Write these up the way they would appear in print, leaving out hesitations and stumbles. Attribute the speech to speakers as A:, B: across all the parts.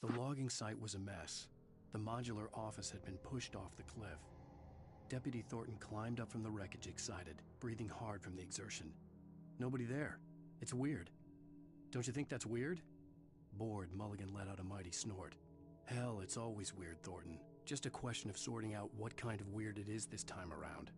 A: The logging site was a mess. The modular office had been pushed off the cliff. Deputy Thornton climbed up from the wreckage excited, breathing hard from the exertion. Nobody there. It's weird. Don't you think that's weird? Bored, Mulligan let out a mighty snort. Hell, it's always weird, Thornton. Just a question of sorting out what kind of weird it is this time around.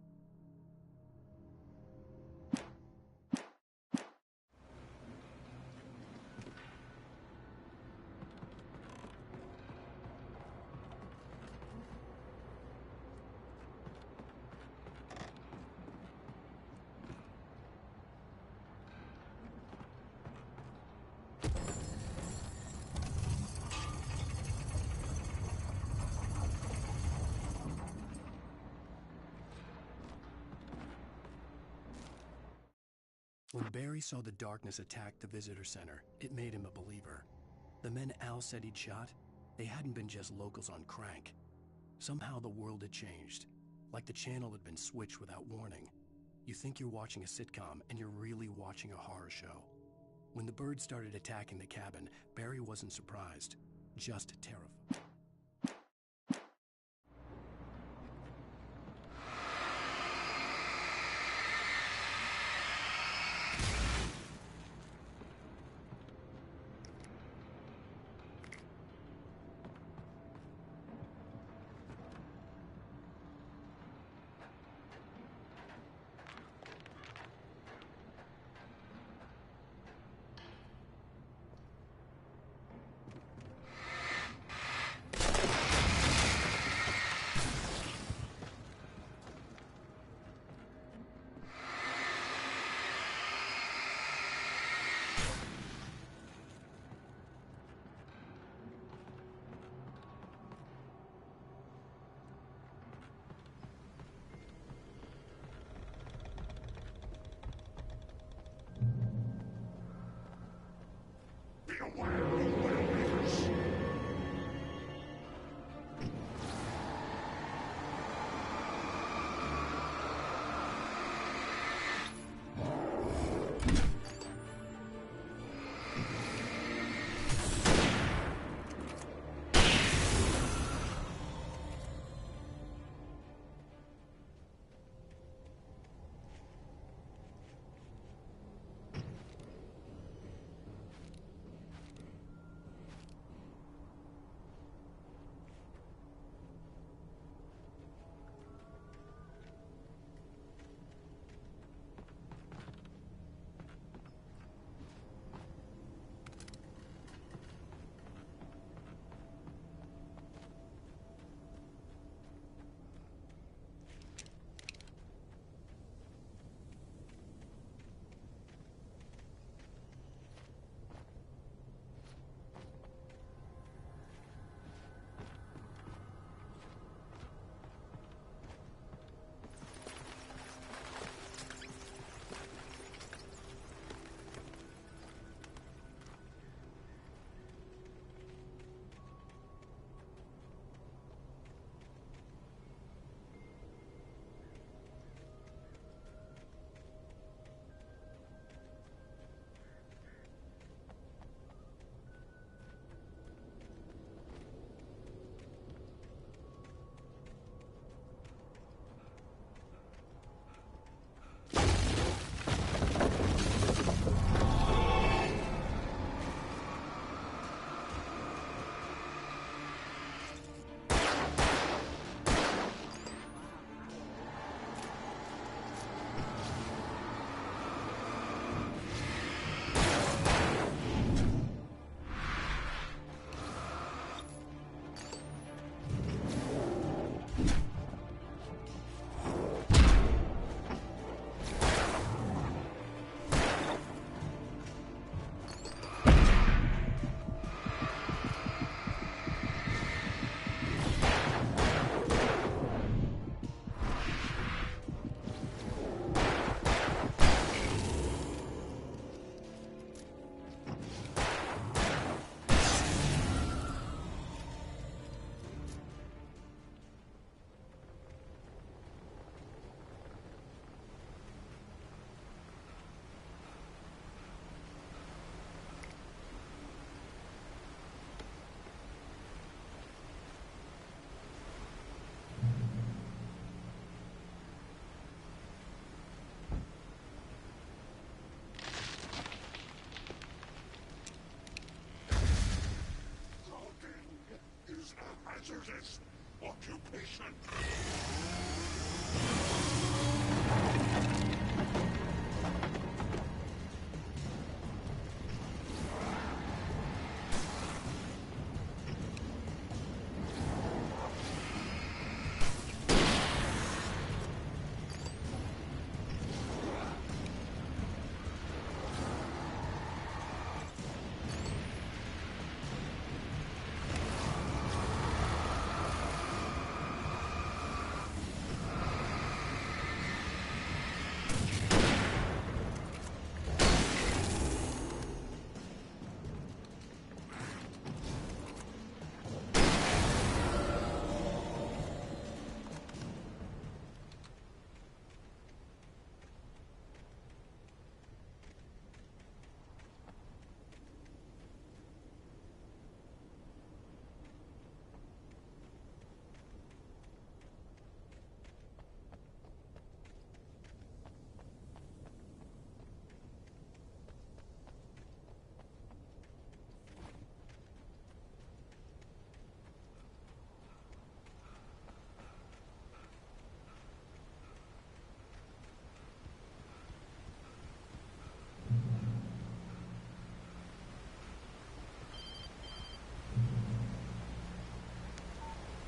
A: When Barry saw the darkness attack the visitor center, it made him a believer. The men Al said he'd shot, they hadn't been just locals on crank. Somehow the world had changed, like the channel had been switched without warning. You think you're watching a sitcom, and you're really watching a horror show. When the birds started attacking the cabin, Barry wasn't surprised, just terrified.
B: hazardous occupation.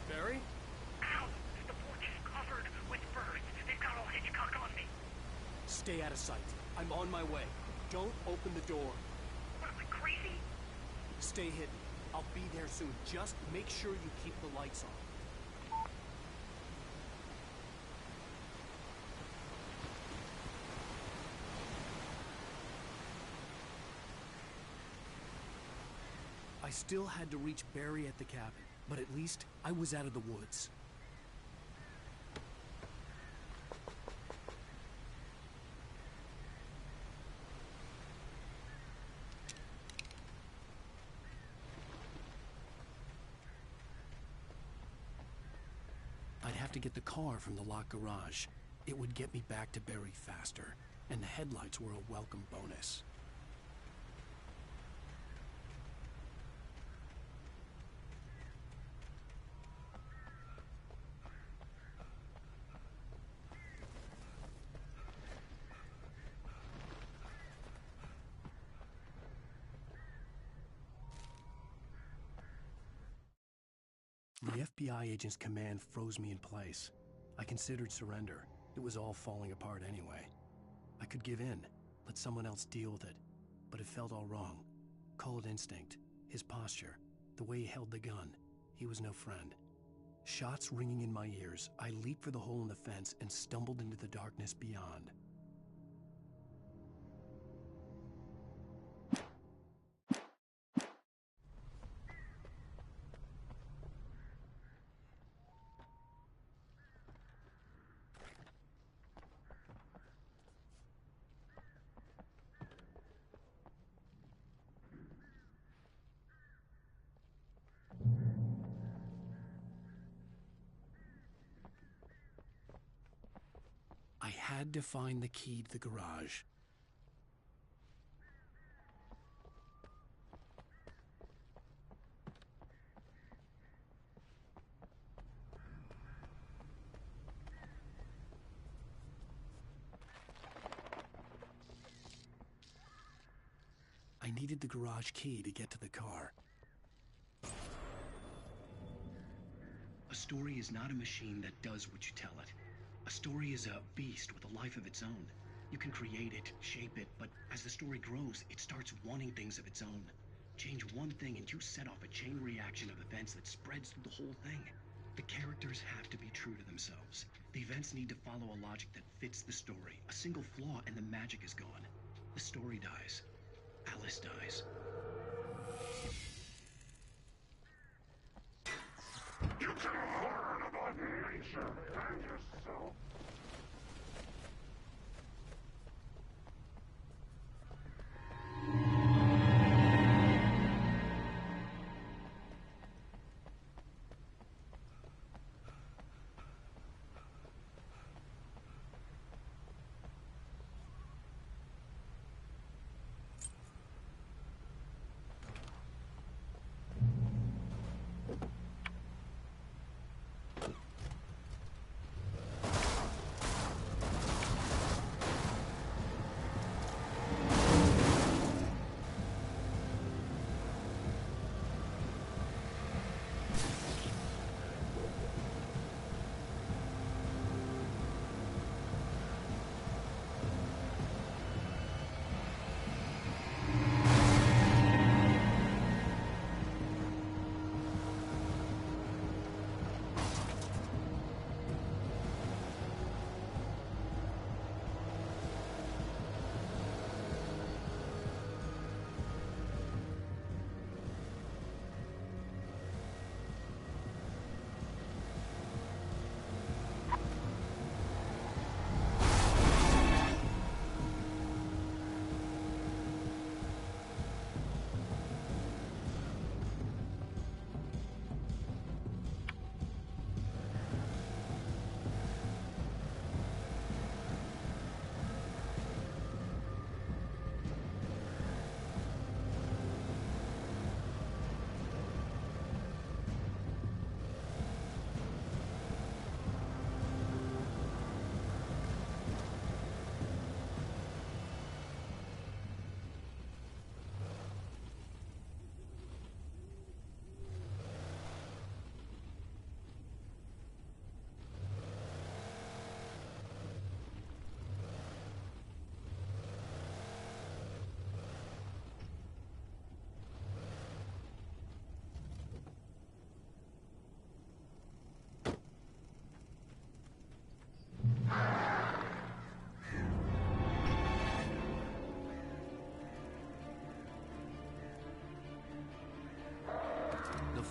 A: Barry?
C: Ow! The porch is covered with birds. They've got all Hitchcock on me.
A: Stay out of sight. I'm on my way. Don't open the door.
C: What am I, crazy?
A: Stay hidden. I'll be there soon. Just make sure you keep the lights on. I still had to reach Barry at the cabin, but at least I was out of the woods. I'd have to get the car from the locked garage. It would get me back to Barry faster, and the headlights were a welcome bonus. The FBI agent's command froze me in place. I considered surrender. It was all falling apart anyway. I could give in, let someone else deal with it. But it felt all wrong. Call it instinct, his posture, the way he held the gun. He was no friend. Shots ringing in my ears, I leaped for the hole in the fence and stumbled into the darkness beyond. I had to find the key to the garage. I needed the garage key to get to the car. A story is not a machine that does what you tell it. A story is a beast with a life of its own. You can create it, shape it, but as the story grows, it starts wanting things of its own. Change one thing and you set off a chain reaction of events that spreads through the whole thing. The characters have to be true to themselves. The events need to follow a logic that fits the story. A single flaw and the magic is gone. The story dies. Alice dies.
B: You can learn about nature and yourself.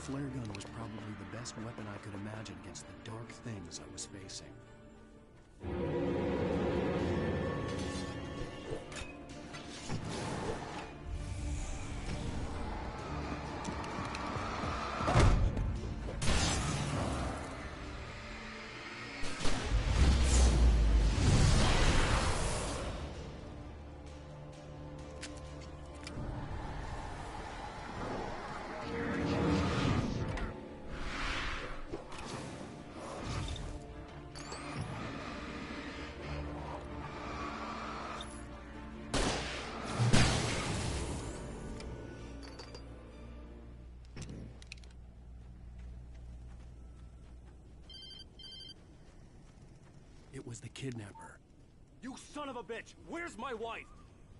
A: flare gun was probably the best weapon I could imagine against the dark things I was facing. It was the kidnapper.
D: You son of a bitch! Where's my wife?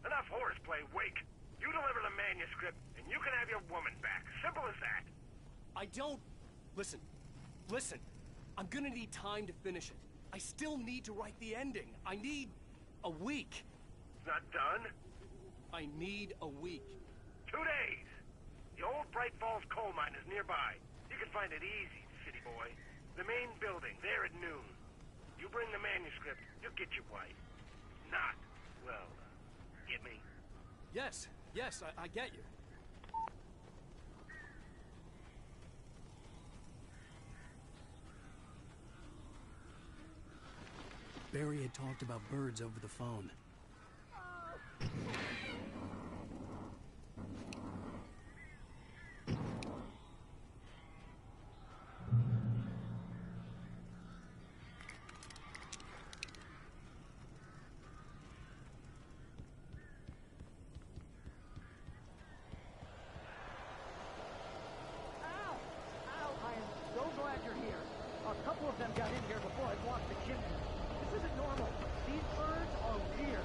C: Enough horseplay, Wake. You deliver the manuscript, and you can have your woman back. Simple as that.
D: I don't... Listen. Listen. I'm gonna need time to finish it. I still need to write the ending. I need... a week.
C: It's not done.
D: I need a week.
C: 2 days. The old Bright Falls coal mine is nearby. You can find it easy, city boy. The main building, there at noon. You bring the manuscript, you'll get your wife. Not, well, get me?
D: Yes, I get you.
A: Barry had talked about birds over the phone.
E: A couple of them got in here before I blocked the chimney. This isn't normal. These birds are weird.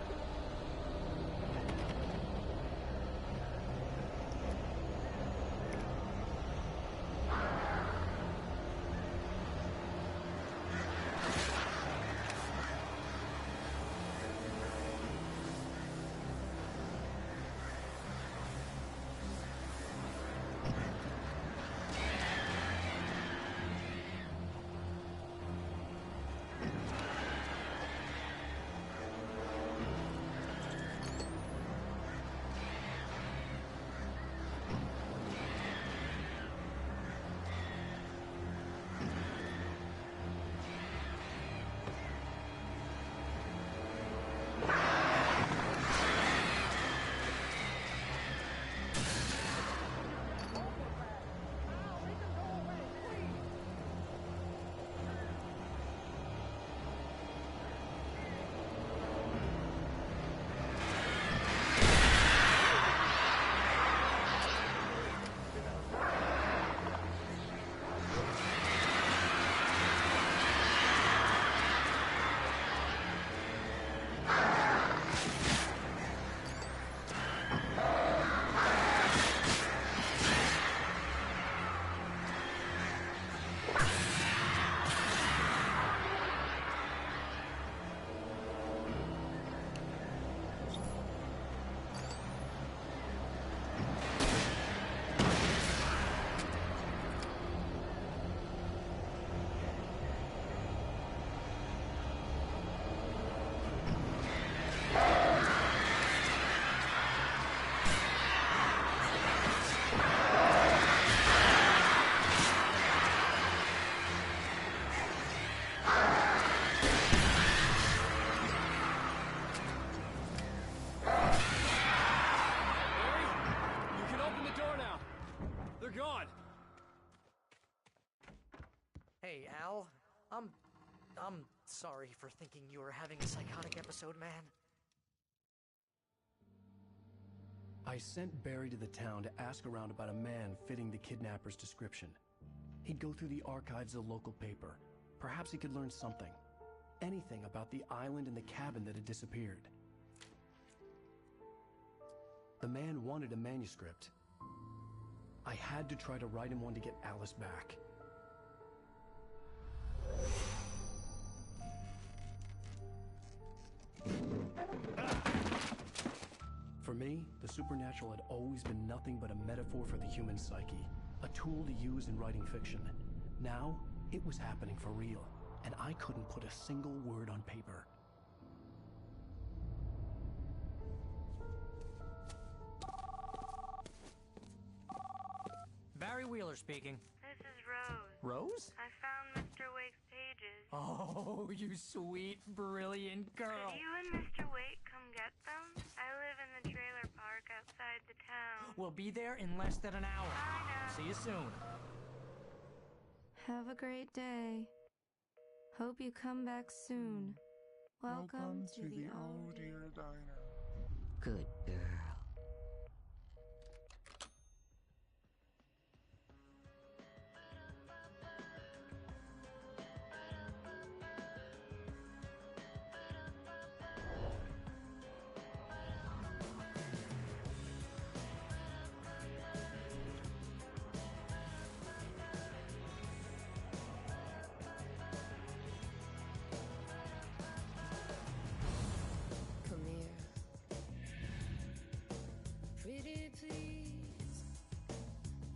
E: Hey, Al. I'm sorry for thinking you were having a psychotic episode, man.
A: I sent Barry to the town to ask around about a man fitting the kidnapper's description. He'd go through the archives of the local paper. Perhaps he could learn something. Anything about the island and the cabin that had disappeared. The man wanted a manuscript. I had to try to write him one to get Alice back. For me, the supernatural had always been nothing but a metaphor for the human psyche. a tool to use in writing fiction. Now, it was happening for real, and I couldn't put a single word on paper.
E: Barry Wheeler speaking.
F: This is Rose.
E: Rose?
F: I found Mr. Wake's pages.
E: Oh, you sweet, brilliant girl.
F: Could you and Mr. Wake come get them? I live in the trailer park outside the town.
E: We'll be there in less than an hour.
F: I know.
E: See you soon.
G: Have a great day. Hope you come back soon. Welcome to the
B: Oh Dear Diner.
E: Good girl.
H: Come here. Pretty please,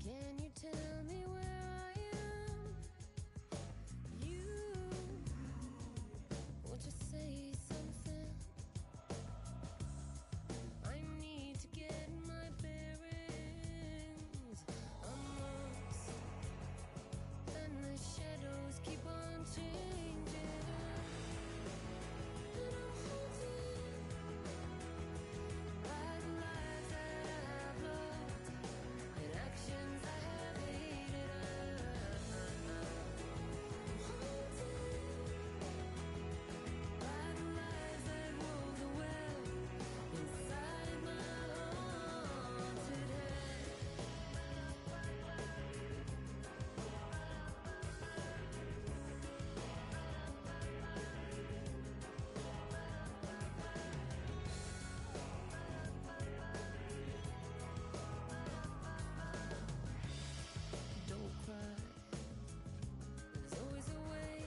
H: can you tell me where I am? You, won't you say something? I need to get my bearings. I'm lost, and the shadows keep on changing. And I'm haunted by the lies that I've loved and actions I have hated. I'm haunted by the lies that wove the web inside my haunted head. Don't cry. There's always a way.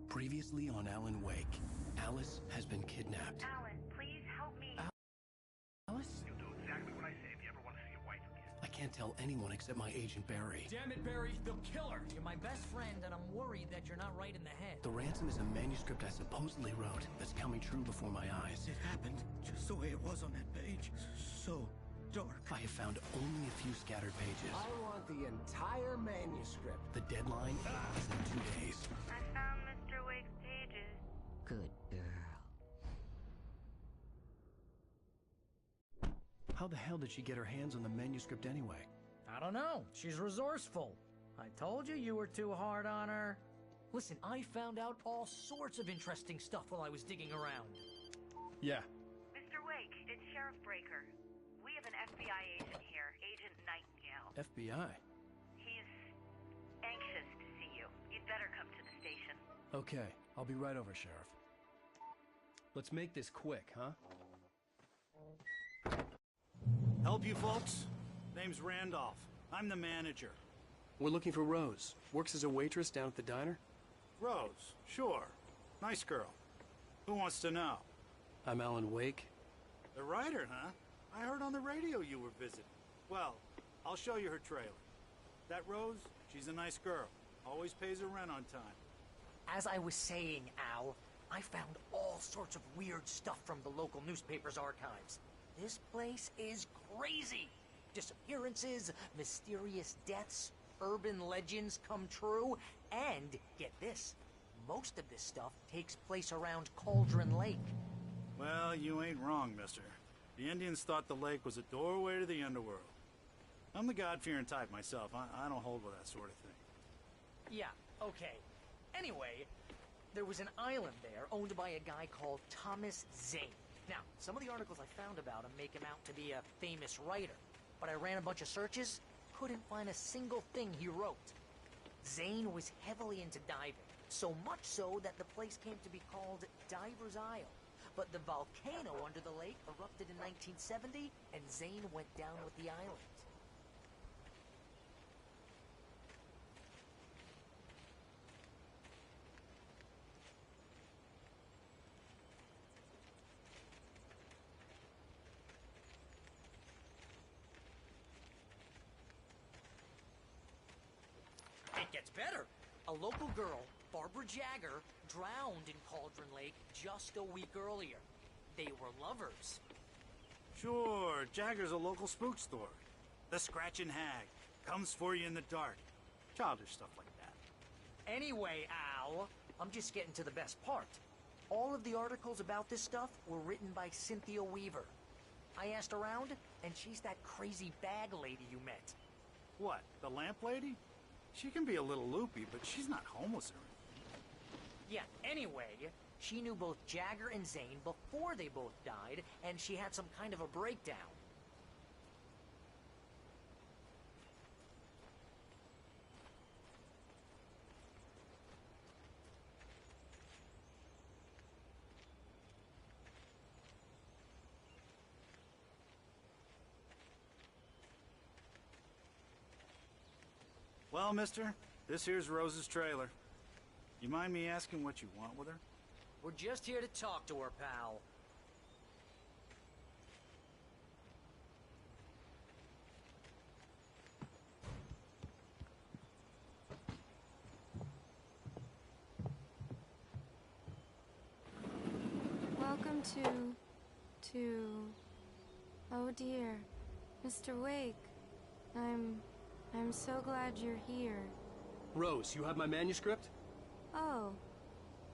A: Previously on Alanwoke, Alice has been kidnapped.
F: Alan, please help me.
A: Alice?
C: You'll do exactly what I say if you ever want to see your wife again.
A: I can't tell anyone except my agent Barry.
D: Damn it, Barry, they'll kill her.
E: You're my best friend, and I'm worried that you're not right in the head.
A: The ransom is a manuscript I supposedly wrote that's coming true before my eyes.
I: It happened just the way it was on that page. So dark.
A: I have found only a few scattered pages.
J: I want the entire manuscript.
A: The deadline is in 2 days.
F: I found Mr. Wake's pages.
E: Good girl.
A: How the hell did she get her hands on the manuscript anyway?
E: I don't know. She's resourceful. I told you were too hard on her. Listen, I found out all sorts of interesting stuff while I was digging around.
A: Yeah.
F: Mr. Wake, it's Sheriff Breaker. We have an FBI agent here, Agent Nightingale.
A: FBI?
F: He's anxious to see you. You'd better come to the station.
A: Okay, I'll be right over, Sheriff. Let's make this quick, huh?
I: Help you folks? Name's Randolph. I'm the manager.
A: We're looking for Rose. Works as a waitress down at the diner.
I: Rose, sure. Nice girl. Who wants to know?
A: I'm Alan Wake.
I: The writer, huh? I heard on the radio you were visiting. Well, I'll show you her trailer. That Rose, she's a nice girl. Always pays her rent on time.
E: As I was saying, Al, I found all sorts of weird stuff from the local newspaper's archives. This place is crazy. Disappearances, mysterious deaths, urban legends come true, and get this, most of this stuff takes place around Cauldron Lake.
I: Well, you ain't wrong, mister. The Indians thought the lake was a doorway to the underworld. I'm the God-fearing type myself. I don't hold with that sort of thing.
E: Yeah, okay. Anyway, there was an island there owned by a guy called Thomas Zane. Now, some of the articles I found about him make him out to be a famous writer, but I ran a bunch of searches, couldn't find a single thing he wrote. Zane was heavily into diving, so much so that the place came to be called Diver's Isle. But the volcano under the lake erupted in 1970, and Zane went down with the island. It gets better. A local girl, Barbara Jagger, drowned in Cauldron Lake just a week earlier. They were lovers.
I: Sure, Jagger's a local spook store. The Scratchin' Hag. Comes for you in the dark. Childish stuff like that.
E: Anyway, Al, I'm just getting to the best part. All of the articles about this stuff were written by Cynthia Weaver. I asked around, and she's that crazy bag lady you met.
I: What, the lamp lady? She can be a little loopy, but she's not homeless or anything.
E: Yeah, anyway, she knew both Jagger and Zane before they both died, and she had some kind of a breakdown.
I: Well, mister, this here's Rose's trailer. You mind me asking what you want with her?
E: We're just here to talk to her, pal.
G: Welcome to... Oh dear, Mr. Wake. I'm so glad you're here.
D: Rose, you have my manuscript?
G: Oh.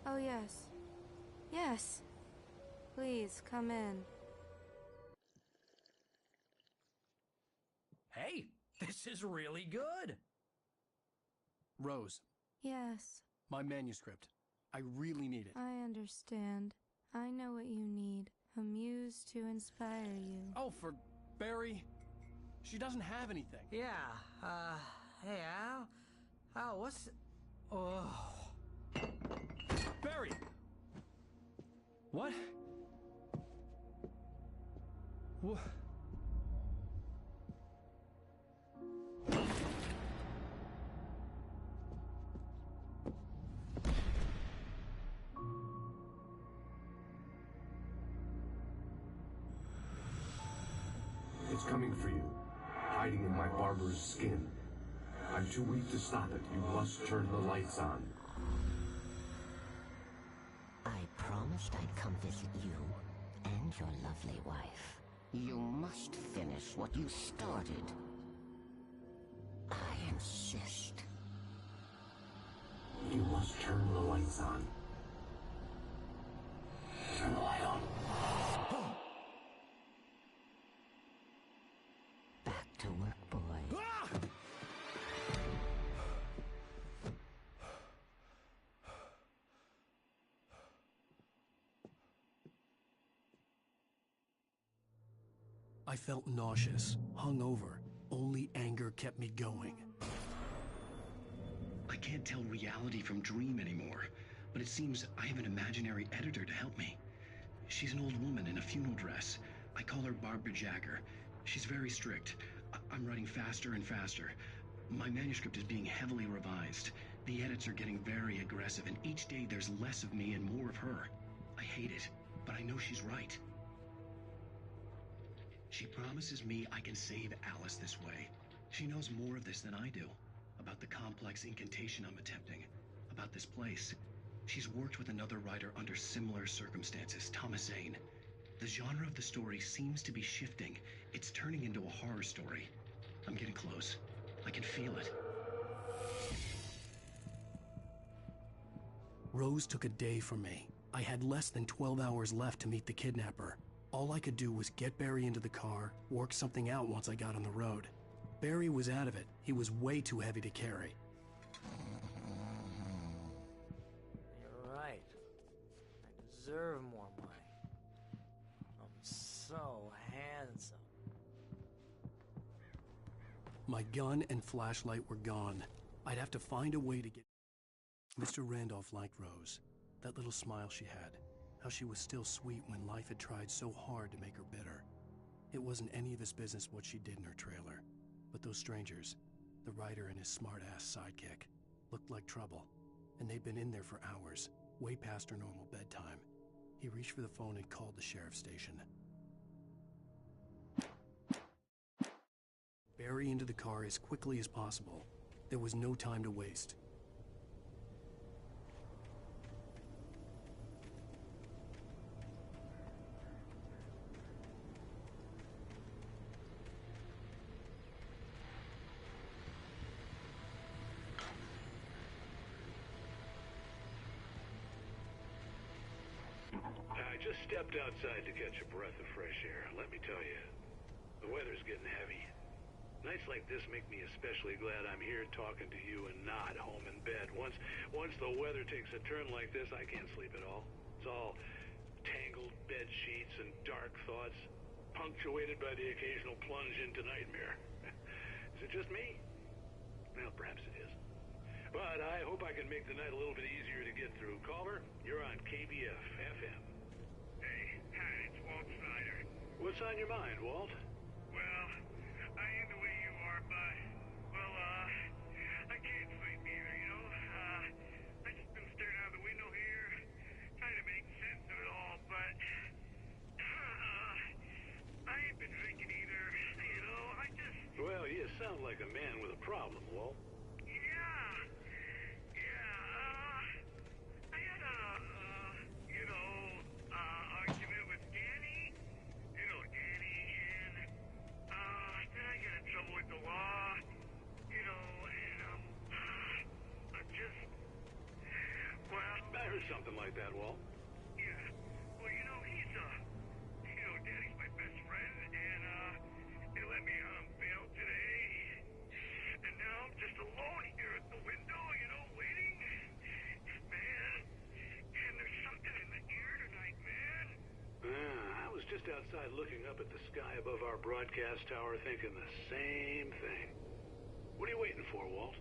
G: Oh, yes. Yes. Please, come in.
K: Hey, this is really good.
D: Rose,
G: Yes,
D: my manuscript. I really need it.
G: I understand. I know what you need. A muse to inspire you.
D: Oh, for Barry? She doesn't have anything.
E: Yeah, hey, Al? Al, what's... Oh...
D: Barry! What? What?
L: It's coming for you, hiding in my barber's skin. I'm too weak to stop it. You must turn the lights on.
M: I promised I'd come visit you and your lovely wife. You must finish what you started. I insist.
L: You must turn the lights on. Turn the light on.
M: Back to work, boy.
A: I felt nauseous, hungover. Only anger kept me going.
N: I can't tell reality from dream anymore, but it seems I have an imaginary editor to help me. She's an old woman in a funeral dress. I call her Barbara Jagger. She's very strict. I'm writing faster and faster. My manuscript is being heavily revised. The edits are getting very aggressive, and each day there's less of me and more of her. I hate it, but I know she's right. She promises me I can save Alice this way. She knows more of this than I do. About the complex incantation I'm attempting. About this place. She's worked with another writer under similar circumstances, Thomas Zane. The genre of the story seems to be shifting. It's turning into a horror story. I'm getting close. I can feel it.
A: Rose took a day from me. I had less than 12 hours left to meet the kidnapper. All I could do was get Barry into the car, work something out once I got on the road. Barry was out of it. He was way too heavy to carry.
E: You're right. I deserve more money. I'm so handsome.
A: My gun and flashlight were gone. I'd have to find a way to get... Mr. Randolph liked Rose. That little smile she had. How she was still sweet when life had tried so hard to make her bitter. It wasn't any of his business what she did in her trailer. But those strangers, the writer and his smart-ass sidekick, looked like trouble. And they'd been in there for hours, way past her normal bedtime. He reached for the phone and called the sheriff's station. Barry into the car as quickly as possible. There was no time to waste.
O: I just stepped outside to catch a breath of fresh air. Let me tell you, the weather's getting heavy. Nights like this make me especially glad I'm here talking to you and not home in bed. Once the weather takes a turn like this, I can't sleep at all. It's all tangled bed sheets and dark thoughts, punctuated by the occasional plunge into nightmare. Is it just me? Well, perhaps it is. But I hope I can make the night a little bit easier to get through. Caller, you're on KBF FM.
C: Hey, hi, it's Walt Snyder.
O: What's on your mind, Walt?
C: Well, I ain't the way you are, but, well, I can't sleep either, you know? I just been staring out the window here, trying to make sense of it all, but, I ain't been drinking either, you know?
O: Well, you sound like a man with a problem, Walt.
C: I had a, argument with Danny. You know Danny, and, then I got in trouble with the law, you know, and, I'm just, well...
O: I heard something like that, Walt.
C: Yeah, well, you know, Danny's my best friend, and, he let me on bail today, and now I'm just alone here at the window, you know, waiting. Man, and there's something in the air tonight, man.
O: I was just outside looking up at the sky above our broadcast tower thinking the same thing. What are you waiting for, Walt?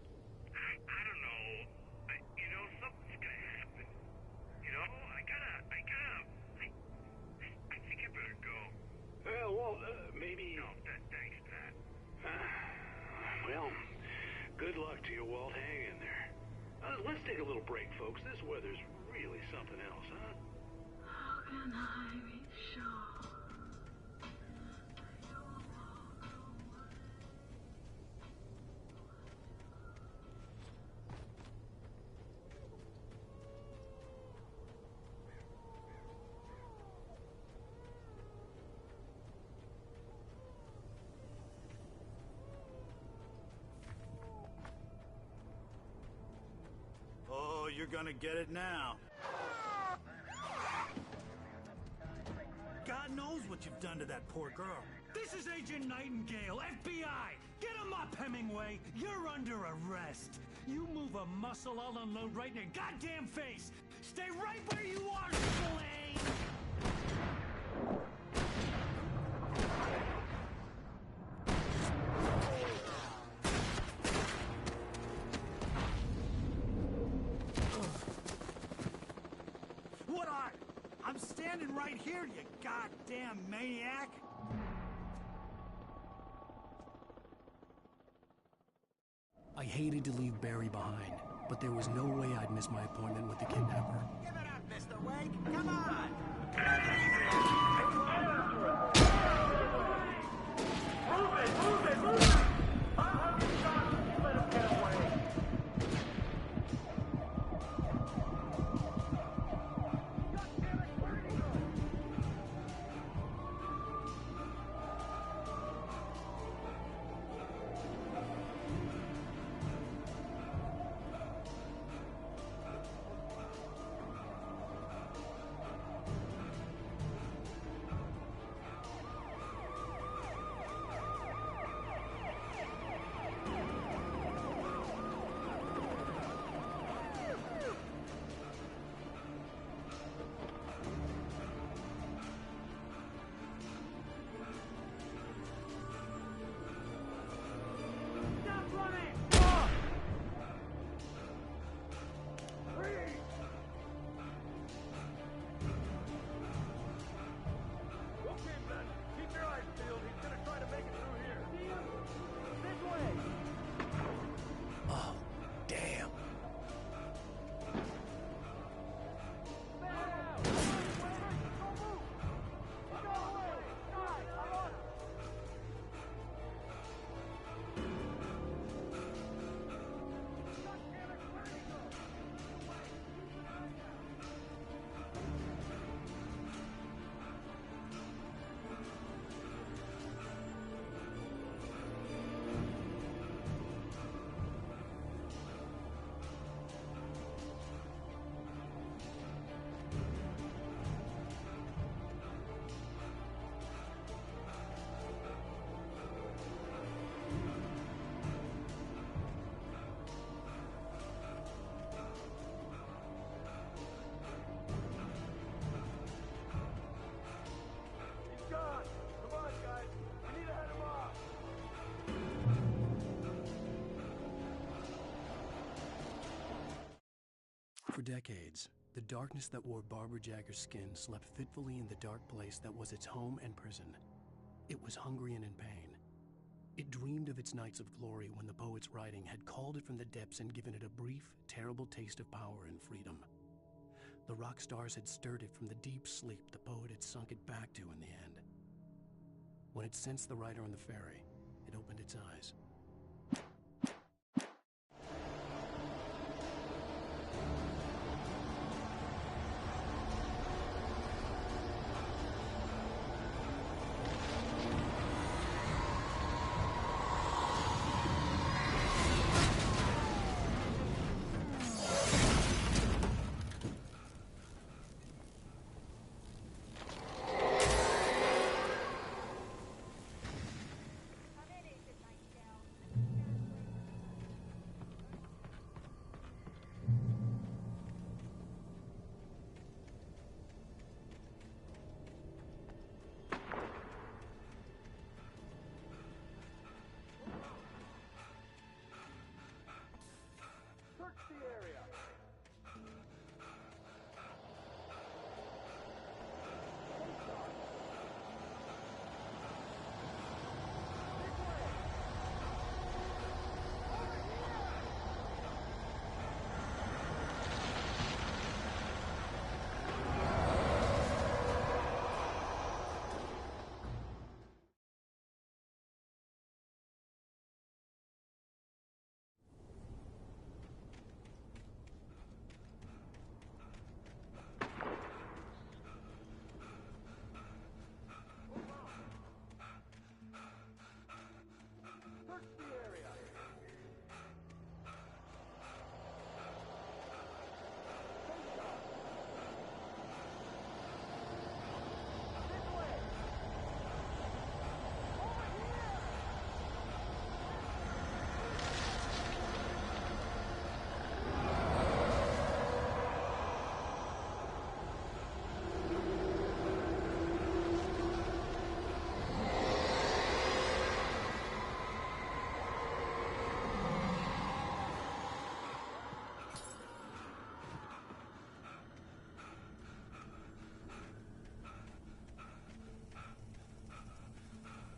C: I don't know. Something's gonna happen. You know, I think I better go.
O: Well, Walt, maybe...
C: No, thanks, Pat.
O: Well, good luck to you, Walt. Hang in there. Let's take a little break, folks. This weather's really something else, huh?
H: How can I be sure?
I: Oh, you're gonna get it now. God knows what you've done to that poor girl.
P: This is Agent Nightingale, FBI! Get him up, Hemingway! You're under arrest! You move a muscle, I'll unload right in your goddamn face! Stay right where you are, Slane!
I: What are? I'm standing right here, you goddamn maniac!
A: I hated to leave Barry behind, but there was no way I'd miss my appointment with the kidnapper.
J: Give it up, Mr. Wake. Come on.
B: Move it! I'm shocked. Let him get away.
A: For decades, the darkness that wore Barbara Jagger's skin slept fitfully in the dark place that was its home and prison. It was hungry and in pain. It dreamed of its nights of glory when the poet's writing had called it from the depths and given it a brief, terrible taste of power and freedom. The rock stars had stirred it from the deep sleep the poet had sunk it back to in the end. When it sensed the writer on the ferry, it opened its eyes.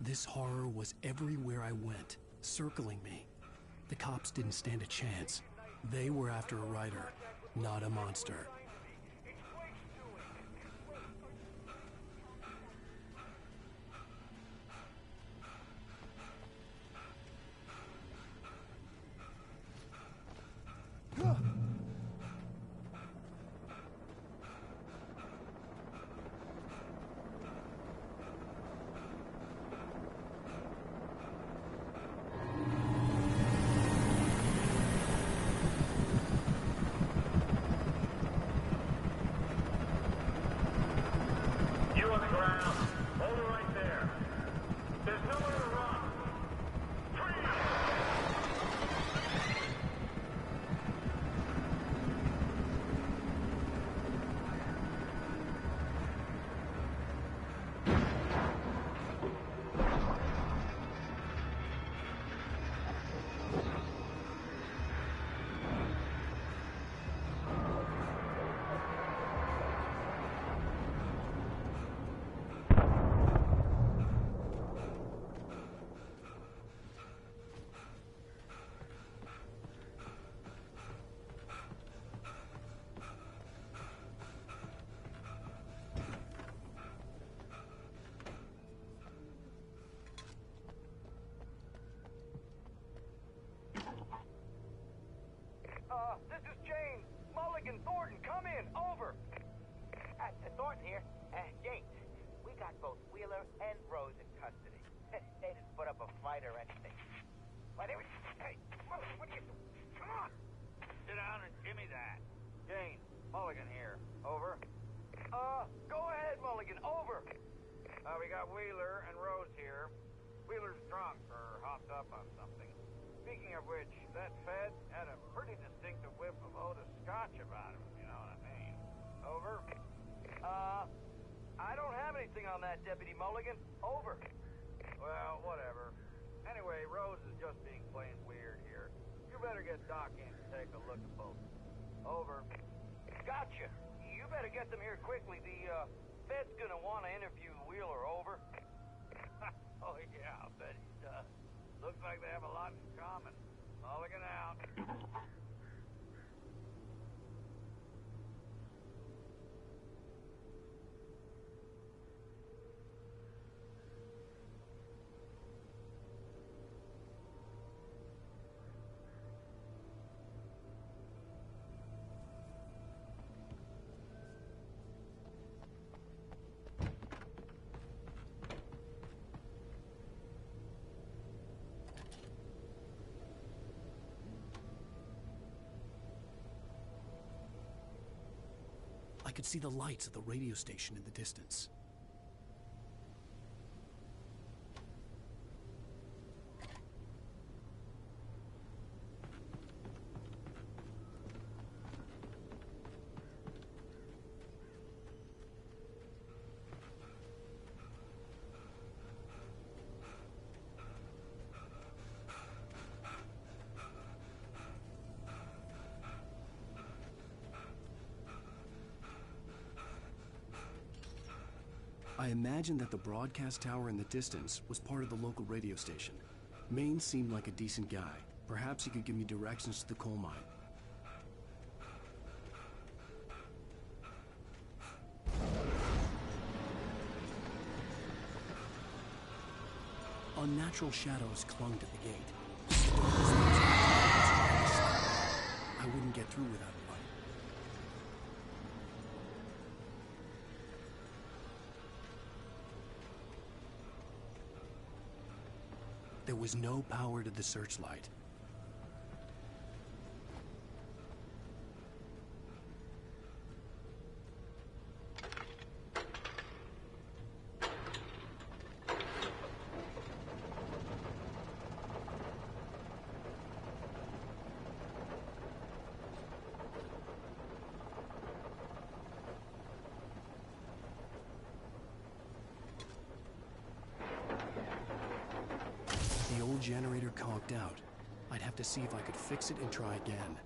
A: This horror was everywhere I went, circling me. The cops didn't stand a chance. They were after a writer, not a monster.
J: This is James. Mulligan, Thornton, come in. Over.
Q: Thornton here. James, we got both Wheeler and Rose in custody. They didn't put up a fight or anything. Why, they were... Hey, Mulligan, what are you doing? Come on. Sit down and give me that.
J: James, Mulligan here. Over. Go ahead, Mulligan. Over. We got Wheeler and Rose here. Wheeler's drunk or hopped up on something. Speaking of which, that Fed had a pretty distinctive whiff of Otis Scotch about him, you know what I mean. Over. I don't have anything on that, Deputy Mulligan. Over. Well, whatever. Anyway, Rose is just being plain weird here. You better get Doc in to take a look at both. Over. Gotcha. You better get them here quickly. The Fed's gonna want to interview Wheeler, over. Oh, yeah, I bet he does. Looks like they have a lot in common. Mulligan out.
A: I could see the lights of the radio station in the distance. I imagined that the broadcast tower in the distance was part of the local radio station. Maine seemed like a decent guy. Perhaps he could give me directions to the coal mine. Unnatural shadows clung to the gate. I wouldn't get through without a light. There was no power to the searchlight. The old generator conked out. I'd have to see if I could fix it and try again.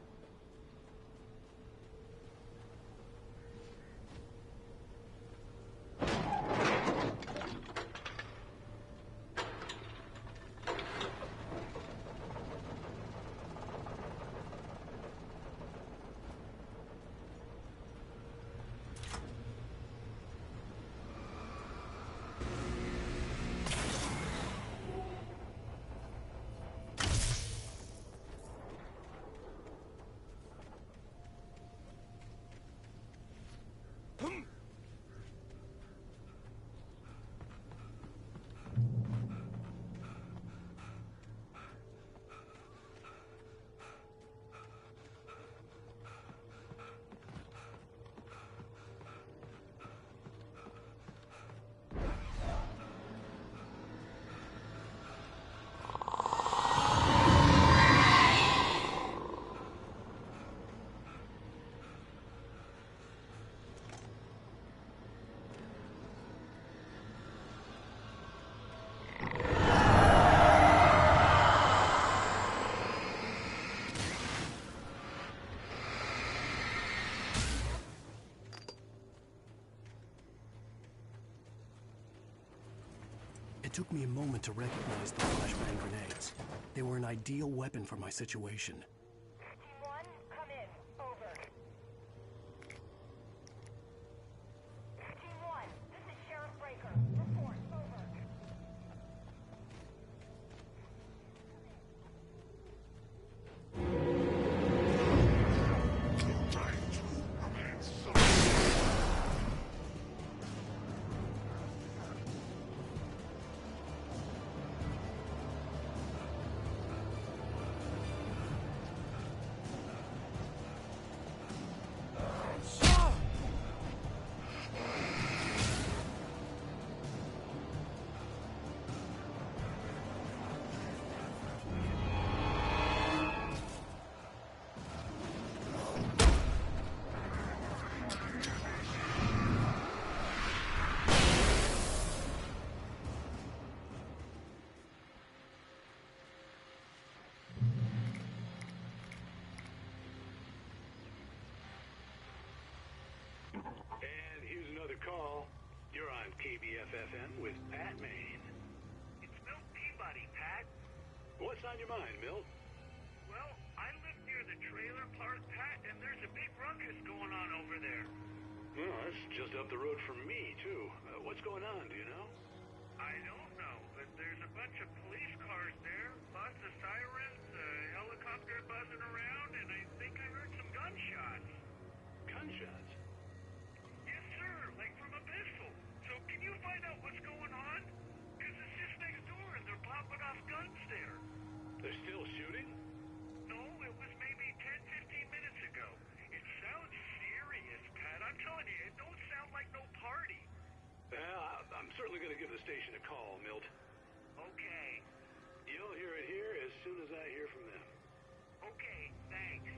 A: It took me a moment to recognize the flashbang grenades. They were an ideal weapon for my situation.
F: Team 1, come in. Over. Team 1, this is Sheriff Breaker. Report. Over.
O: KBFFM with Pat Maine.
C: It's Milt Peabody, Pat.
O: What's on your mind, Milt?
C: Well, I live near the trailer park, Pat, and there's a big ruckus going on over there.
O: Well, that's just up the road from me, too. What's going on, do you know?
C: I don't know, but there's a bunch of police cars there, lots of sirens, a helicopter buzzing around, and I think I heard some gunshots.
O: Gunshots?
C: Yes, sir, like from a pistol. So can you find out what's going on? Because it's just next door and they're popping off guns there.
O: They're still shooting?
C: No, it was maybe 10, 15 minutes ago. It sounds serious, Pat. I'm telling you, it don't sound like no party.
O: Well, I'm certainly going to give the station a call, Milt.
C: Okay.
O: You'll hear it here as soon as I hear from them.
C: Okay, thanks.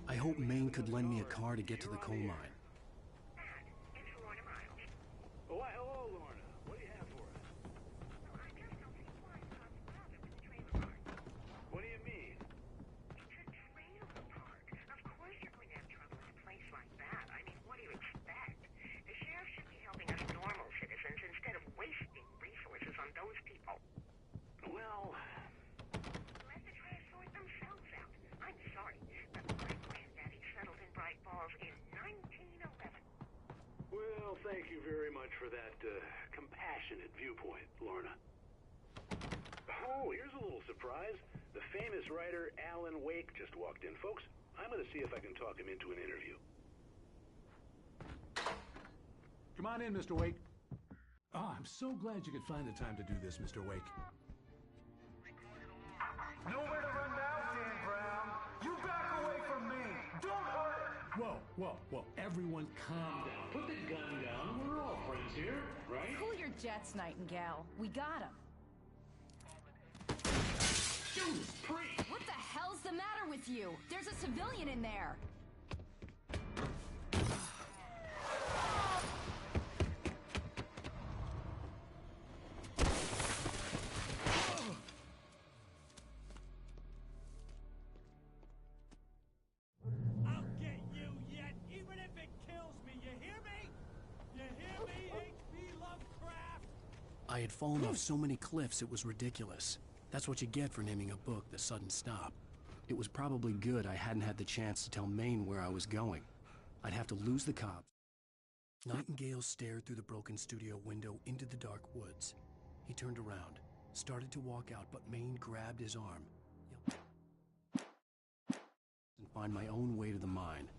A: I hope Maine could lend me a car to get to the coal mine.
O: Oh, why, hello, Lorna. What do you have for us? What do you mean? Well...
F: Let the trash sort themselves out. I'm sorry, but my granddaddy settled in Bright Falls in 1911.
O: Well, thank you very much for that, compassionate viewpoint, Lorna. Oh, here's a little surprise. The famous writer Alanwoke just walked in. Folks, I'm going to see if I can talk him into an interview.
R: Come on in, Mr. Wake. Oh, I'm so glad you could find the time to do this, Mr. Wake.
B: Nowhere to run now, Dan Brown. You back away from me. Don't hurt it.
R: Whoa. Everyone calm down.
O: Put the gun down. We're all friends here, right?
S: Cool your jets, Nightingale. We got him.
O: Judas Priest!
S: What the hell's the matter with you? There's a civilian in there.
P: I'll get you yet, even if it kills me. You hear me? You hear me, H.P. Lovecraft?
A: I had fallen off so many cliffs it was ridiculous. That's what you get for naming a book The Sudden Stop. It was probably good I hadn't had the chance to tell Maine where I was going. I'd have to lose the cops. Nightingale stared through the broken studio window into the dark woods. He turned around, started to walk out, but Maine grabbed his arm. And find my own way to the mine.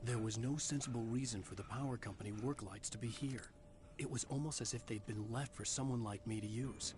A: There was no sensible reason for the power company work lights to be here. It was almost as if they'd been left for someone like me to use.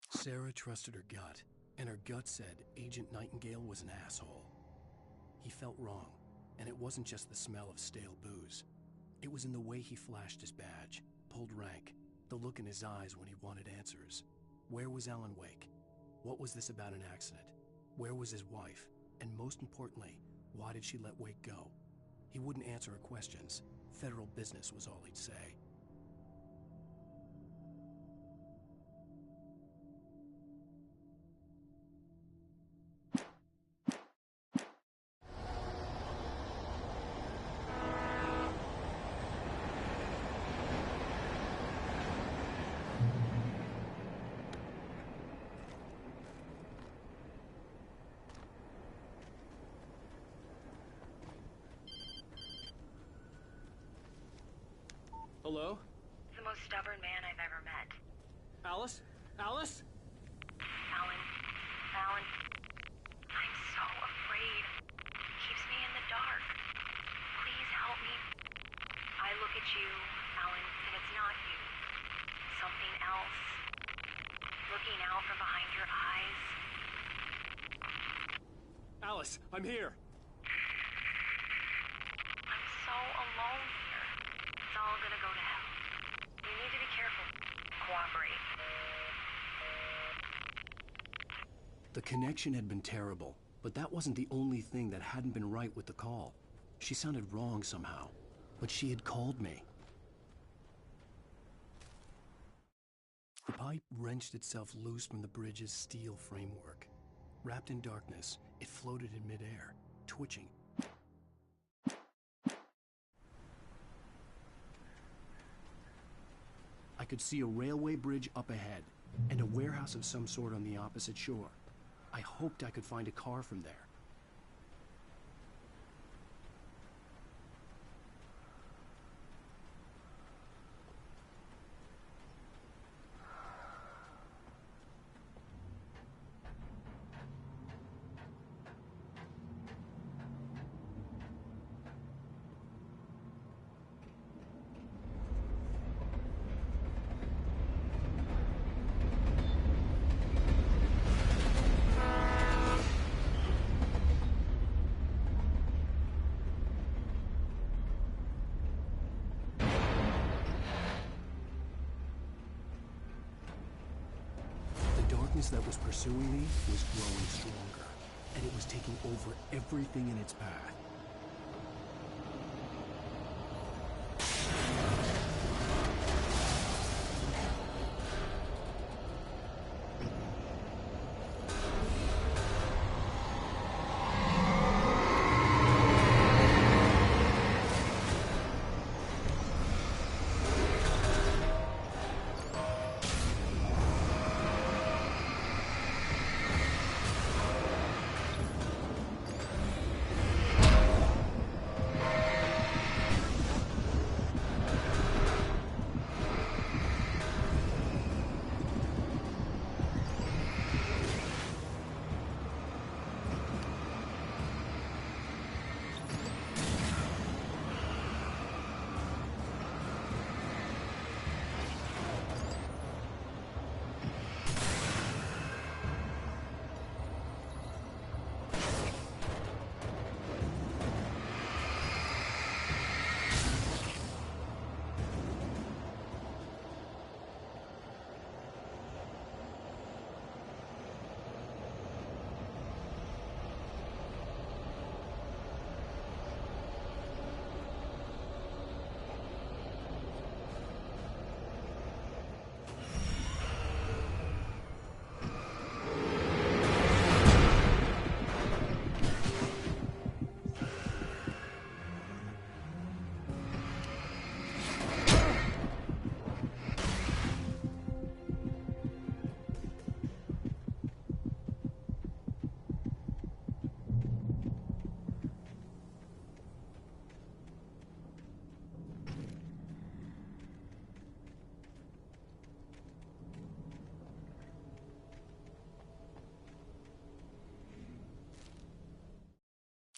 A: Sarah trusted her gut, and her gut said Agent Nightingale was an asshole. He felt wrong, and it wasn't just the smell of stale booze. It was in the way he flashed his badge, pulled rank, the look in his eyes when he wanted answers. Where was Alanwoke? What was this about an accident? Where was his wife? And most importantly, why did she let Wake go? He wouldn't answer her questions. Federal business was all he'd say.
D: Hello?
F: The most stubborn man I've ever met.
D: Alice? Alice?
F: Alan, I'm so afraid. Keeps me in the dark. Please help me. I look at you, Alan, and it's not you. Something else. Looking out from behind your eyes.
D: Alice, I'm here.
F: I'm so alone here. It's all gonna go to hell. You need to be careful. Cooperate.
A: The connection had been terrible, but that wasn't the only thing that hadn't been right with the call. She sounded wrong somehow, but she had called me. The pipe wrenched itself loose from the bridge's steel framework. Wrapped in darkness, it floated in midair, twitching. I could see a railway bridge up ahead, and a warehouse of some sort on the opposite shore. I hoped I could find a car from there. That was pursuing me was growing stronger, and it was taking over everything in its path.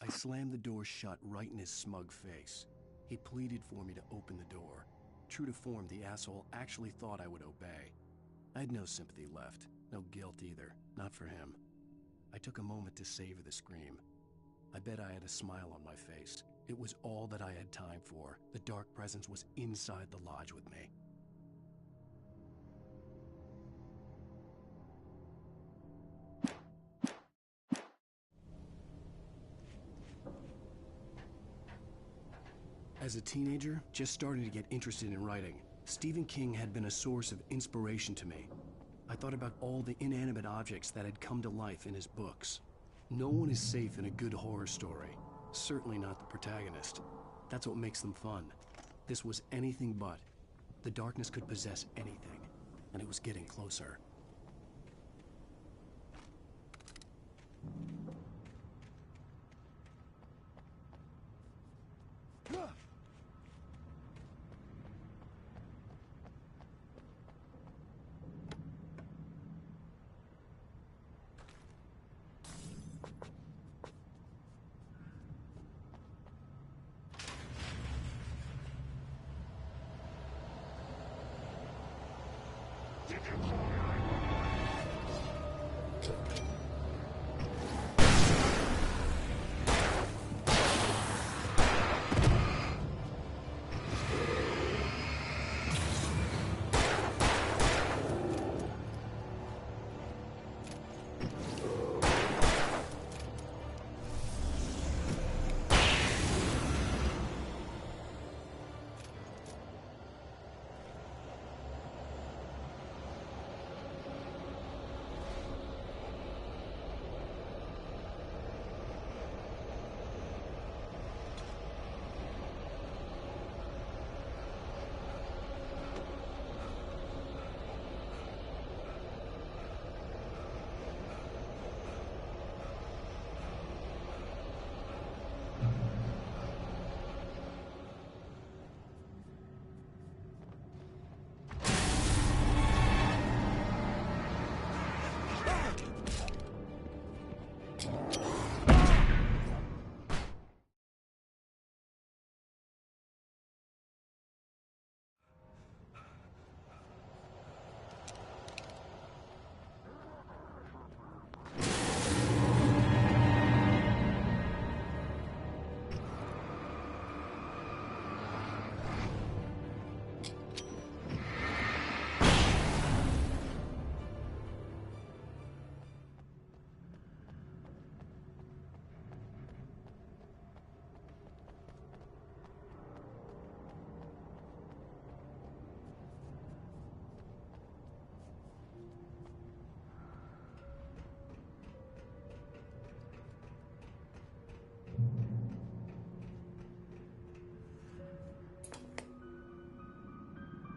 A: I slammed the door shut right in his smug face. He pleaded for me to open the door. True to form, the asshole actually thought I would obey. I had no sympathy left, no guilt either, not for him. I took a moment to savor the scream. I bet I had a smile on my face. It was all that I had time for. The dark presence was inside the lodge with me. As a teenager, just starting to get interested in writing, Stephen King had been a source of inspiration to me. I thought about all the inanimate objects that had come to life in his books. No one is safe in a good horror story. Certainly not the protagonist. That's what makes them fun. This was anything but. The darkness could possess anything, and it was getting closer.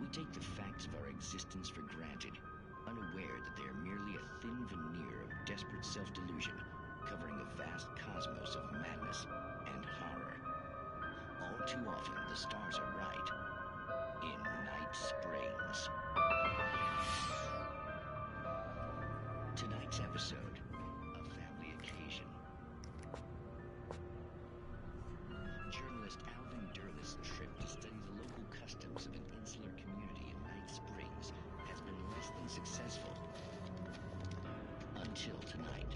T: We take the facts of our existence for granted, unaware that they are merely a thin veneer of desperate self-delusion, covering a vast cosmos of madness and horror. All too often, the stars are right. In Night Springs. Tonight's episode, a family occasion. Journalist Alvin Derlis' trip to study the local customs of an insular community in Night Springs has been less than successful. Until tonight.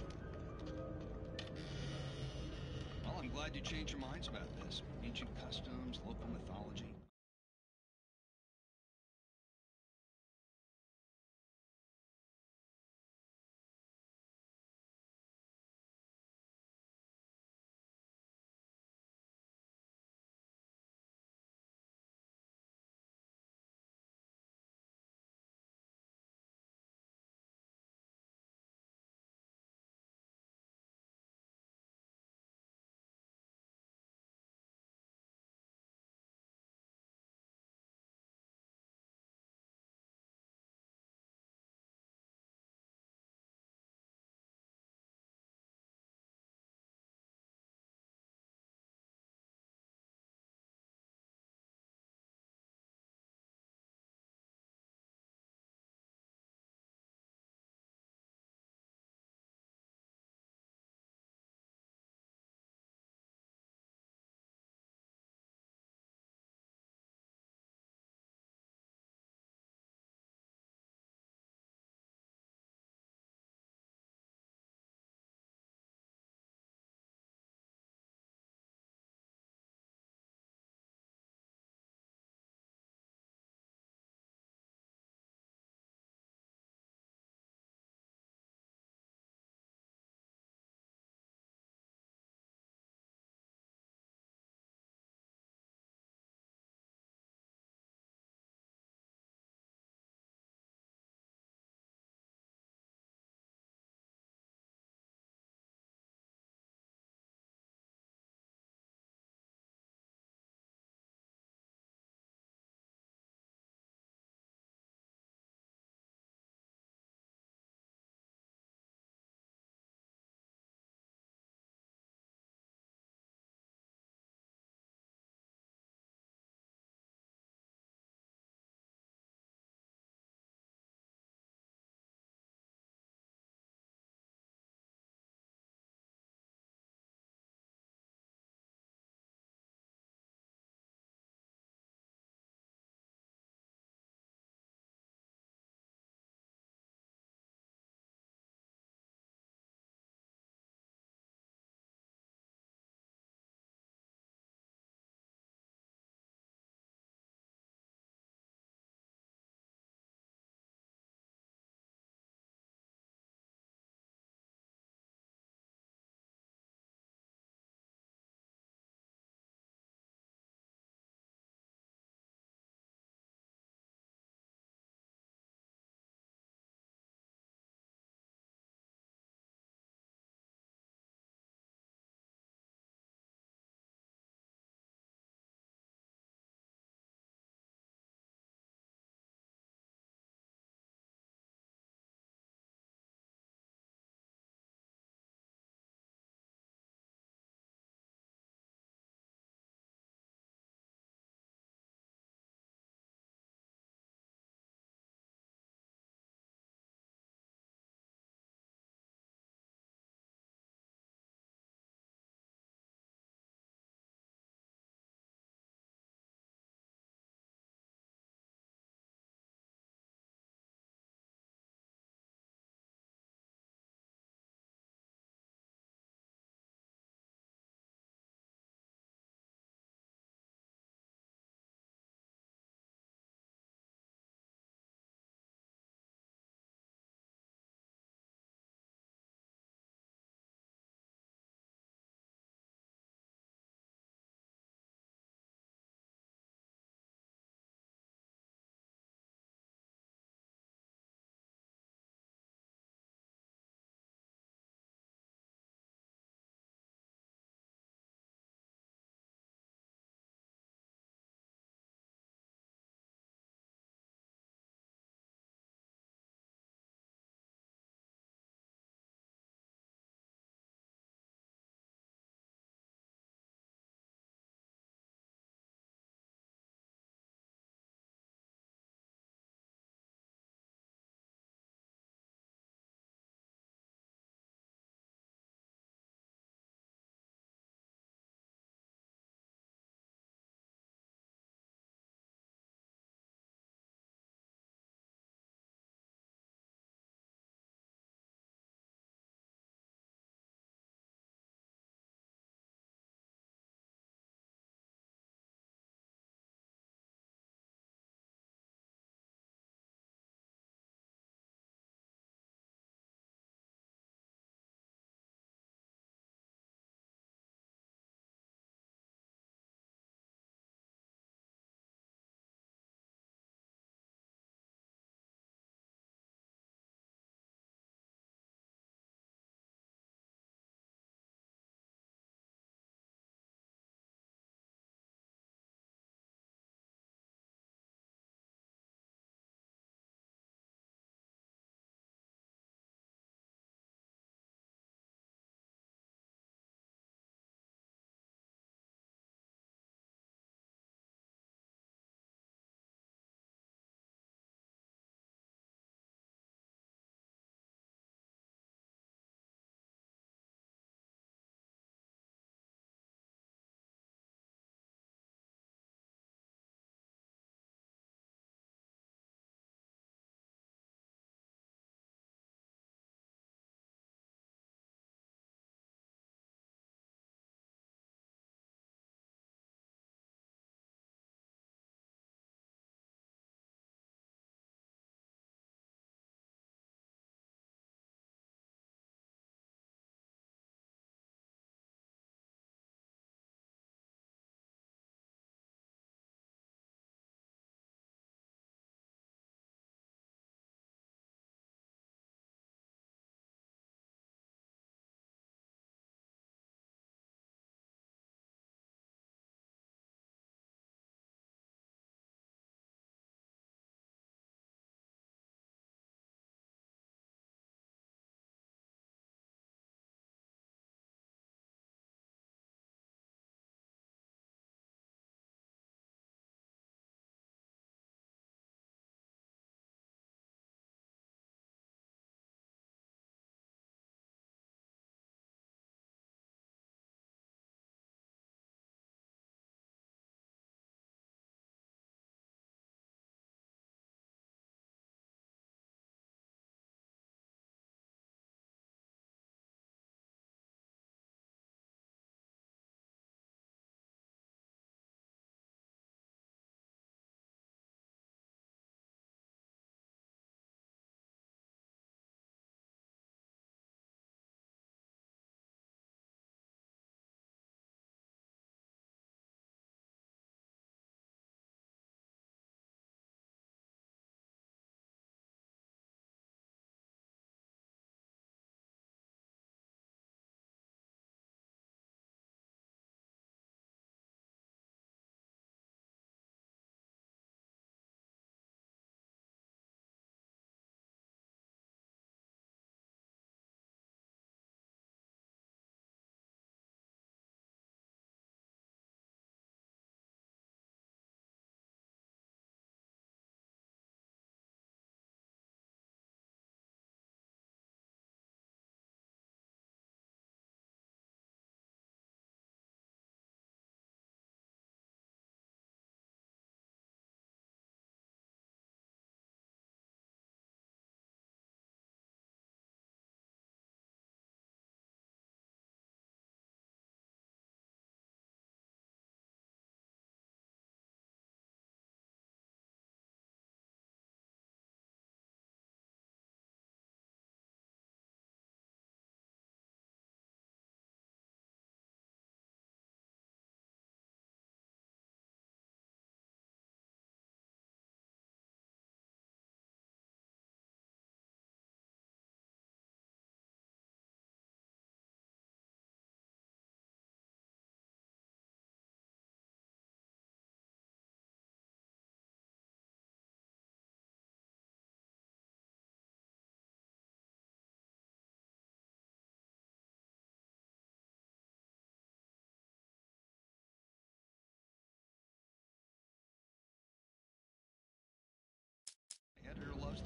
U: Well, I'm glad you changed your minds about this. Ancient customs, local mythology.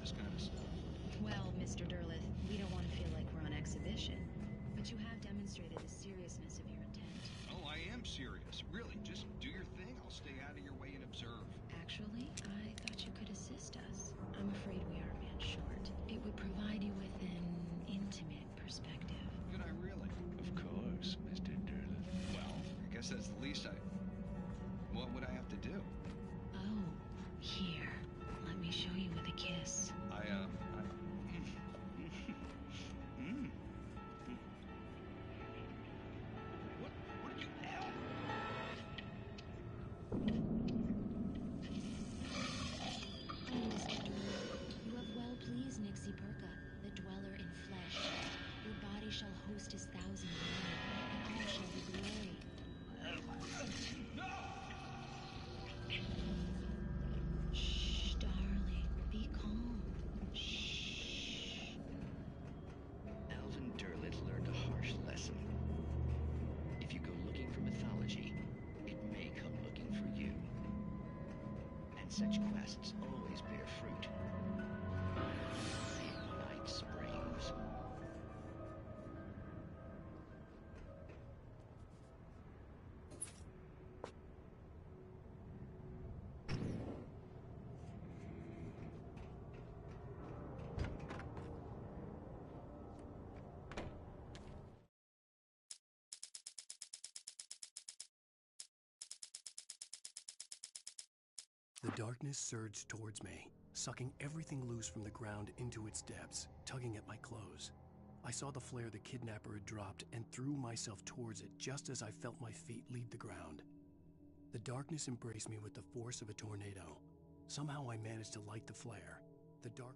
U: this kind of stuff.
K: Well, Mr. Derleth, we don't want to feel like we're on exhibition, but you have demonstrated the seriousness of your intent.
U: Oh, I am serious. Really, just do your thing. I'll stay out of your way and observe.
K: Actually, I thought you could assist us. I'm afraid we are a man short. It would provide you with an intimate perspective.
U: Could I really?
N: Of course, Mr. Derleth.
U: Well, I guess that's the least I... What would I have to do?
K: Oh, here. Let me show you with a kiss.
U: What did you... Hell?
K: Mr. Derleth, you have well pleased Nixie Perka, the dweller in flesh. Your body shall host his thousand men, and all shall be glory. Shh, darling, be calm. Shh.
T: Alvin Derleth learned a harsh lesson. If you go looking for mythology, it may come looking for you. And such quests always bear fruit. Night Springs.
A: The darkness surged towards me, sucking everything loose from the ground into its depths, tugging at my clothes. I saw the flare the kidnapper had dropped and threw myself towards it just as I felt my feet leave the ground. The darkness embraced me with the force of a tornado. Somehow I managed to light the flare. The dark...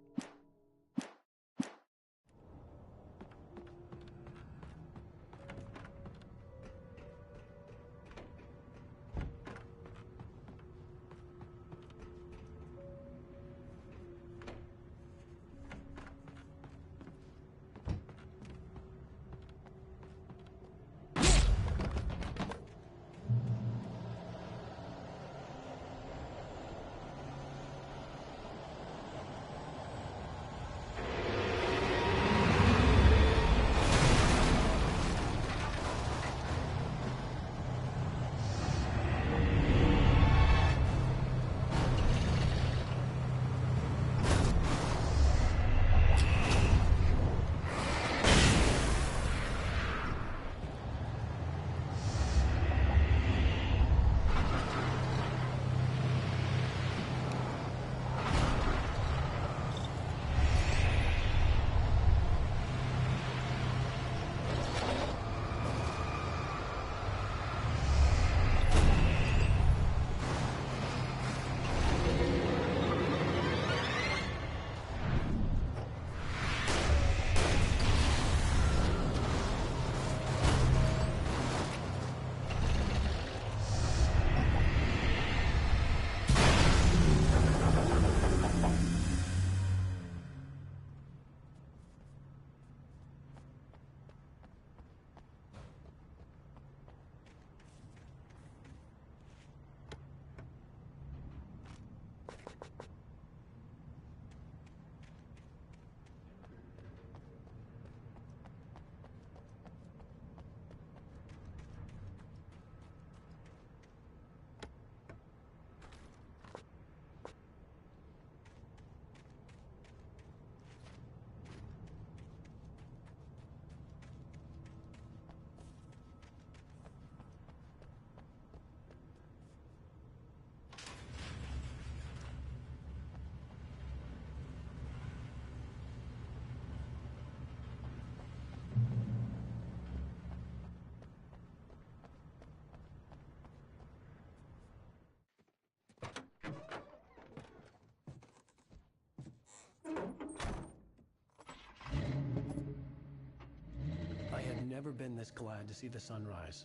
A: I had never been this glad to see the sunrise.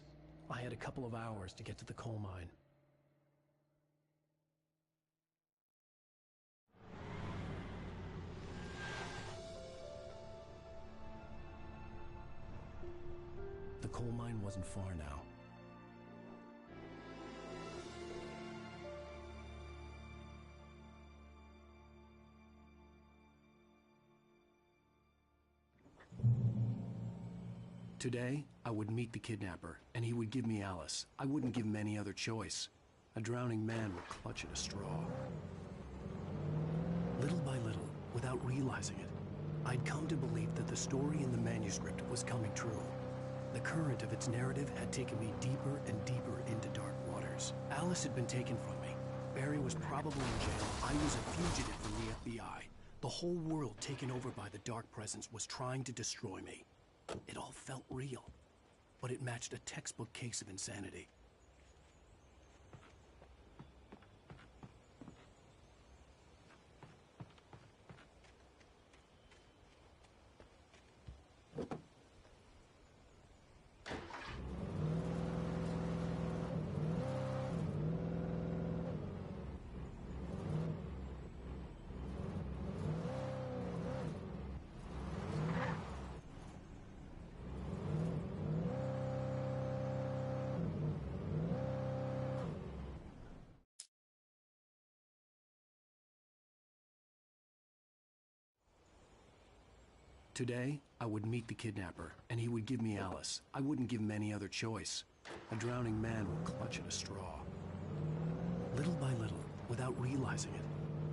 A: I had a couple of hours to get to the coal mine. The coal mine wasn't far now. Today, I would meet the kidnapper, and he would give me Alice. I wouldn't give him any other choice. A drowning man would clutch at a straw. Little by little, without realizing it, I'd come to believe that the story in the manuscript was coming true. The current of its narrative had taken me deeper and deeper into dark waters. Alice had been taken from me. Barry was probably in jail. I was a fugitive from the FBI. The whole world taken over by the dark presence was trying to destroy me. It all felt real, but it matched a textbook case of insanity. Today, I would meet the kidnapper, and he would give me Alice. I wouldn't give him any other choice. A drowning man would clutch at a straw. Little by little, without realizing it,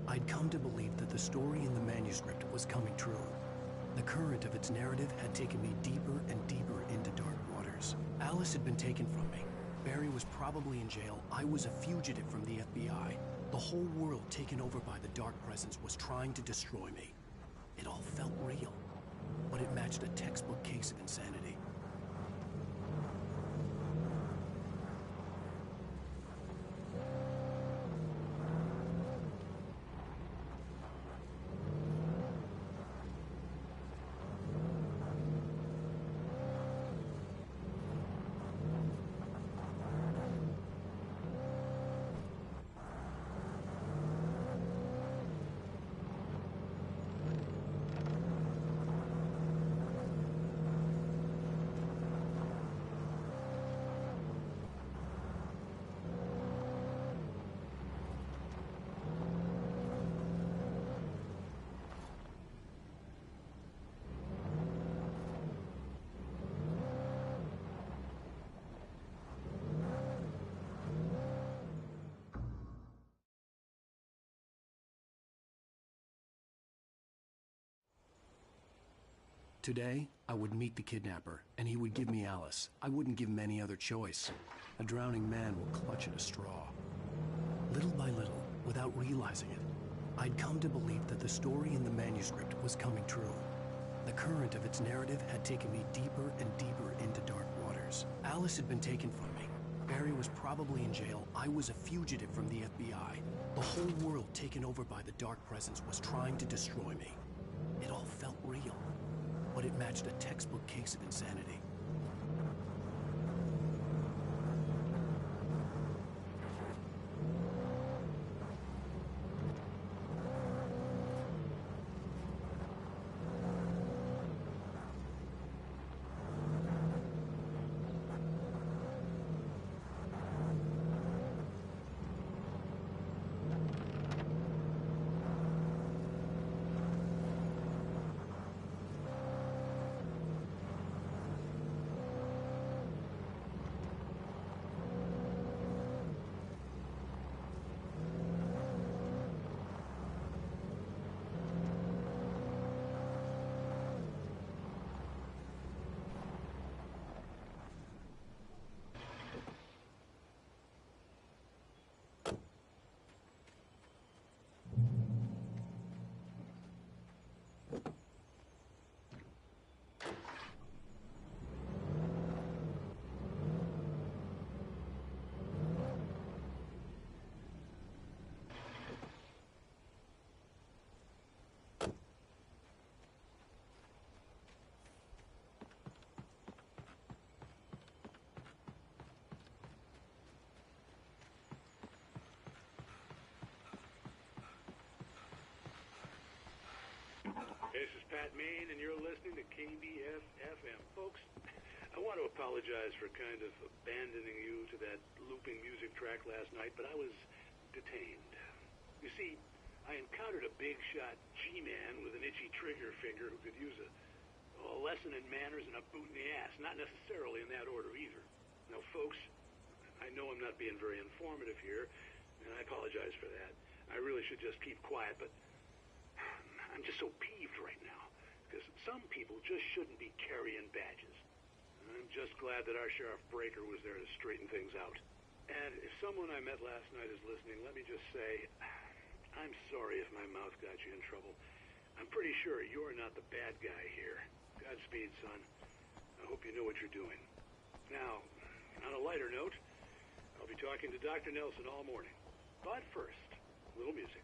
A: I'd come to believe that the story in the manuscript was coming true. The current of its narrative had taken me deeper and deeper into dark waters. Alice had been taken from me. Barry was probably in jail. I was a fugitive from the FBI. The whole world taken over by the dark presence was trying to destroy me. It all felt real, but it matched a textbook case of insanity. Today, I would meet the kidnapper, and he would give me Alice. I wouldn't give him any other choice. A drowning man would clutch at a straw. Little by little, without realizing it, I'd come to believe that the story in the manuscript was coming true. The current of its narrative had taken me deeper and deeper into dark waters. Alice had been taken from me. Barry was probably in jail. I was a fugitive from the FBI. The whole world taken over by the dark presence was trying to destroy me. It all felt real, but it matched a textbook case of insanity.
O: This is Pat Maine, and you're listening to KBF-FM. Folks, I want to apologize for kind of abandoning you to that looping music track last night, but I was detained. You see, I encountered a big-shot G-man with an itchy trigger finger who could use a A lesson in manners and a boot in the ass. Not necessarily in that order either. Now, folks, I know I'm not being very informative here, and I apologize for that. I really should just keep quiet, but I'm just so peeved right now. Because some people just shouldn't be carrying badges. I'm just glad that our Sheriff Breaker was there to straighten things out. And if someone I met last night is listening, let me just say, I'm sorry if my mouth got you in trouble. I'm pretty sure you're not the bad guy here. Godspeed, son. I hope you know what you're doing. Now, on a lighter note, I'll be talking to Dr. Nelson all morning. But first, a little music.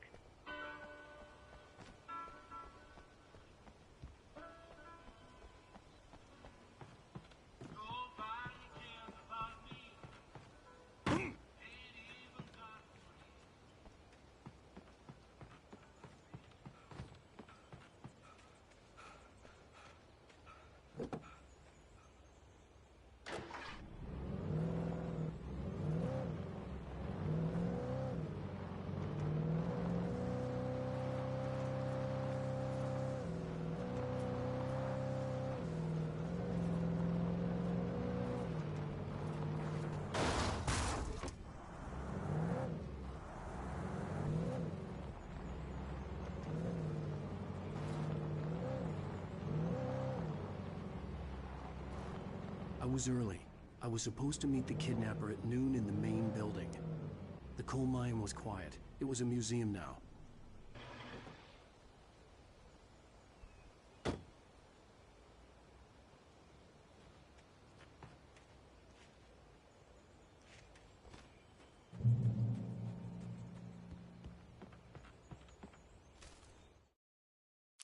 A: I was early. I was supposed to meet the kidnapper at noon in the main building. The coal mine was quiet. It was a museum now.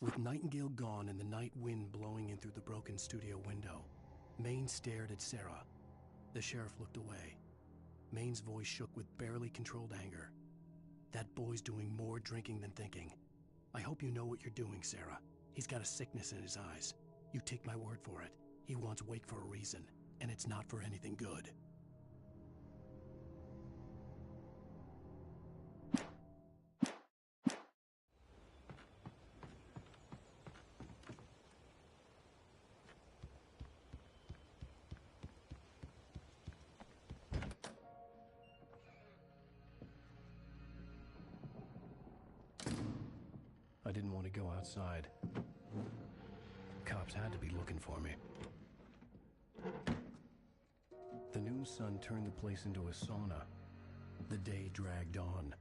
A: With Nightingale gone and the night wind blowing in through the broken studio window, Maine stared at Sarah. The sheriff looked away. Maine's voice shook with barely controlled anger. That boy's doing more drinking than thinking. I hope you know what you're doing, Sarah. He's got a sickness in his eyes. You take my word for it. He wants Wake for a reason, and it's not for anything good. I didn't want to go outside. Cops had to be looking for me. The noon sun turned the place into a sauna. The day dragged on.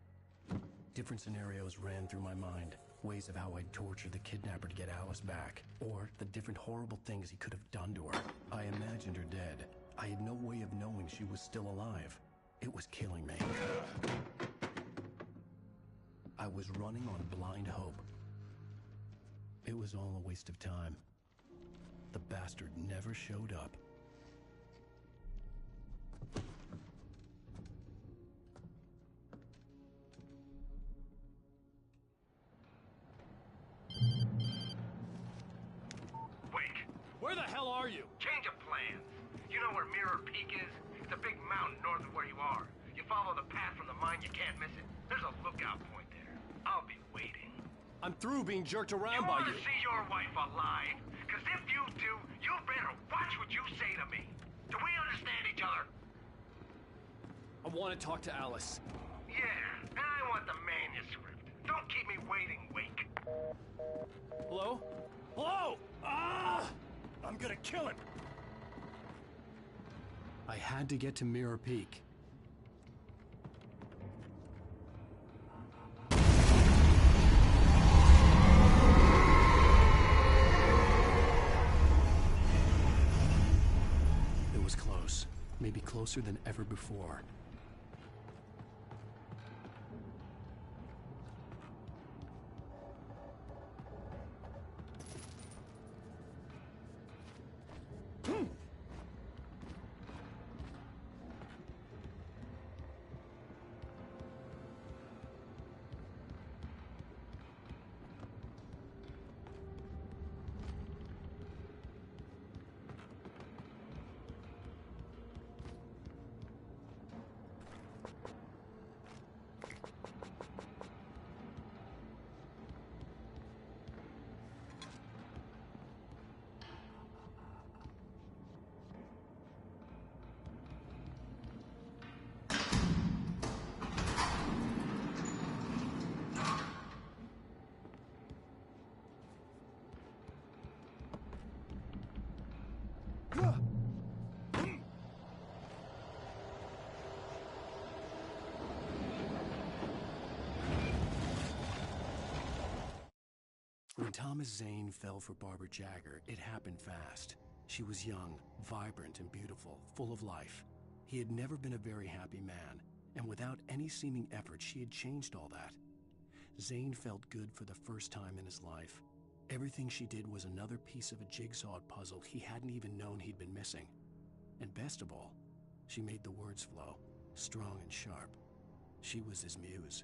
A: Different scenarios ran through my mind. Ways of how I'd torture the kidnapper to get Alice back. Or the different horrible things he could have done to her. I imagined her dead. I had no way of knowing she was still alive. It was killing me. I was running on blind hope. It was all a waste of time. The bastard never showed up.
C: Wake!
D: Where the hell are you?
C: Change of plans. You know where Mirror Peak is? It's a big mountain north of where you are. You follow the path from the mine, you can't miss it. There's a lookout point there. I'll be waiting.
D: I'm through being jerked around by you.
C: You want to see your wife alive? Because if you do, you better watch what you say to me. Do we understand each other?
D: I want to talk to Alice.
C: Yeah, and I want the manuscript. Don't keep me waiting, Wake.
D: Hello? Hello! Ah! I'm gonna kill him!
A: I had to get to Mirror Peak. It was close. Maybe closer than ever before. When Thomas Zane fell for Barbara Jagger, it happened fast. She was young, vibrant, and beautiful, full of life. He had never been a very happy man, and without any seeming effort, she had changed all that. Zane felt good for the first time in his life. Everything she did was another piece of a jigsaw puzzle he hadn't even known he'd been missing. And best of all, she made the words flow, strong and sharp. She was his muse.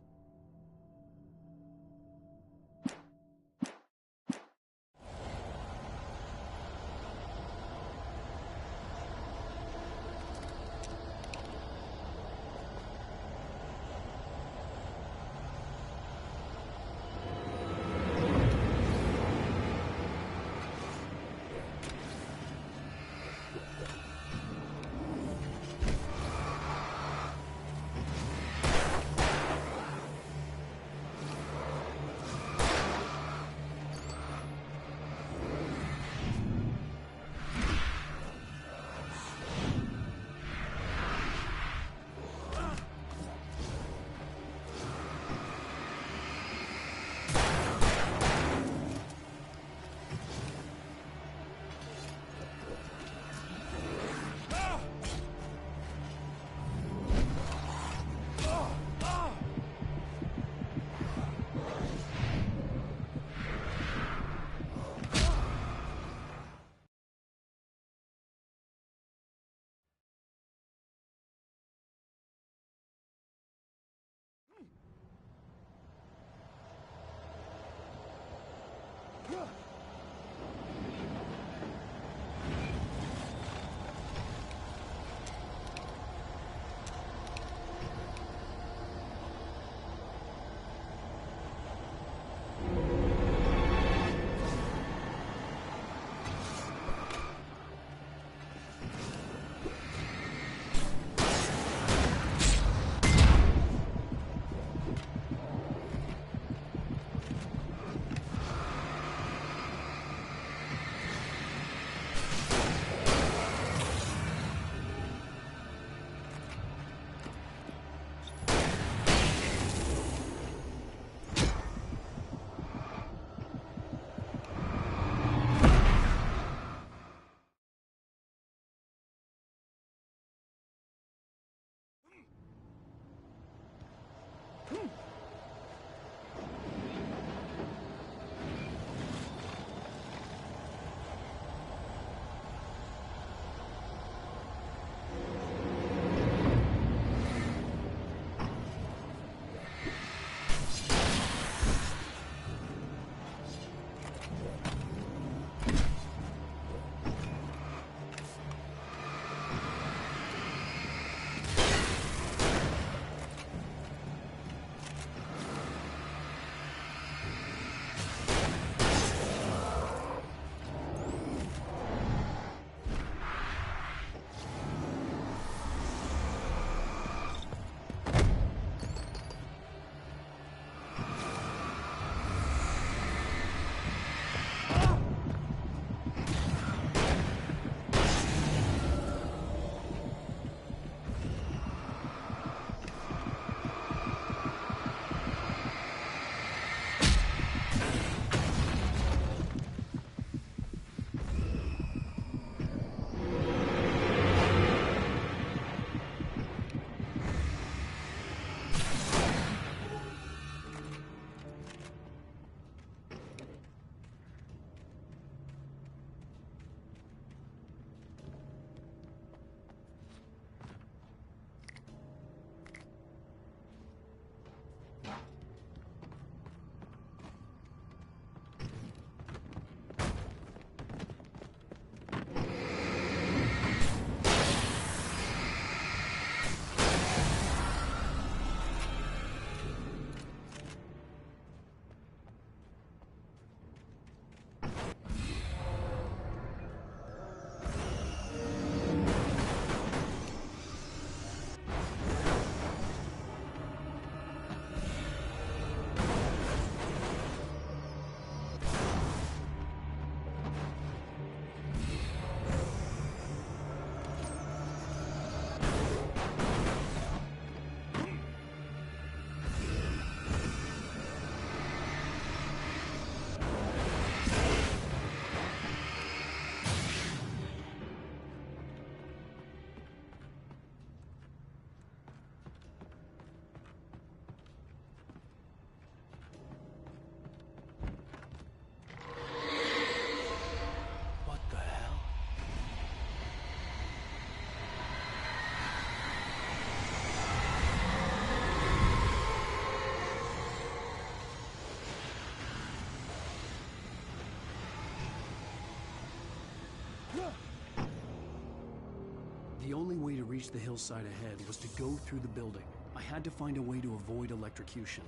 A: The only way to reach the hillside ahead was to go through the building. I had to find a way to avoid electrocution.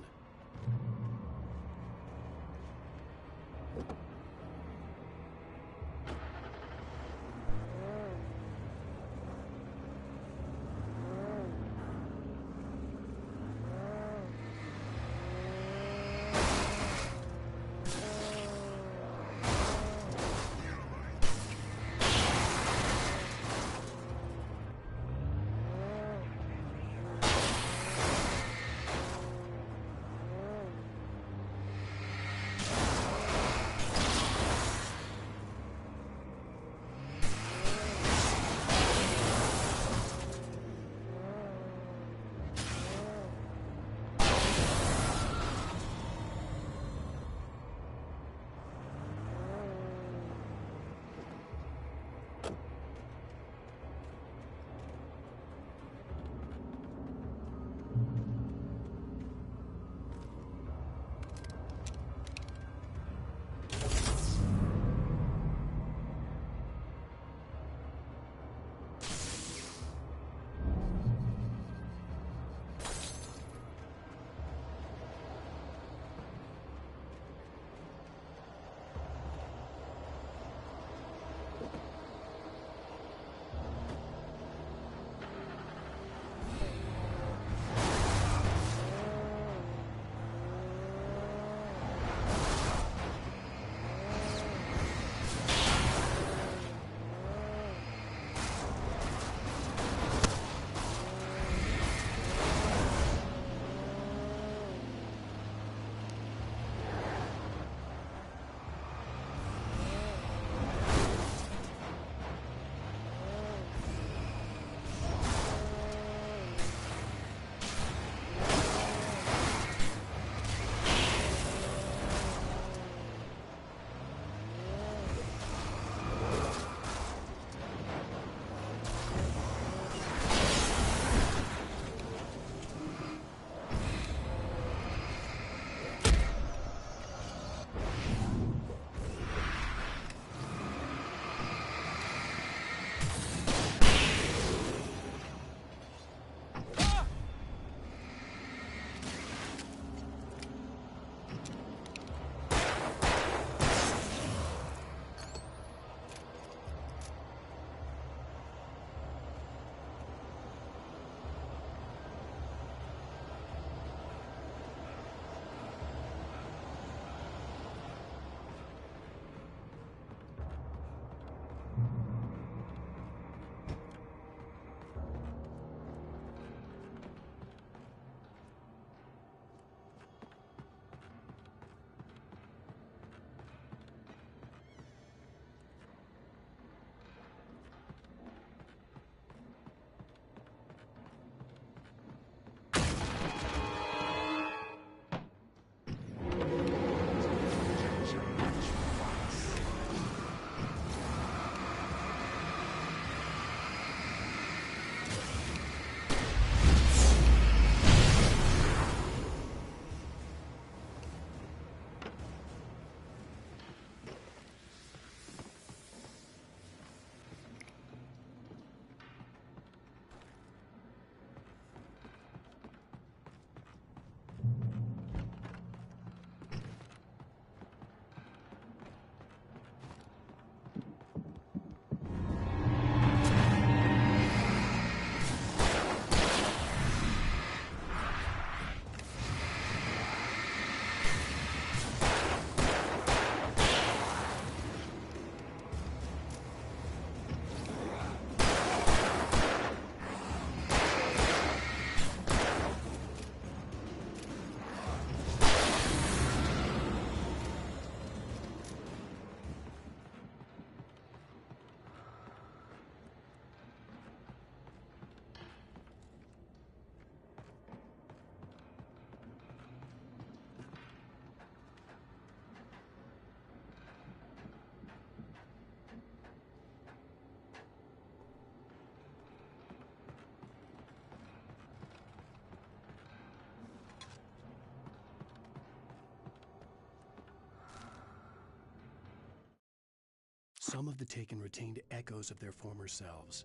A: Some of the Taken retained echoes of their former selves.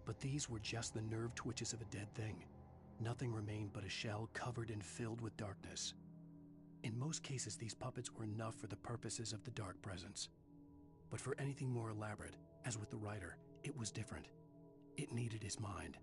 A: But these were just the nerve twitches of a dead thing. Nothing remained but a shell covered and filled with darkness. In most cases, these puppets were enough for the purposes of the dark presence. But for anything more elaborate, as with the writer, it was different. It needed his mind.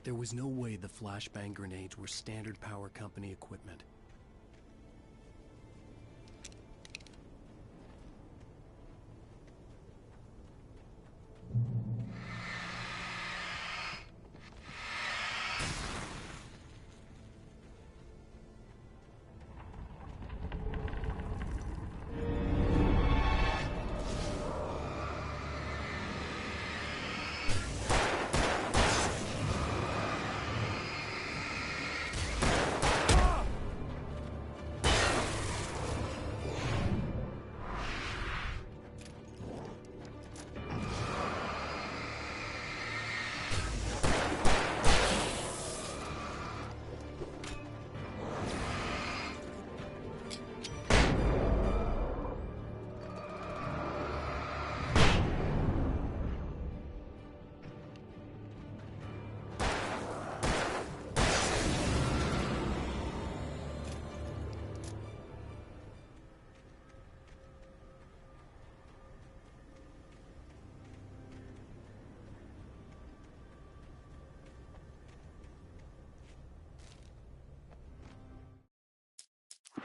A: There was no way the flashbang grenades were Standard Power Company equipment.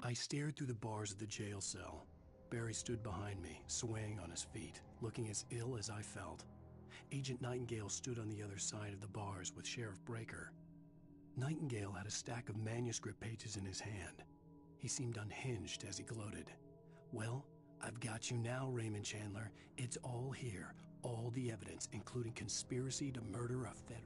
A: I stared through the bars of the jail cell. Barry stood behind me, swaying on his feet, looking as ill as I felt. Agent Nightingale stood on the other side of the bars with Sheriff Breaker. Nightingale had a stack of manuscript pages in his hand. He seemed unhinged as he gloated. "Well, I've got you now, Raymond Chandler. It's all here. All the evidence, including conspiracy to murder a federal..."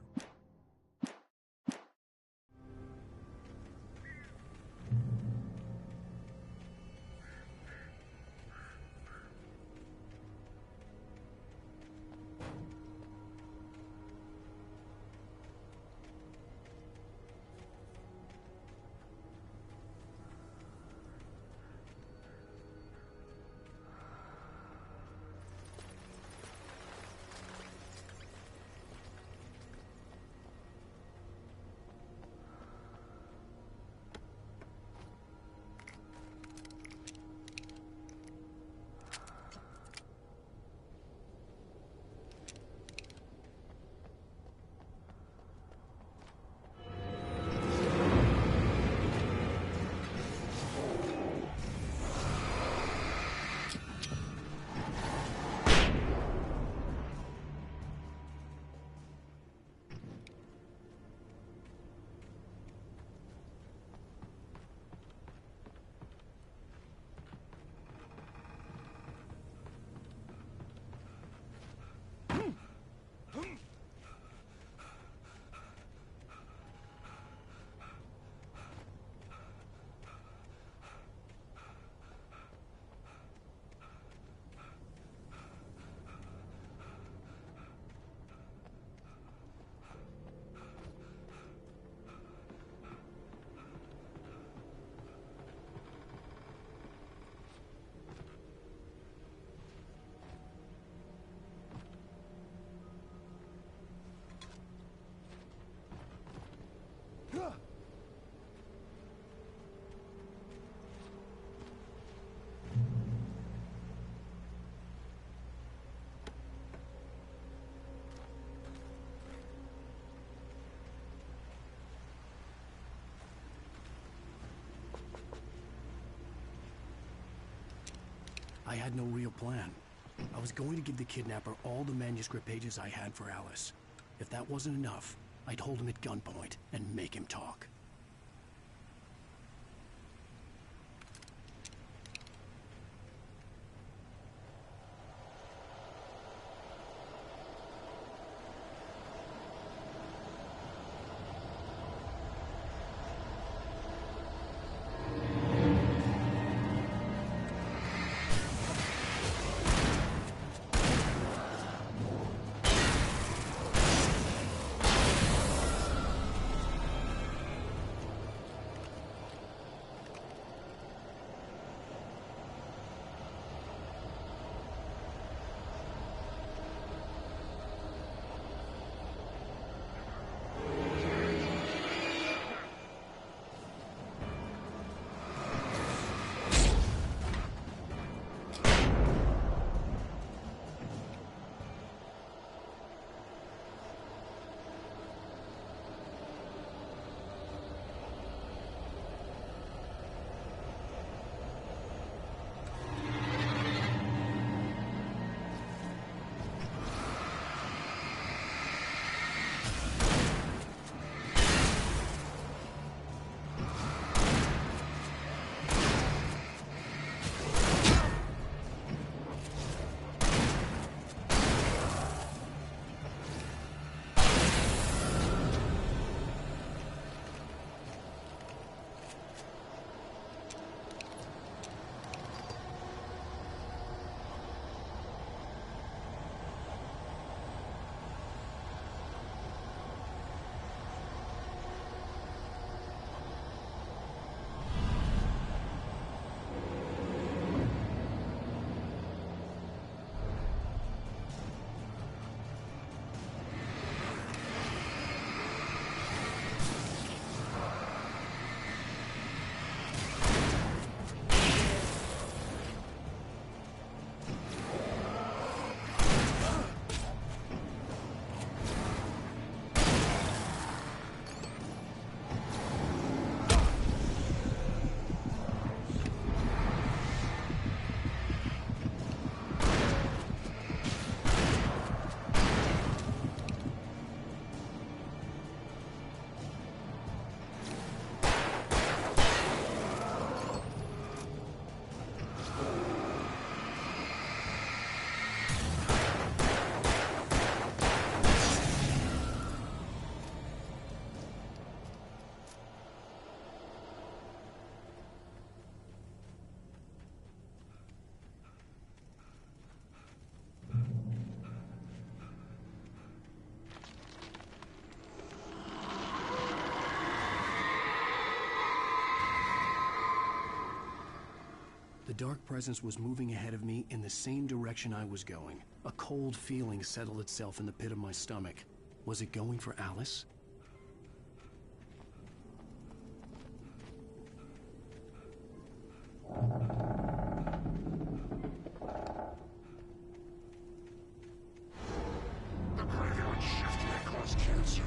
A: I had no real plan. I was going to give the kidnapper all the manuscript pages I had for Alice. If that wasn't enough, I'd hold him at gunpoint and make him talk. The dark presence was moving ahead of me in the same direction I was going. A cold feeling settled itself in the pit of my stomach. Was it going for Alice?
L: The graveyard shift may cause cancer.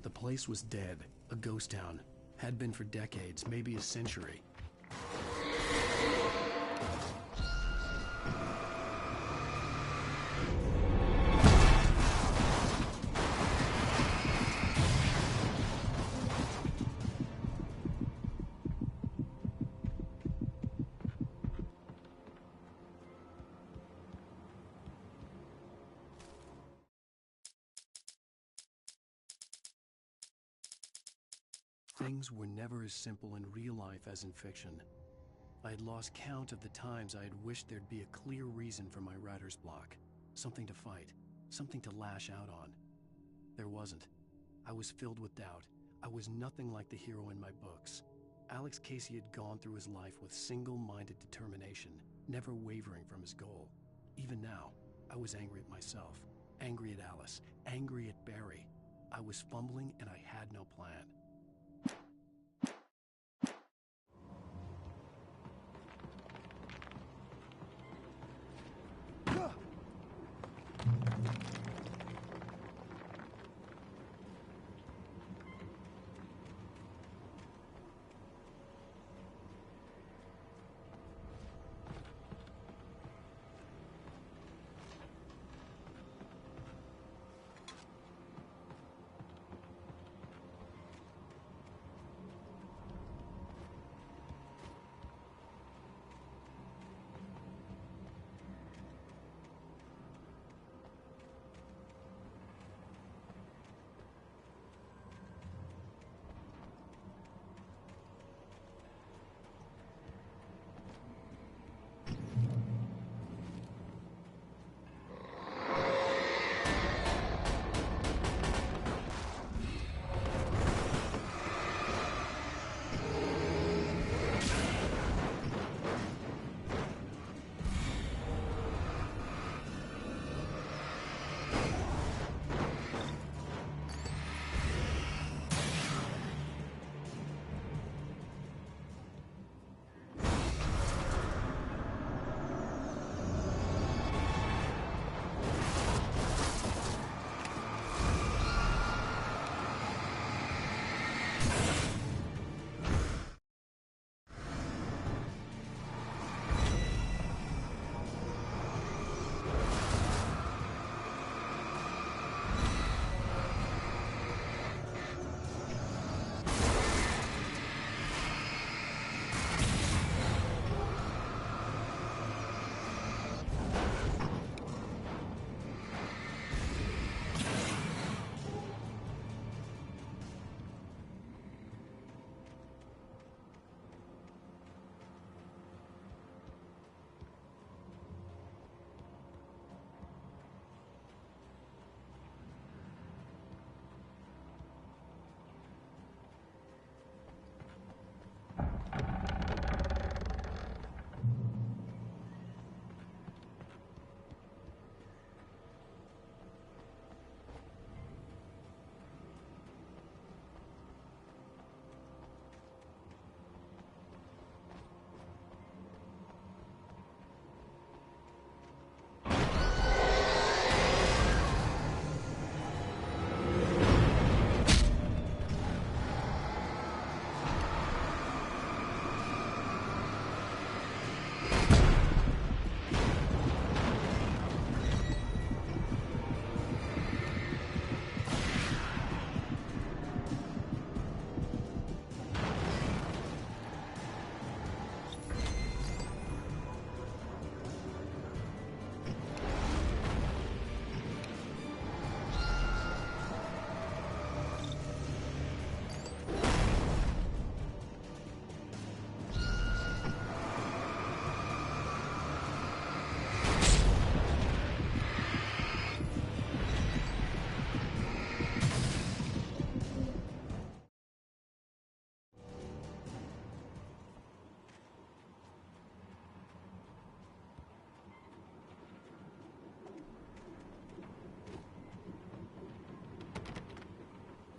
A: The place was dead, a ghost town. Had been for decades, maybe a century. Things were never as simple in real life as in fiction. I had lost count of the times I had wished there'd be a clear reason for my writer's block. Something to fight, something to lash out on. There wasn't. I was filled with doubt. I was nothing like the hero in my books. Alex Casey had gone through his life with single-minded determination, never wavering from his goal. Even now, I was angry at myself, angry at Alice, angry at Barry. I was fumbling and I had no plan.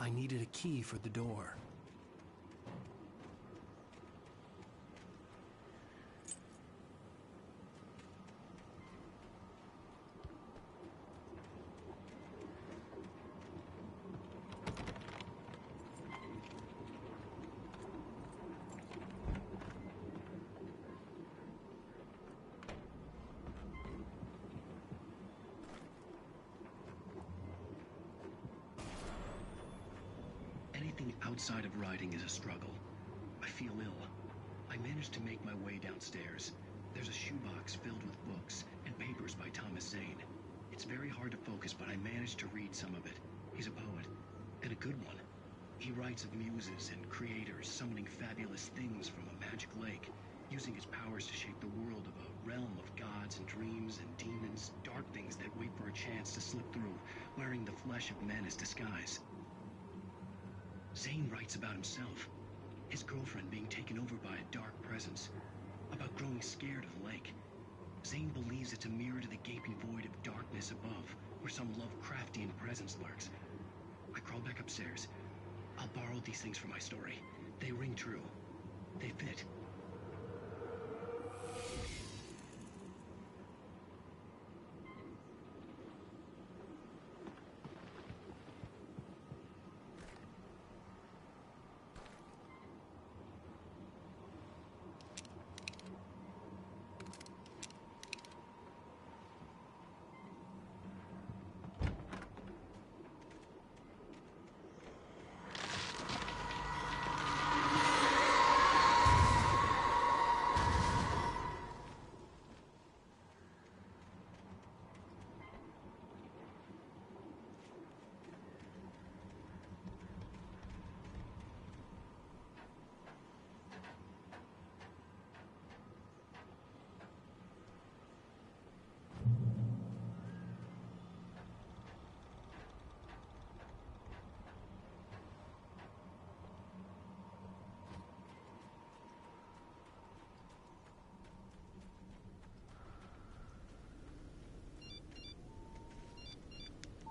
A: I needed a key for the door.
N: Anything outside of writing is a struggle. I feel ill. I managed to make my way downstairs. There's a shoebox filled with books and papers by Thomas Zane. It's very hard to focus, but I managed to read some of it. He's a poet, and a good one. He writes of muses and creators summoning fabulous things from a magic lake, using his powers to shape the world of a realm of gods and dreams and demons, dark things that wait for a chance to slip through, wearing the flesh of men as disguise. Zane writes about himself, his girlfriend being taken over by a dark presence, about growing scared of the lake. Zane believes it's a mirror to the gaping void of darkness above, where some Lovecraftian presence lurks. I crawl back upstairs. I'll borrow these things for my story. They ring true. They fit.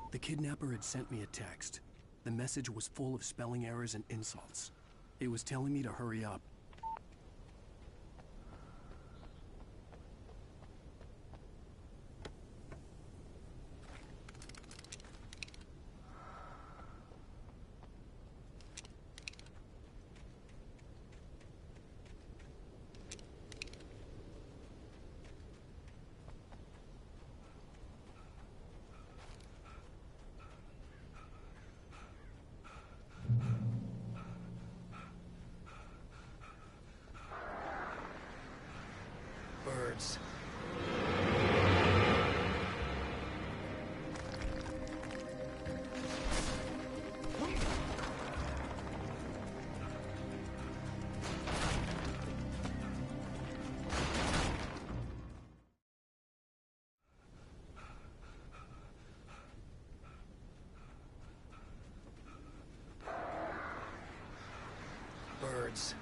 A: The kidnapper had sent me a text. The message was full of spelling errors and insults. It was telling me to hurry up.
E: Birds. Birds.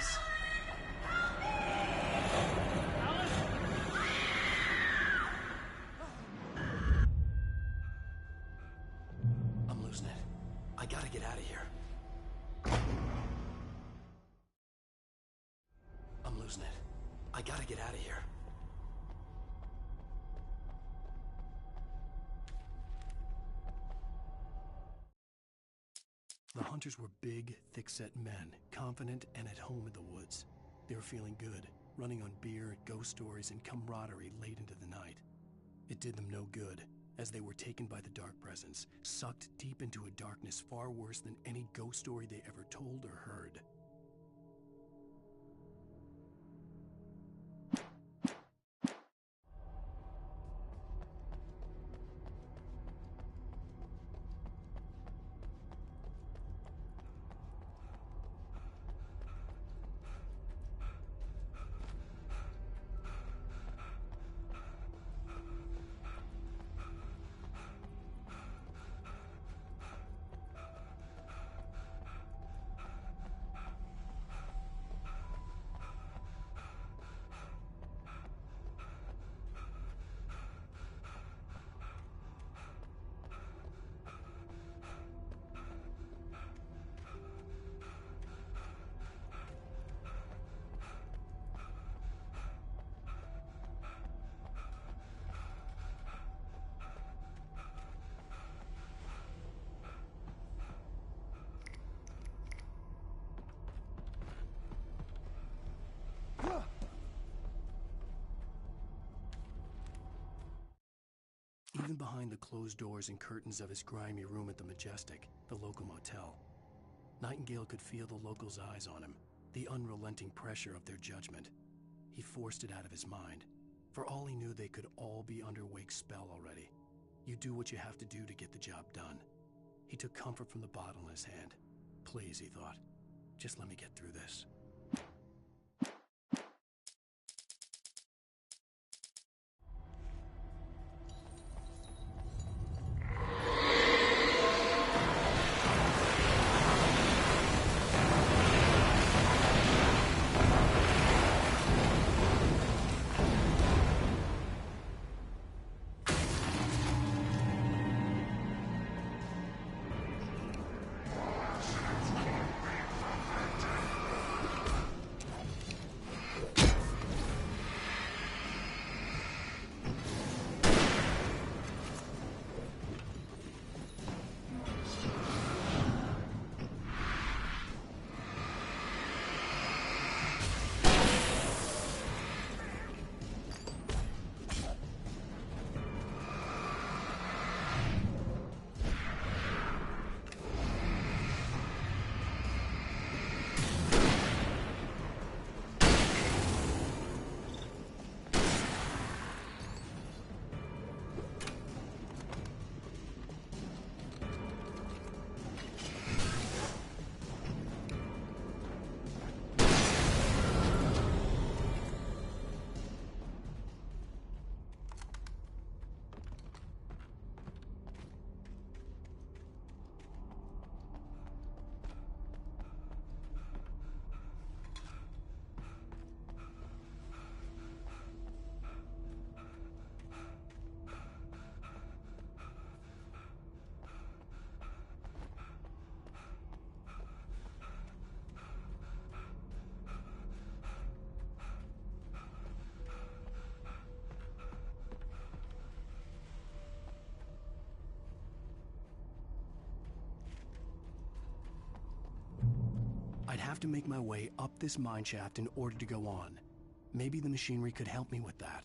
D: Thomas?
A: I'm losing it. I gotta get out of here. I'm losing it. I gotta get out of here. The hunters were big, thick-set men, confident and at home in the woods. They were feeling good, running on beer, ghost stories, and camaraderie late into the night. It did them no good, as they were taken by the dark presence, sucked deep into a darkness far worse than any ghost story they ever told or heard. Even behind the closed doors and curtains of his grimy room at the Majestic, the local motel, Nightingale could feel the locals' eyes on him, the unrelenting pressure of their judgment. He forced it out of his mind. For all he knew, they could all be under Wake's spell already. You do what you have to do to get the job done. He took comfort from the bottle in his hand. Please, he thought, just let me get through this. I'd have to make my way up this mineshaft in order to go on. Maybe the machinery could help me with that.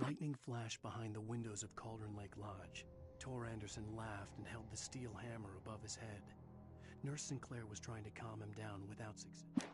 A: Lightning flashed behind the windows of Cauldron Lake Lodge. Tor Anderson laughed and held the steel hammer above his head. Nurse Sinclair was trying to calm him down without success.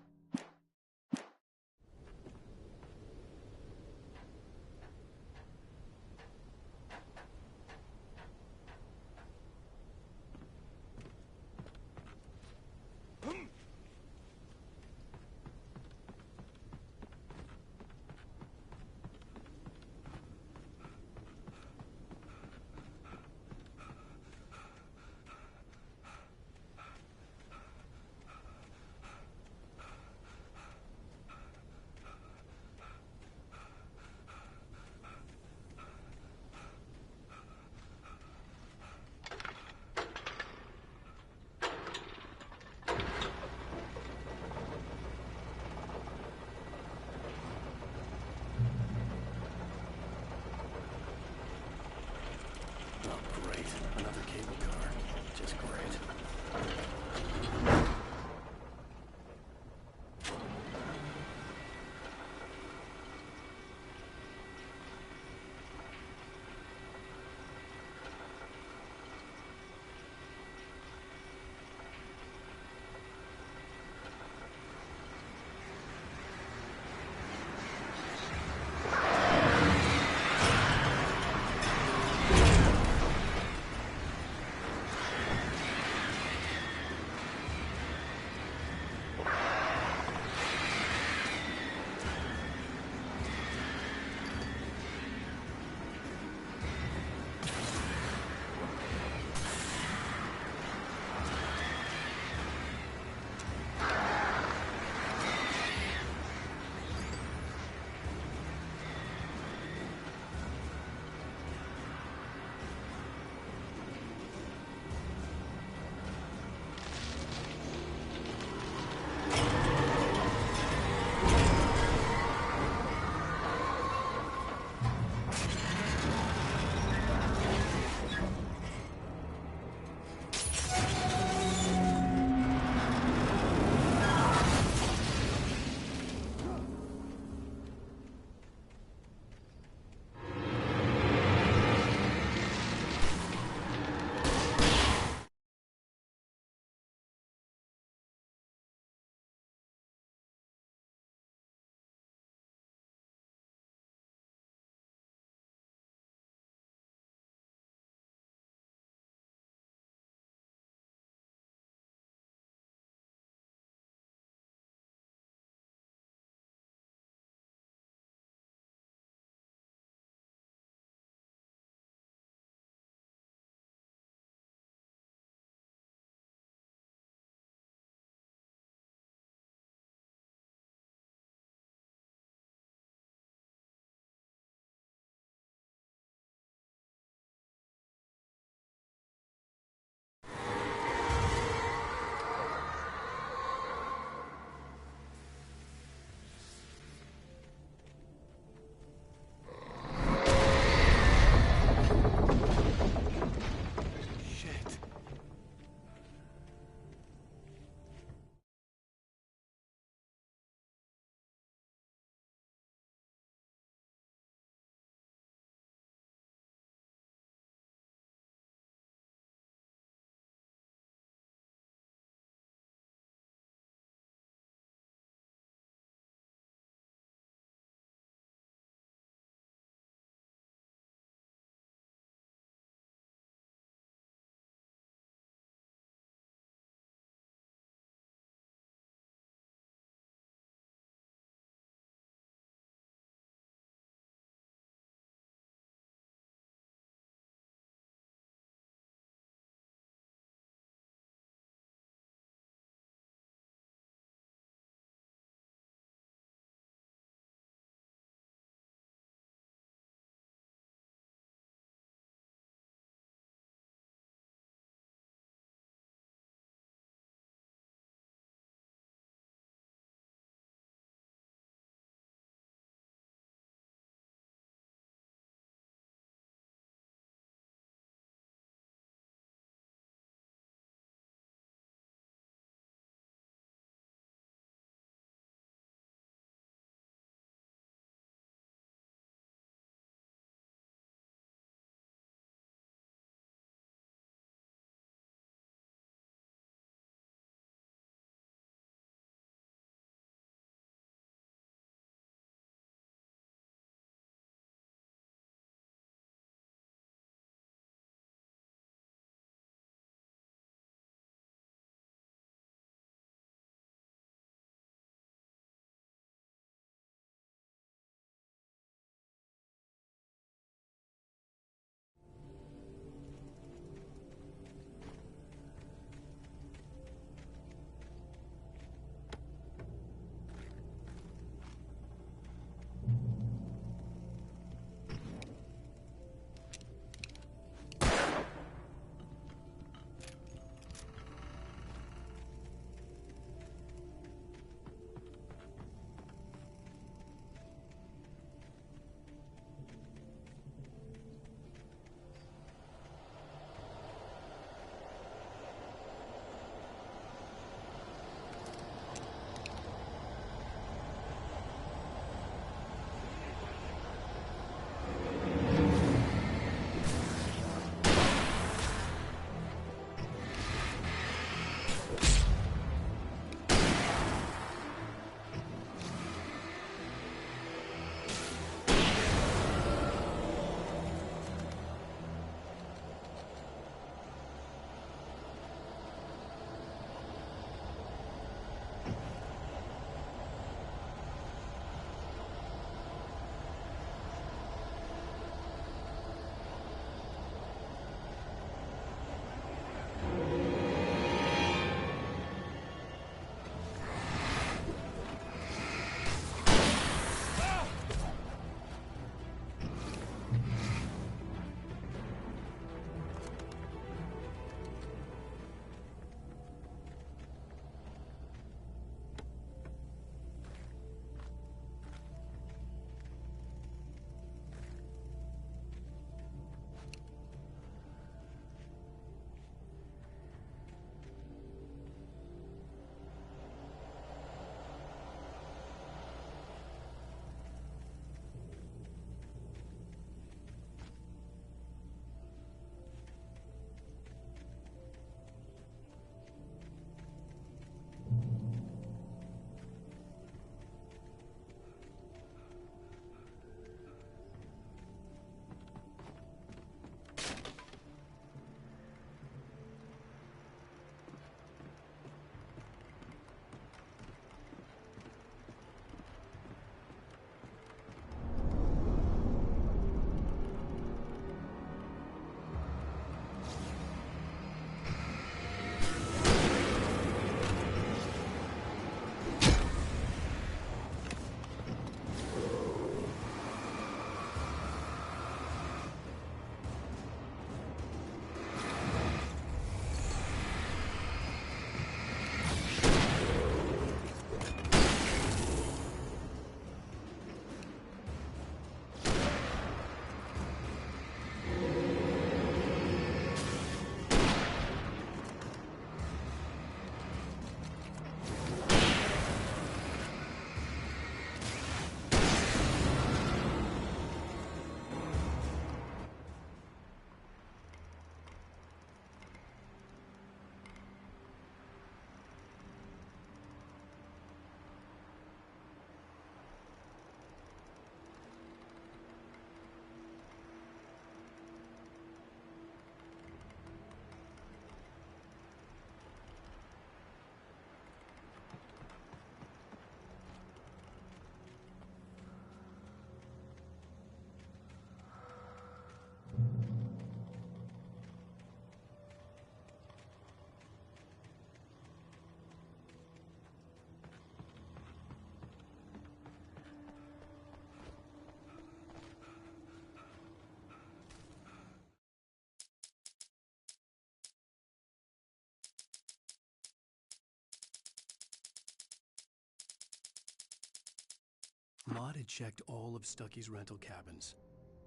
A: Mott had checked all of Stucky's rental cabins.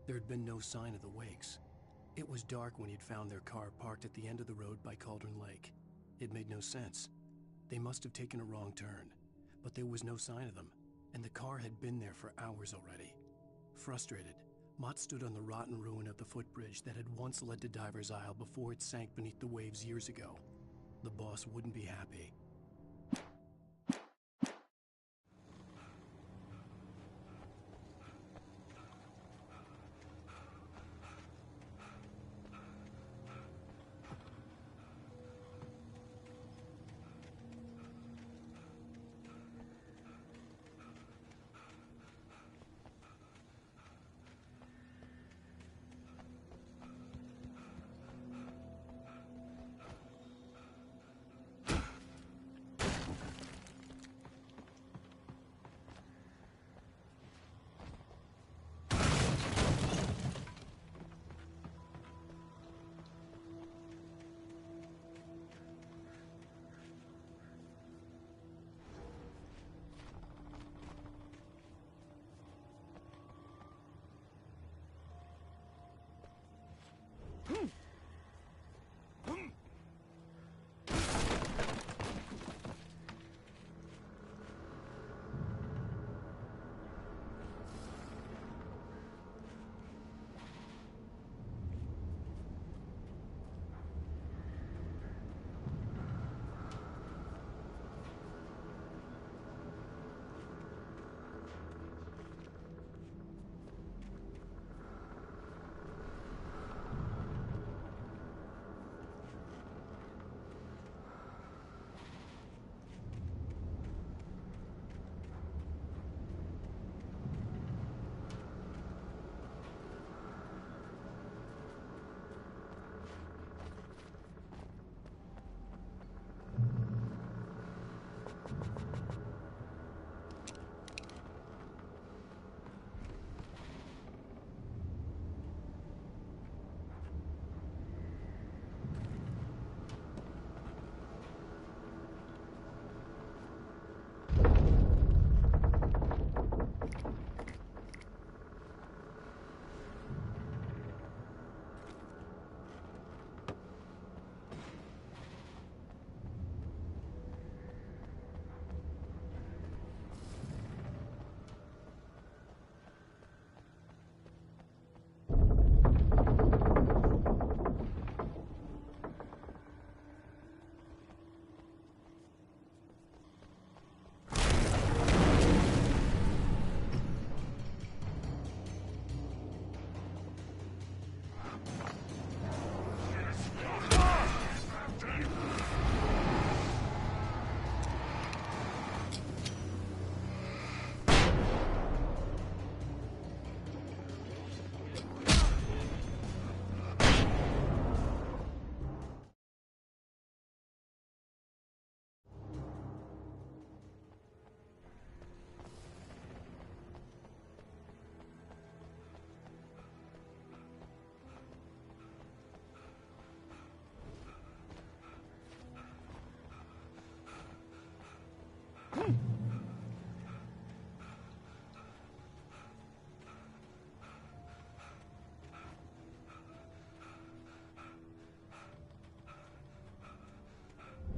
A: There had been no sign of the Wakes. It was dark when he'd found their car parked at the end of the road by Cauldron Lake. It made no sense. They must have taken a wrong turn, but there was no sign of them, and the car had been there for hours already. Frustrated, Mott stood on the rotten ruin of the footbridge that had once led to Diver's Isle before it sank beneath the waves years ago. The boss wouldn't be happy.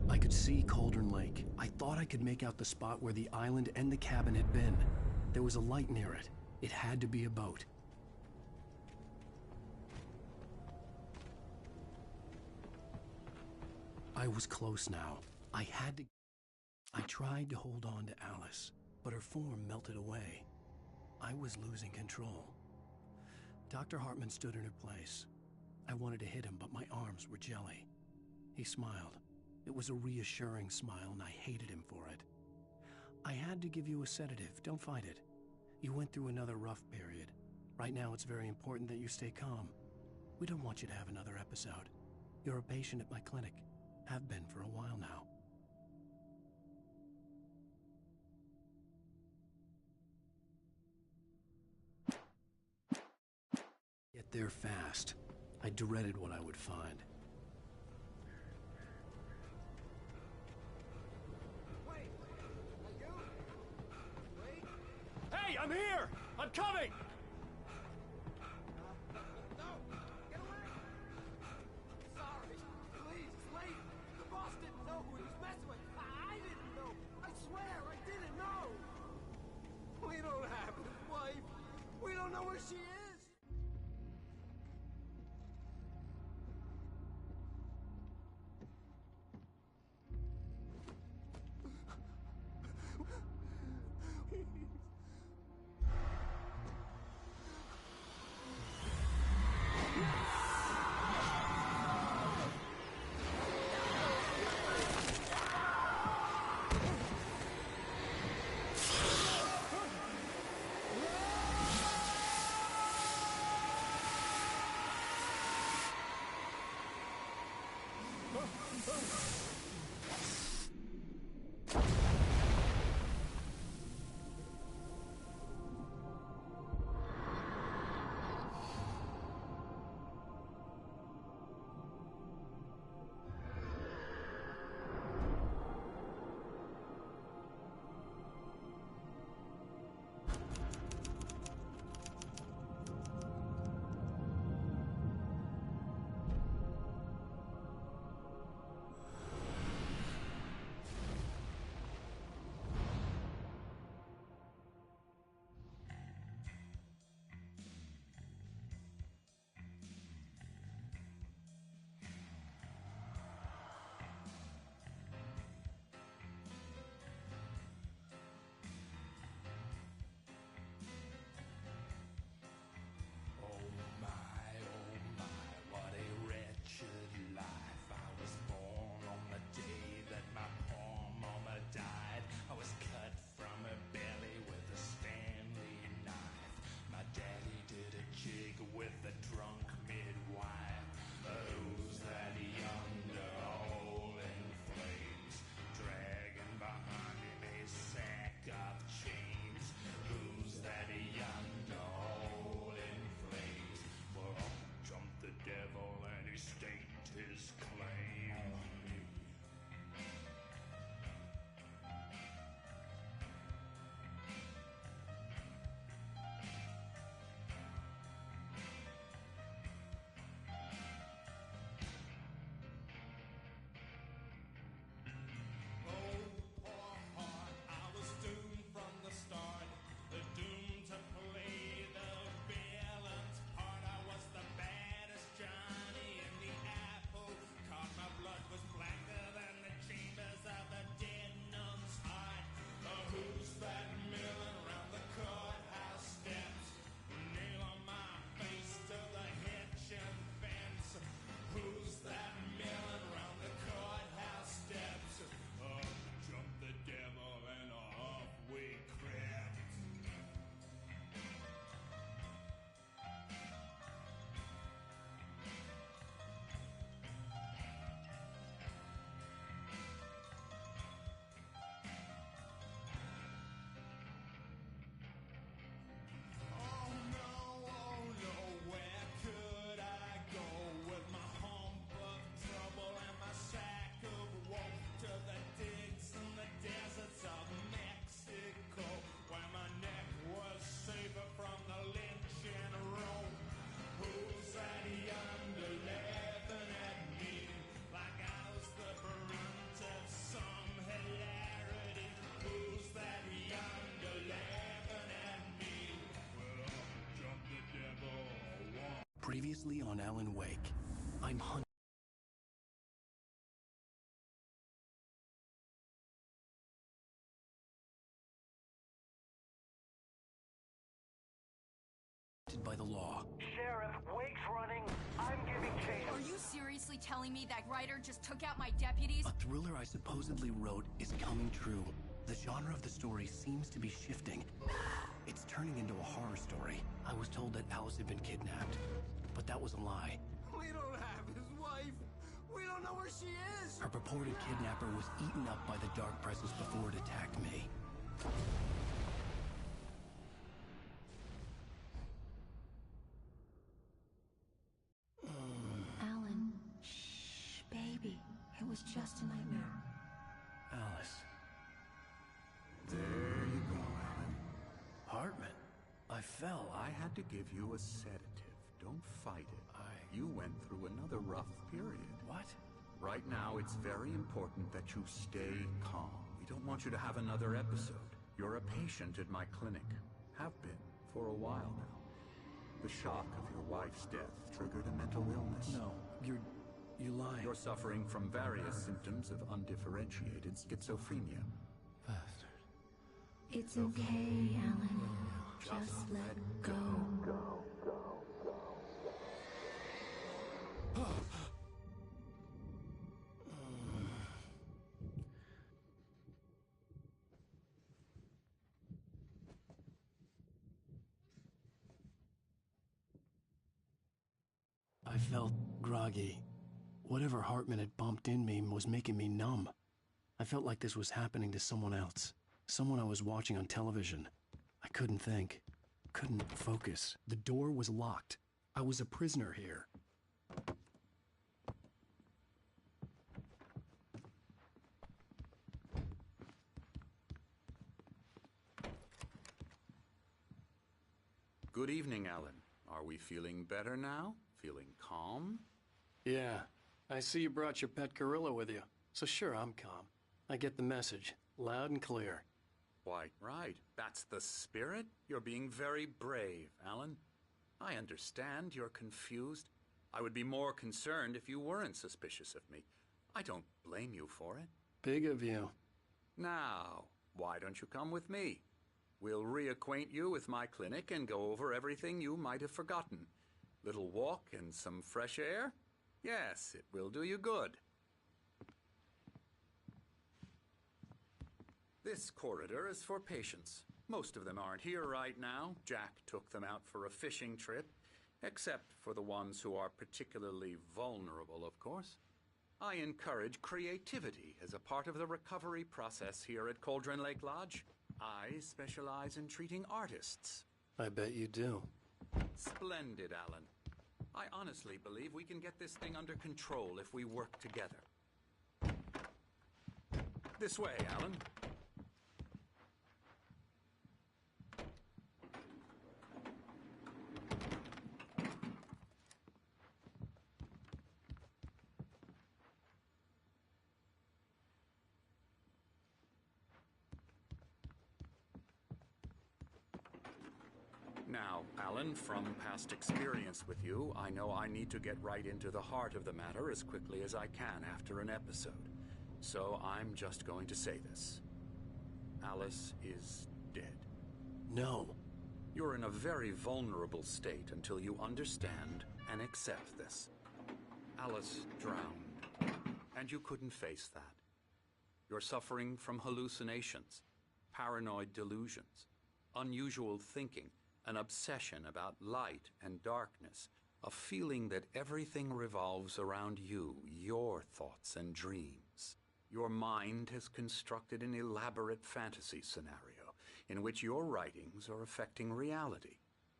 A: I could see Cauldron Lake. I thought I could make out the spot where the island and the cabin had been. There was a light near it. It had to be a boat. I was close now. I tried to hold on to Alice, but her form melted away. I was losing control. Dr. Hartman stood in her place. I wanted to hit him, but my arms were jelly. He smiled. It was a reassuring smile, and I hated him for it. I had to give you a sedative. Don't fight it. You went through another rough period. Right now, it's very important that you stay calm. We don't want you to have another episode. You're a patient at my clinic. Have been for a while now. Get there fast. I dreaded what I would find.
D: Hey, I'm here! I'm coming!
B: No! Get away! Sorry. Please, it's late. The boss didn't know who he was messing with. I didn't know. I swear, I didn't know. We don't have his wife. We don't know where she is.
G: What a wretched life. I was born on the day that my poor mama died. I was cut from her belly with a Stanley knife. My daddy did a jig with a drunk midwife. Who's that yonder all in flames, dragging behind him a sack of chains? Who's that yonder all in flames? Well, up jumped the devil and he staked his claim on me. I was doomed from the start, doomed to play the villain's part. I was the baddest Johnny in the apple cart. My blood was blacker than the chambers of a dead nun's heart. Who's that milling around the courthouse steps? Nail on my face to the hitching fence. Who's that milling around the courthouse steps? Up jumped the devil and off we crept. Oh no, where could I go with my hump of trouble and my sack of woe? To the digs and the deserts of Mexico, where my neck was safer from the lynching rope. Who's that yonder laughing at me like I was the brunt of some hilarity? Who's that yonder laughing at me? Well, up jumped the devil.
A: Previously on Alanwoke, I'm hunted by the law.
C: Sheriff, Wake's running. I'm giving chase.
S: Are you seriously telling me that writer just took out my deputies?
A: A thriller I supposedly wrote is coming true. The genre of the story seems to be shifting. It's turning into a horror story. I was told that Alice had been kidnapped, but that was a lie.
B: We don't have his wife. We don't know where she is.
A: Her purported kidnapper was eaten up by the dark presence before it attacked me.
K: Alan, shh, baby. It was just a nightmare.
A: Alice. There you go, Alan. Hartman, I fell.
M: I had to give you a sedative. Don't fight it. You went through another rough period.
A: What?
M: Right now, it's very important that you stay calm. We don't want you to have another episode. You're a patient at my clinic. Have been for a while now. The shock of your wife's death triggered a mental illness.
A: No, you're lying.
M: You're suffering from various symptoms of undifferentiated schizophrenia.
A: Bastard.
K: It's okay, Alan. Just let go.
A: I felt groggy. Whatever Hartman had bumped in me was making me numb. I felt like this was happening to someone else. Someone I was watching on television. I couldn't think. Couldn't focus. The door was locked. I was a prisoner here.
M: Good evening, Alan. Are we feeling better now? Feeling calm?
A: Yeah. I see you brought your pet gorilla with you. So sure, I'm calm. I get the message. Loud and clear.
M: Why, right. That's the spirit. You're being very brave, Alan. I understand you're confused. I would be more concerned if you weren't suspicious of me. I don't blame you for it.
A: Big of you.
M: Now, why don't you come with me? We'll reacquaint you with my clinic and go over everything you might have forgotten. Little walk and some fresh air? Yes, it will do you good. This corridor is for patients. Most of them aren't here right now. Jack took them out for a fishing trip, except for the ones who are particularly vulnerable, of course. I encourage creativity as a part of the recovery process here at Cauldron Lake Lodge. I specialize in treating artists.
A: I bet you do.
M: Splendid, Alan. I honestly believe we can get this thing under control if we work together. This way, Alan. Now, Alan, from past experience with you, I know I need to get right into the heart of the matter as quickly as I can after an episode. So I'm just going to say this. Alice is dead.
A: No.
M: You're in a very vulnerable state until you understand and accept this. Alice drowned, and you couldn't face that. You're suffering from hallucinations, paranoid delusions, unusual thinking, an obsession about light and darkness, a feeling that everything revolves around you, your thoughts and dreams. Your mind has constructed an elaborate fantasy scenario in which your writings are affecting reality.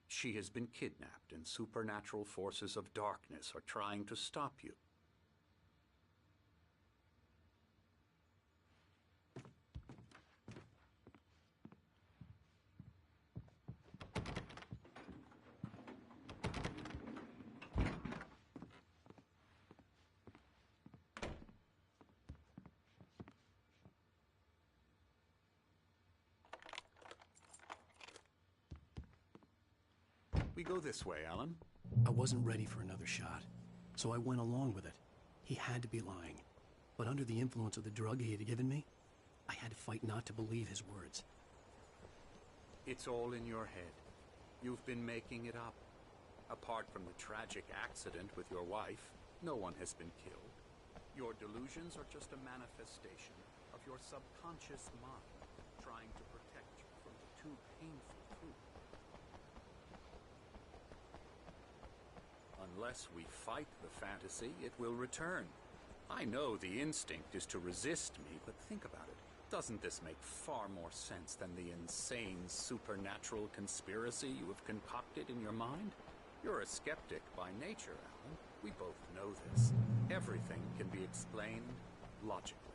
M: She has been kidnapped and supernatural forces of darkness are trying to stop you. We go this way, Alan.
A: I wasn't ready for another shot, so I went along with it. He had to be lying. But under the influence of the drug he had given me, I had to fight not to believe his words.
M: It's all in your head. You've been making it up. Apart from the tragic accident with your wife, no one has been killed. Your delusions are just a manifestation of your subconscious mind trying to protect you from the too painful truth. Unless we fight the fantasy, it will return. I know the instinct is to resist me, but think about it. Doesn't this make far more sense than the insane supernatural conspiracy you have concocted in your mind? You're a skeptic by nature, Alan. We both know this. Everything can be explained logically.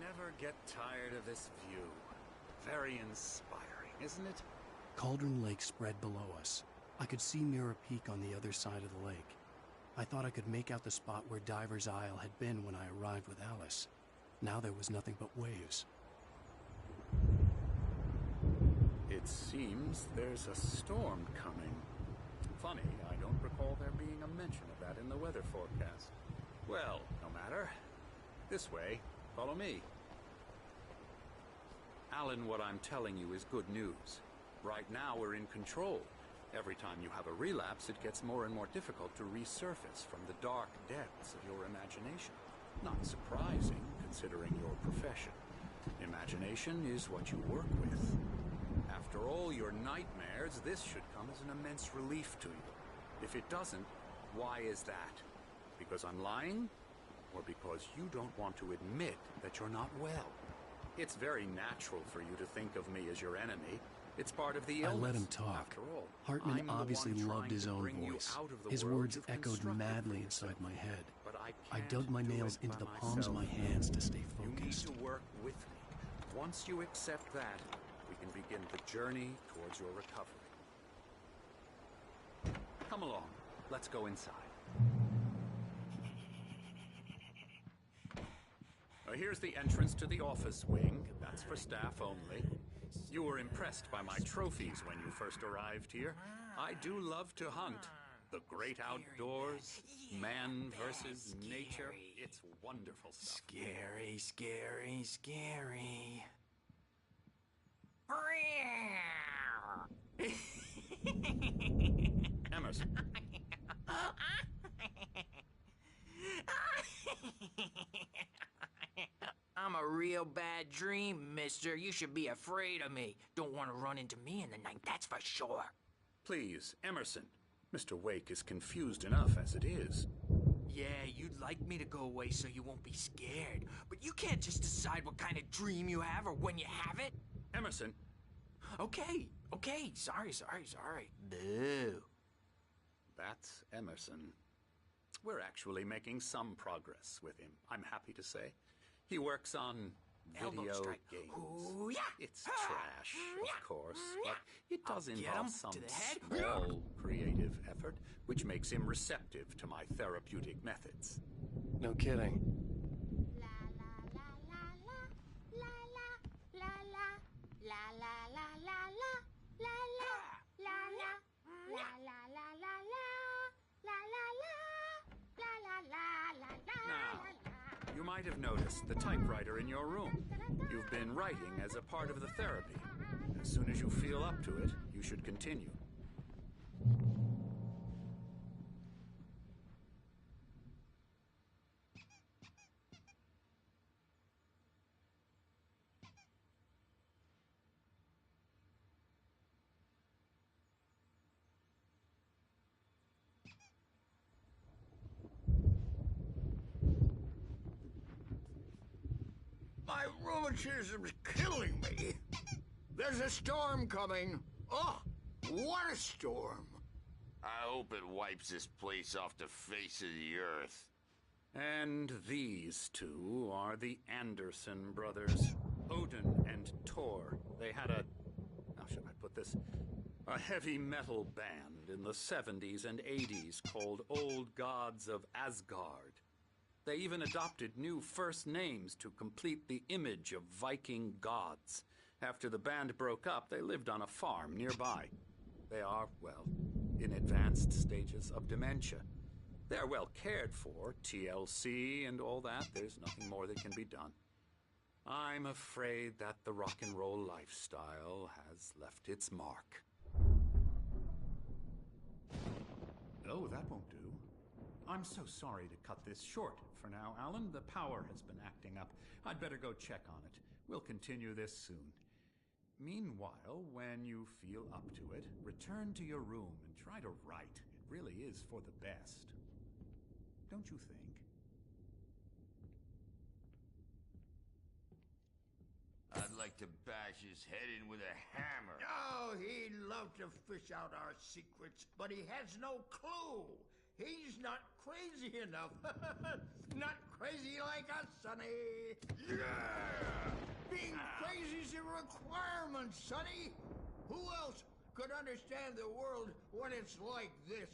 M: never get tired of this view. Very inspiring, isn't it?
A: Cauldron Lake spread below us. I could see Mirror Peak on the other side of the lake. I thought I could make out the spot where Diver's Isle had been when I arrived with Alice. Now there was nothing but waves.
M: It seems there's a storm coming. Funny, I don't recall there being a mention of that in the weather forecast. Well, no matter. This way. Follow me. Alan, what I'm telling you is good news. Right now, we're in control. Every time you have a relapse, it gets more and more difficult to resurface from the dark depths of your imagination. Not surprising, considering your profession. Imagination is what you work with. After all your nightmares, this should come as an immense relief to you. If it doesn't, why is that? Because I'm lying? Or because you don't want to admit that you're not well? It's very natural for you to think of me as your enemy. It's part of the illness.
A: I let him talk.
M: After all,
A: Hartman obviously loved his own voice. His words echoed madly inside my head.
M: But
A: I dug my nails into the palms of my hands to stay focused.
M: You need to work with me. Once you accept that, we can begin the journey towards your recovery. Come along. Let's go inside. Here's the entrance to the office wing. That's for staff only. You were impressed by my trophies when you first arrived here. I do love to hunt. The great outdoors, man versus nature. It's wonderful stuff.
B: Scary, scary, scary.
M: Emerson.
B: I'm a real bad dream, mister. You should be afraid of me. Don't want to run into me in the night, that's for sure.
M: Please, Emerson. Mr. Wake is confused enough as it is.
B: Yeah, you'd like me to go away so you won't be scared. But you can't just decide what kind of dream you have or when you have it.
M: Emerson.
B: Okay. Sorry. Boo.
M: That's Emerson. We're actually making some progress with him, I'm happy to say. He works on video games.
B: Ooh, yeah.
M: It's trash, of course, but it does involve some
B: to the head.
M: small creative effort, which makes him receptive to my therapeutic methods.
A: No kidding.
M: You might have noticed the typewriter in your room. You've been writing as a part of the therapy. As soon as you feel up to it, you should continue.
H: My rheumatism's killing me. There's a storm coming. Oh, what a storm.
V: I hope it wipes this place off the face of the earth.
M: And these two are the Anderson brothers, Odin and Tor. They had how should I put this? A heavy metal band in the 70s and 80s called Old Gods of Asgard. They even adopted new first names to complete the image of Viking gods. After the band broke up, they lived on a farm nearby. They are, well, in advanced stages of dementia. They're well cared for, TLC and all that. There's nothing more that can be done. I'm afraid that the rock and roll lifestyle has left its mark.
R: Oh, that won't do. I'm so sorry to cut this short for now, Alan. The power has been acting up. I'd better go check on it. We'll continue this soon. Meanwhile, when you feel up to it, return to your room and try to write. It really is for the best. Don't you think?
V: I'd like to bash his head in with a hammer.
H: Oh, he'd love to fish out our secrets, but he has no clue. He's not crazy enough. Not crazy like us, Sonny. Yeah! on, Sonny. Who else could understand the world when it's like this?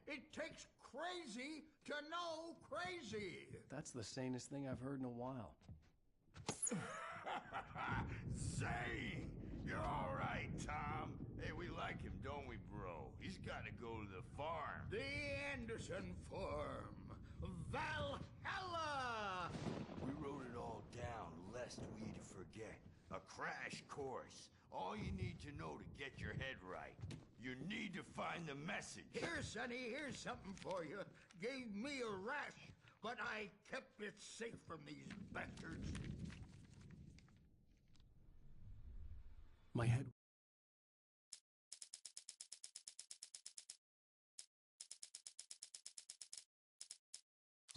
H: It takes crazy to know crazy.
A: That's the sanest thing I've heard in a while.
V: Zane! You're all right, Tom. Hey, we like him, don't we, bro? He's got to go to the farm.
H: The Anderson Farm. Valhalla!
V: We wrote it all down, lest we forget. A crash course. All you need to know to get your head right. You need to find the message.
H: Here, Sonny, here's something for you. Gave me a rash, but I kept it safe from these bastards.
A: My head...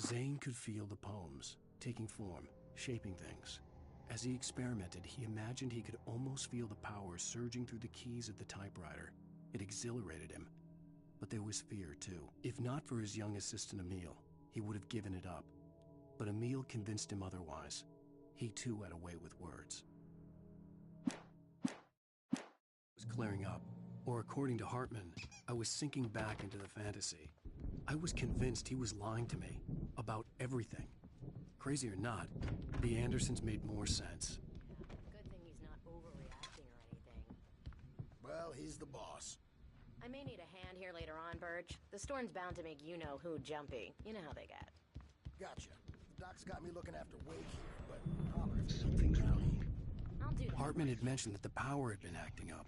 A: Zane could feel the poems, taking form, shaping things. As he experimented, he imagined he could almost feel the power surging through the keys of the typewriter. It exhilarated him. But there was fear, too. If not for his young assistant Emil, he would have given it up. But Emil convinced him otherwise. He too had a way with words. It was clearing up. Or according to Hartman, I was sinking back into the fantasy. I was convinced he was lying to me about everything. Crazy or not, the Andersons made more sense.
I: Good thing he's not overreacting or anything.
Q: Well, he's the boss.
I: I may need a hand here later on, Birch. The storm's bound to make you-know-who jumpy. You know how they get.
Q: Gotcha. The doc's got me looking after Wake here, but holler if something's wrong.
I: I'll do that.
A: Hartman had mentioned that the power had been acting up.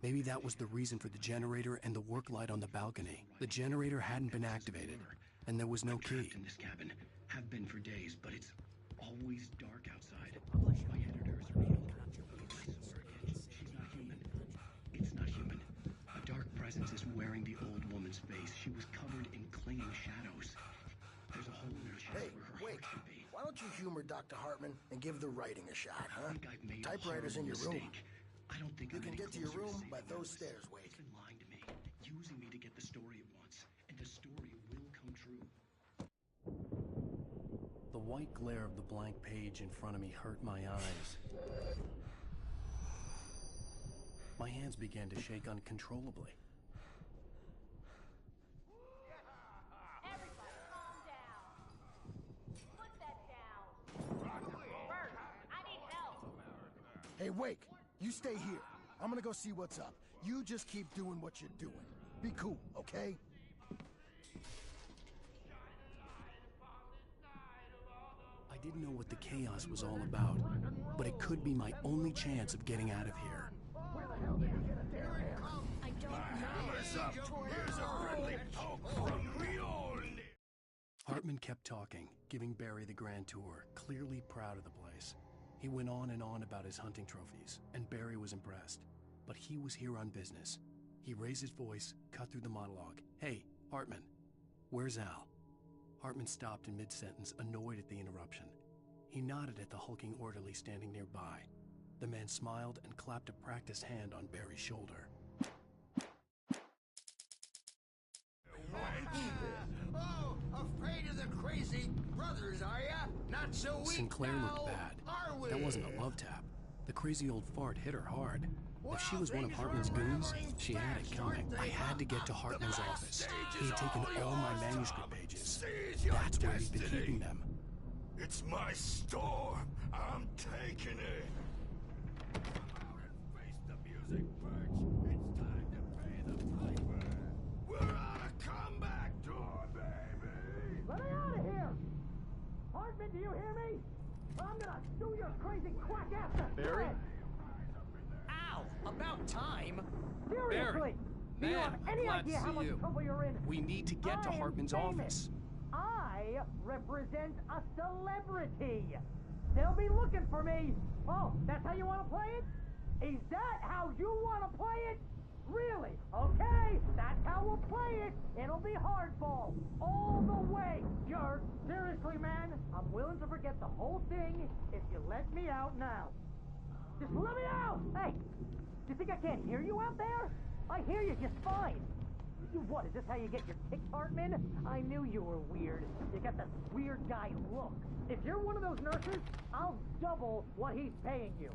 A: Maybe that was the reason for the generator and the work light on the balcony. The generator hadn't been activated, and there was no key.
N: In this cabin, have been for days, but it's always dark outside. My editors are being She's not human. It's not human. A dark presence is wearing the old woman's face. She was covered in clinging shadows. There's a hole in her chest where her heart should be.
Q: Why don't you humor Dr. Hartman and give the writing a shot, huh?
N: I think I've made
Q: Typewriter's
N: a
Q: in your room.
N: mistake. I don't think
Q: you
N: I'm
Q: can
N: any
Q: get to your
N: closer
Q: room
N: saving
Q: by those
N: this.
Q: stairs, Wake.
N: He's been lying to me, using me to get the story at once, and the story will come true.
A: The white glare of the blank page in front of me hurt my eyes. My hands began to shake uncontrollably.
F: Everybody, calm down. Put that down. Bert, I need help.
Q: Hey, Wake, you stay here. I'm gonna go see what's up. You just keep doing what you're doing. Be cool, okay?
A: I didn't know what the chaos was all about, but it could be my only chance of getting out of here.
I: I don't know.
V: Here's a friendly poke from Mjolnir.
A: Hartman kept talking, giving Barry the grand tour, clearly proud of the place. He went on and on about his hunting trophies, and Barry was impressed. But he was here on business. He raised his voice, cut through the monologue. Hey, Hartman, where's Al? Hartman stopped in mid-sentence, annoyed at the interruption. He nodded at the hulking orderly standing nearby. The man smiled and clapped a practiced hand on Barry's shoulder.
H: Oh, afraid of the crazy brothers, are ya? Not so weak
A: Sinclair
H: now,
A: looked bad.
H: are we?
A: That wasn't a love tap. The crazy old fart hit her hard. If she was one of Hartman's goons, she had it coming. I had to get to Hartman's office. He had taken all my manuscript pages. That's where he'd been keeping them.
V: It's my storm. I'm taking it. Face the music, Birch. It's time to pay the piper. We're on a comeback tour, baby.
B: Let me out of here! Hartman, do you hear me? I'm gonna sue your crazy quack ass to
D: Barry?
B: death.
E: Ow! About time!
B: Seriously! Do you
D: Man,
B: have any
D: I'm glad
B: idea
D: to
B: how
D: see
B: much
D: you.
B: trouble you're in?
A: We need to get to
B: I am
A: Hartman's
B: famous.
A: office.
B: I represent a celebrity. They'll be looking for me. Oh, that's how you want to play it? Is that how you want to play it? Really? Okay, that's how we'll play it. It'll be hardball. All the way, jerk. Seriously, man, I'm willing to forget the whole thing if you let me out now. Just let me out! Hey, you think I can't hear you out there? I hear you just fine. What, is this how you get your kicks, Hartman? I knew you were weird. You got this weird guy look. If you're one of those nurses, I'll double what he's paying you.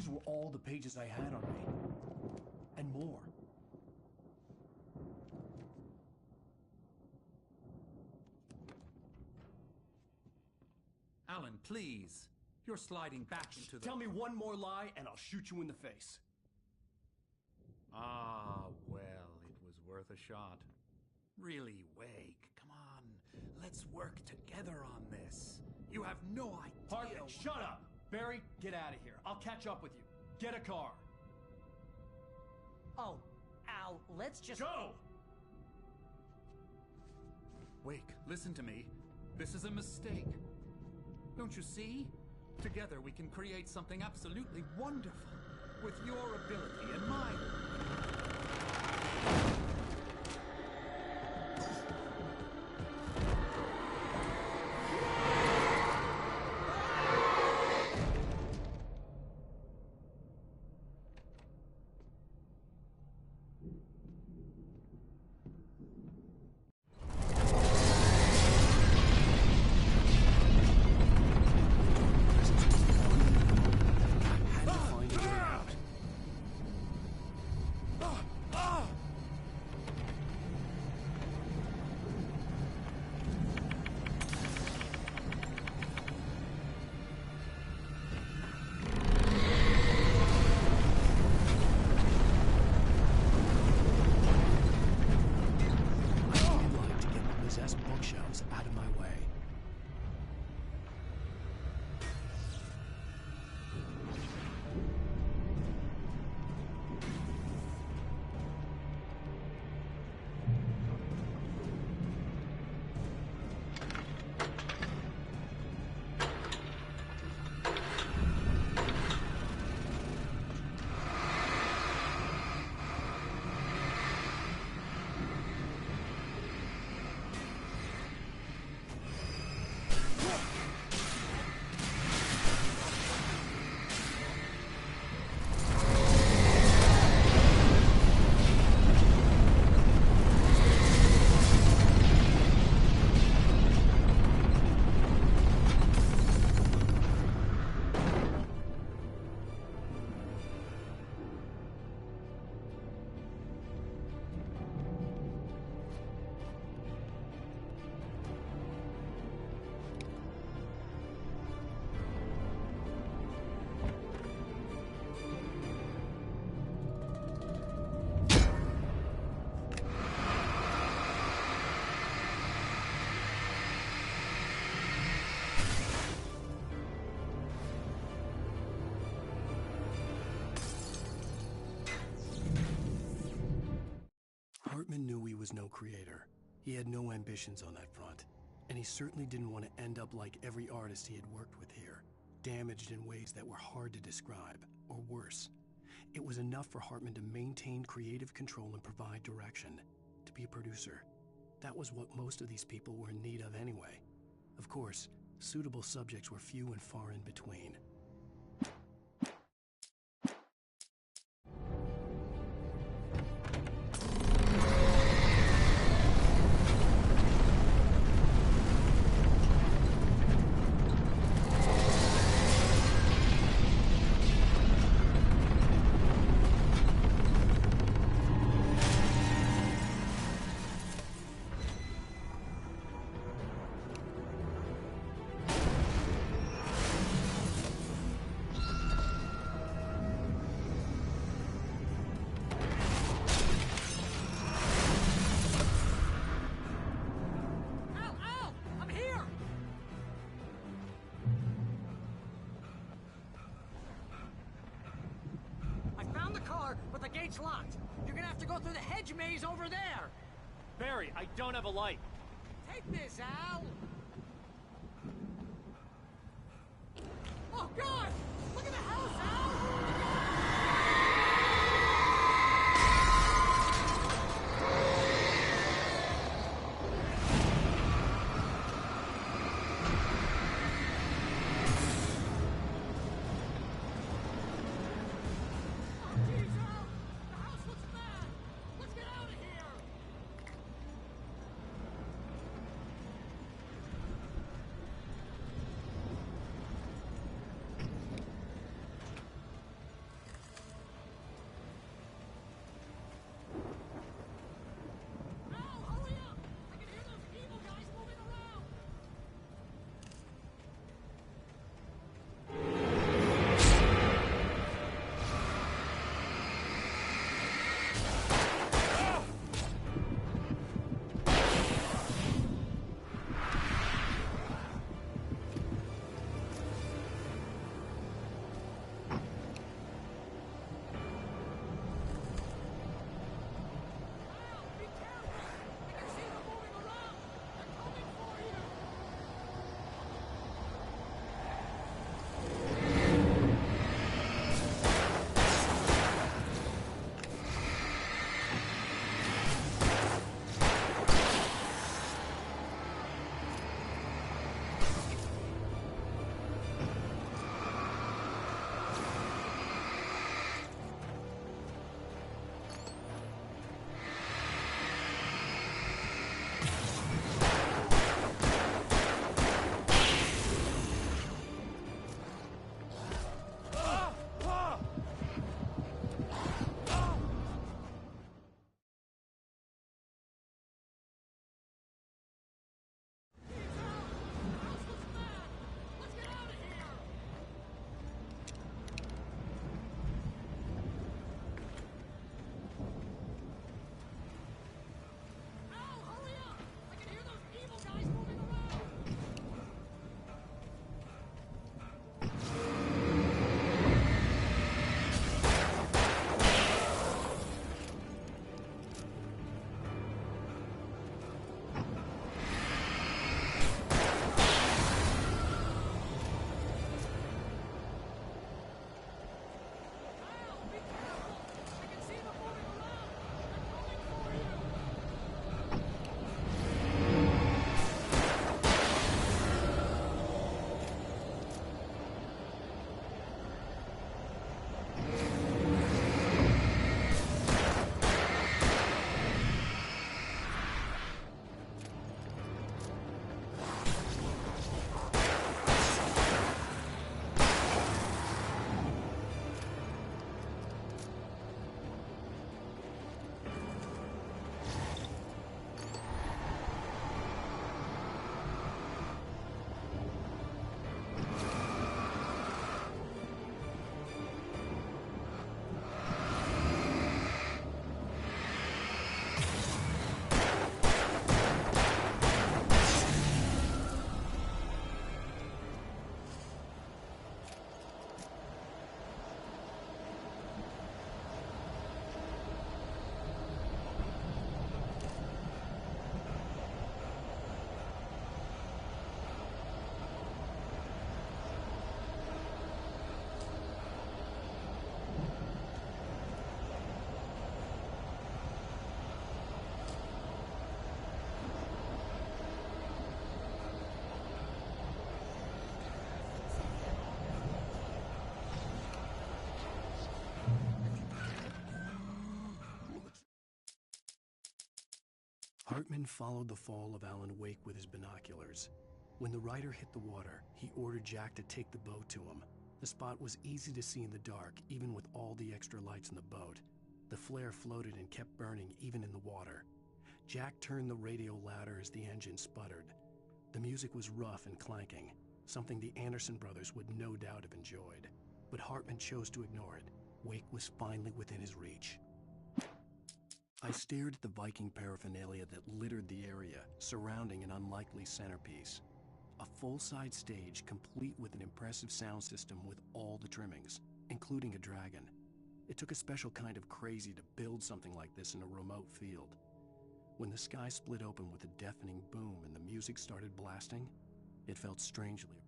D: These were all the pages I had on me. And more.
R: Alan, please. You're sliding back into the...
D: Tell me one more lie and I'll shoot you in the face.
R: Ah, well, it was worth a shot. Really, Wake, come on. Let's work together on this. You have no idea...
D: Hartman, shut up! Barry, get out of here. I'll catch up with you. Get a car.
E: Oh, Al, let's just...
D: Go!
R: Wake, listen to me. This is a mistake. Don't you see? Together we can create something absolutely wonderful. With your ability and mine.
A: Bookshelves out of my way. Hartman knew he was no creator. He had no ambitions on that front. And he certainly didn't want to end up like every artist he had worked with here, damaged in ways that were hard to describe, or worse. It was enough for Hartman to maintain creative control and provide direction, to be a producer. That was what most of these people were in need of anyway. Of course, suitable subjects were few and far in between.
E: Gate's locked. You're gonna have to go through the hedge maze over there.
D: Barry, I don't have a light.
E: Take this, Al. Oh, God! Look at the house, Al!
A: Hartman followed the fall of Alanwoke with his binoculars. When the rider hit the water, he ordered Jack to take the boat to him. The spot was easy to see in the dark, even with all the extra lights in the boat. The flare floated and kept burning even in the water. Jack turned the radio louder as the engine sputtered. The music was rough and clanking, something the Anderson brothers would no doubt have enjoyed. But Hartman chose to ignore it. Wake was finally within his reach. I stared at the Viking paraphernalia that littered the area, surrounding an unlikely centerpiece. A full-size stage complete with an impressive sound system with all the trimmings, including a dragon. It took a special kind of crazy to build something like this in a remote field. When the sky split open with a deafening boom and the music started blasting, it felt strangely.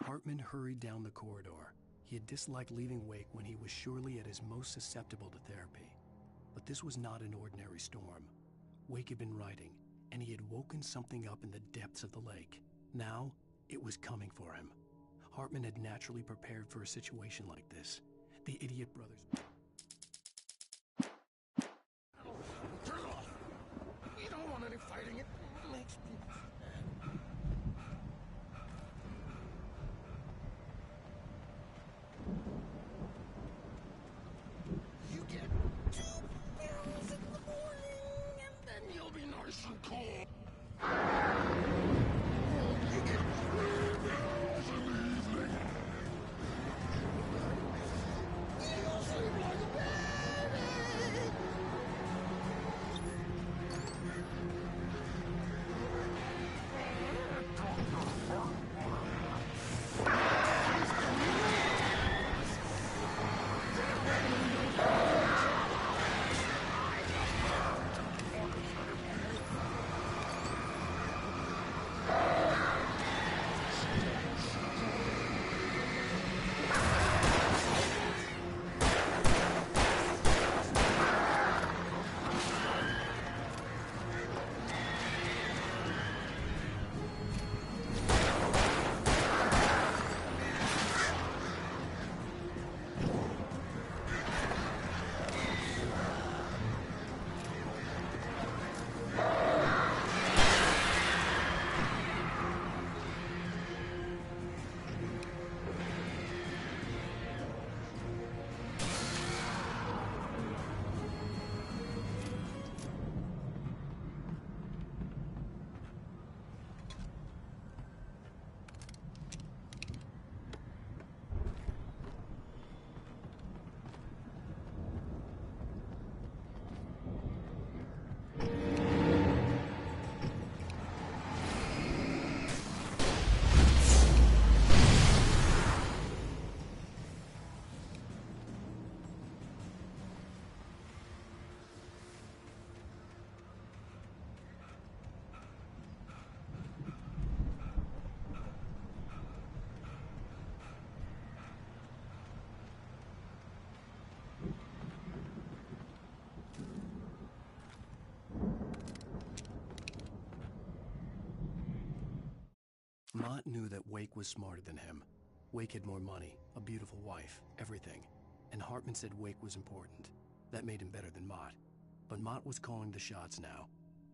A: Hartman hurried down the corridor. He had disliked leaving Wake when he was surely at his most susceptible to therapy. But this was not an ordinary storm. Wake had been writing, and he had woken something up in the depths of the lake. Now, it was coming for him. Hartman had naturally prepared for a situation like this. The idiot brothers...
Q: Turn it off! We don't want any fighting. It makes people sad. You get 2 pills in the morning, and then you'll be nice and cold. You get 3 pills in the evening. You'll sleep like a baby.
A: Mott knew that Wake was smarter than him. Wake had more money, a beautiful wife, everything. And Hartman said Wake was important. That made him better than Mott. But Mott was calling the shots now.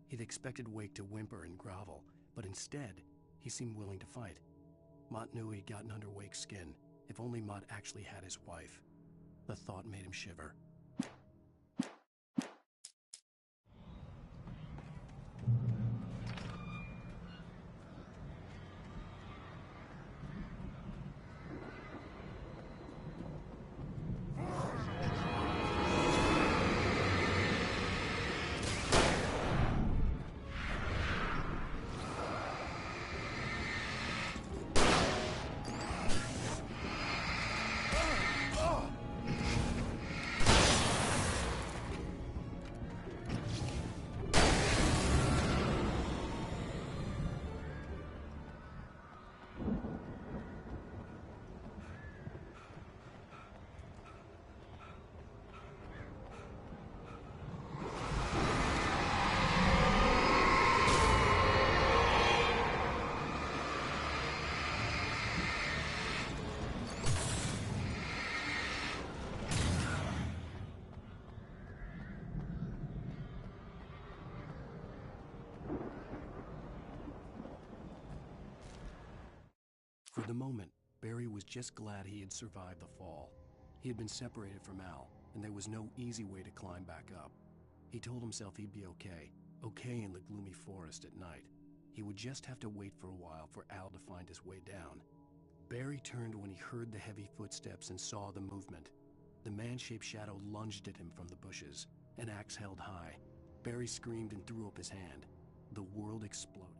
A: He'd expected Wake to whimper and grovel, but instead, he seemed willing to fight. Mott knew he'd gotten under Wake's skin. If only Mott actually had his wife. The thought made him shiver. the moment, Barry was just glad he had survived the fall. He had been separated from Al, and there was no easy way to climb back up. He told himself he'd be okay in the gloomy forest at night. He would just have to wait for a while for Al to find his way down. Barry turned when he heard the heavy footsteps and saw the movement. The man-shaped shadow lunged at him from the bushes, an axe held high. Barry screamed and threw up his hand. The world exploded.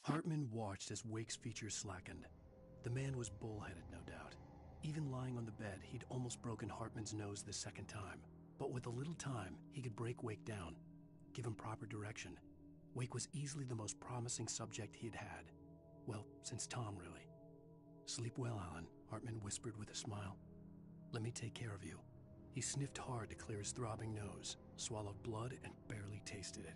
A: Hartman watched as Wake's features slackened. The man was bullheaded, no doubt. Even lying on the bed, he'd almost broken Hartman's nose the second time. But with a little time, he could break Wake down, give him proper direction. Wake was easily the most promising subject he'd had. Well, since Tom, really. "Sleep well, Alan," Hartman whispered with a smile. "Let me take care of you." He sniffed hard to clear his throbbing nose, swallowed blood, and barely tasted it.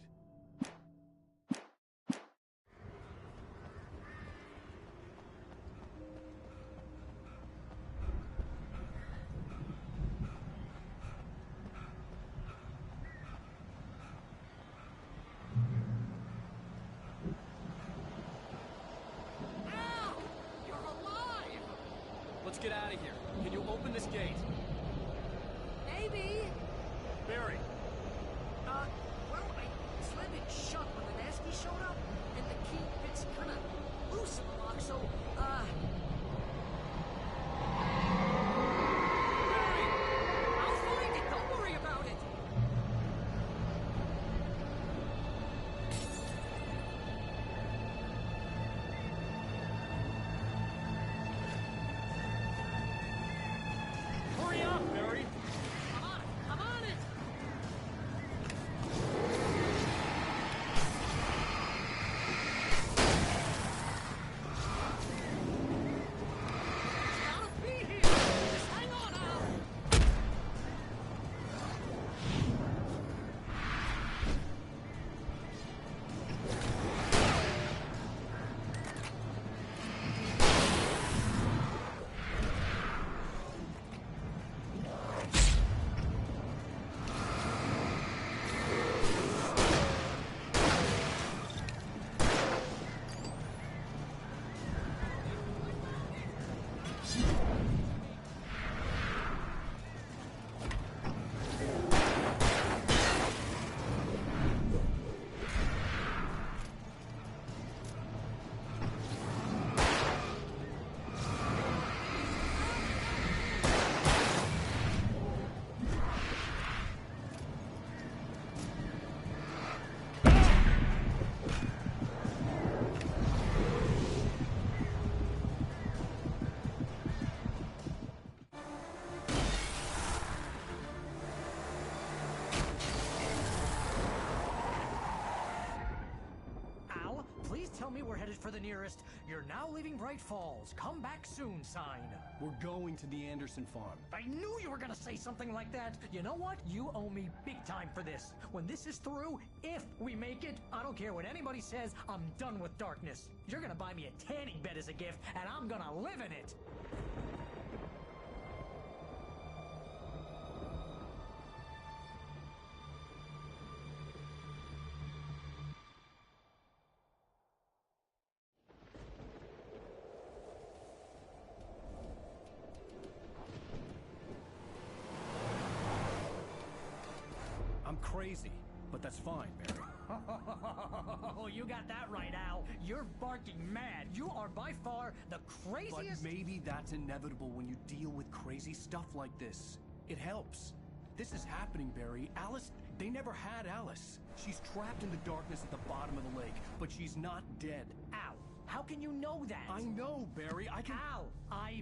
D: Let's get out of here. Can you open this gate?
E: Maybe.
D: Barry.
E: Well, I slammed it shut when the Nasty showed up, and the key fits kind of loose in the lock, so, Barry! I'll find it! Don't worry about it!
D: Hurry up, Barry!
E: Come on! tell me we're headed for the nearest "You're now leaving Bright Falls. Come back soon" sign.
D: We're going to the Anderson farm.
E: I knew you were gonna say something like that. You know what? You owe me big time for this. When this is through, if we make it, I don't care what anybody says, I'm done with darkness. You're gonna buy me a tanning bed as a gift, and I'm gonna live in it.
D: I'm crazy, but that's fine, Barry.
E: Oh, you got that right, Al. You're barking mad. You are by far the craziest...
D: But maybe that's inevitable when you deal with crazy stuff like this. It helps. This is happening, Barry. Alice, they never had Alice. She's trapped in the darkness at the bottom of the lake, but she's not dead.
E: Al, how can you know that?
D: I know, Barry. I can...
E: Al,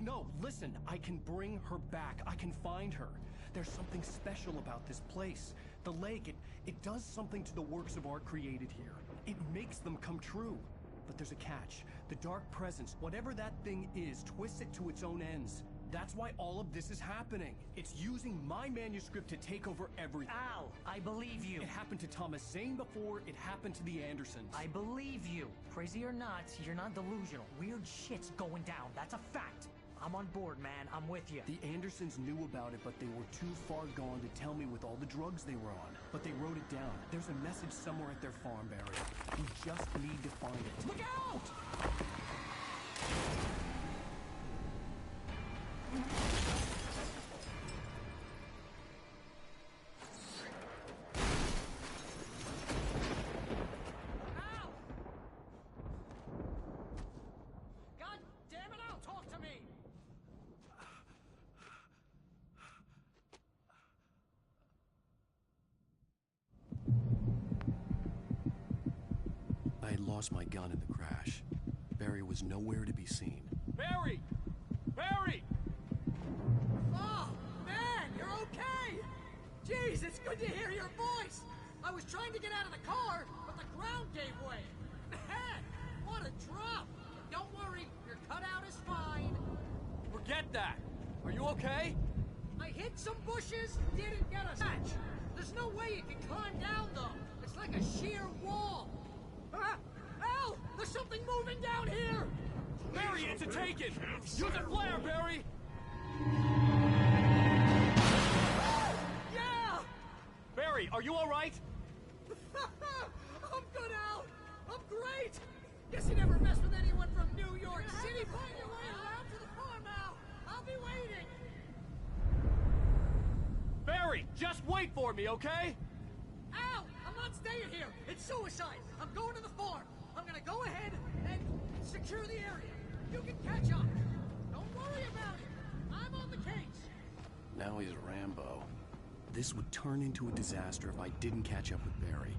D: No, listen. I can bring her back. I can find her. There's something special about this place. The lake, it does something to the works of art created here. It makes them come true. But there's a catch. The dark presence, whatever that thing is, twists it to its own ends. That's why all of this is happening. It's using my manuscript to take over everything.
E: Al, I believe you.
D: It happened to Thomas Zane before, it happened to the Andersons.
E: I believe you. Crazy or not, you're not delusional. Weird shit's going down. That's a fact. I'm on board, man. I'm with you.
D: The Andersons knew about it, but they were too far gone to tell me with all the drugs they were on. But they wrote it down. There's a message somewhere at their farm, Barry. We just need to find it.
E: Look out! God damn it, Al, talk to me!
A: I had lost my gun in the crash. Barry was nowhere to be seen.
D: Barry! Barry!
B: Oh, man, you're okay! Jeez, it's good to hear your voice! I was trying to get out of the car, but the ground gave way. Man, what a drop! Don't worry, your cutout is fine.
D: Forget that! Are you okay?
B: I hit some bushes, didn't get a scratch. There's no way you can climb down, though. It's like a sheer wall. Al! There's something moving down here!
D: Barry, it's a taken! Use a flare, Barry!
B: Yeah!
D: Barry, are you alright?
B: I'm good, Al! I'm great! Guess you never mess with anyone from New York City. Find your way around to the farm, Al! I'll be waiting!
D: Barry, just wait for me, okay?
B: Al! I'm not staying here! It's suicide! I'm going to the farm! I'm gonna go ahead and secure the area. You can catch up. Don't worry about it. I'm on the case.
A: Now he's Rambo. This would turn into a disaster if I didn't catch up with Barry.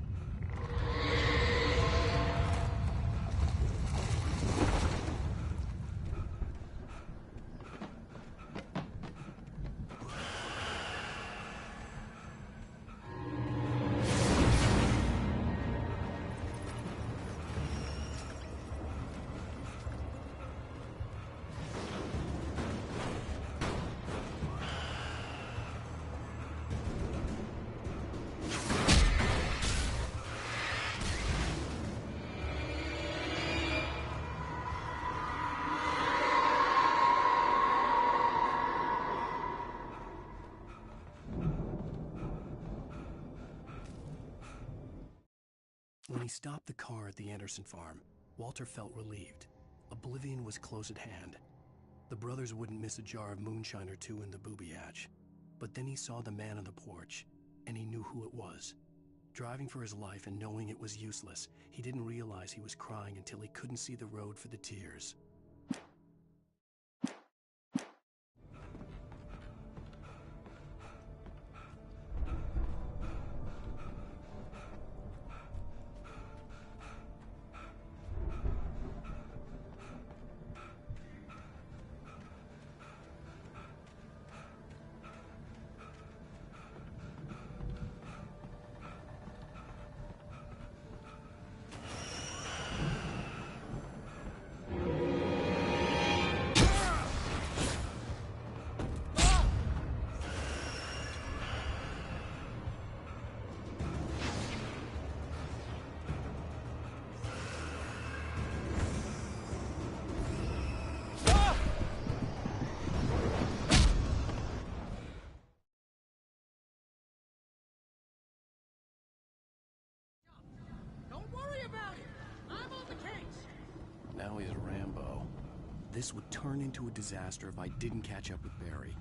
A: When he stopped the car at the Anderson farm, Walter felt relieved. Oblivion was close at hand. The brothers wouldn't miss a jar of moonshine or two in the booby hatch. But then he saw the man on the porch, and he knew who it was. Driving for his life and knowing it was useless, he didn't realize he was crying until he couldn't see the road for the tears. Now he's Rambo. This would turn into a disaster if I didn't catch up with Barry.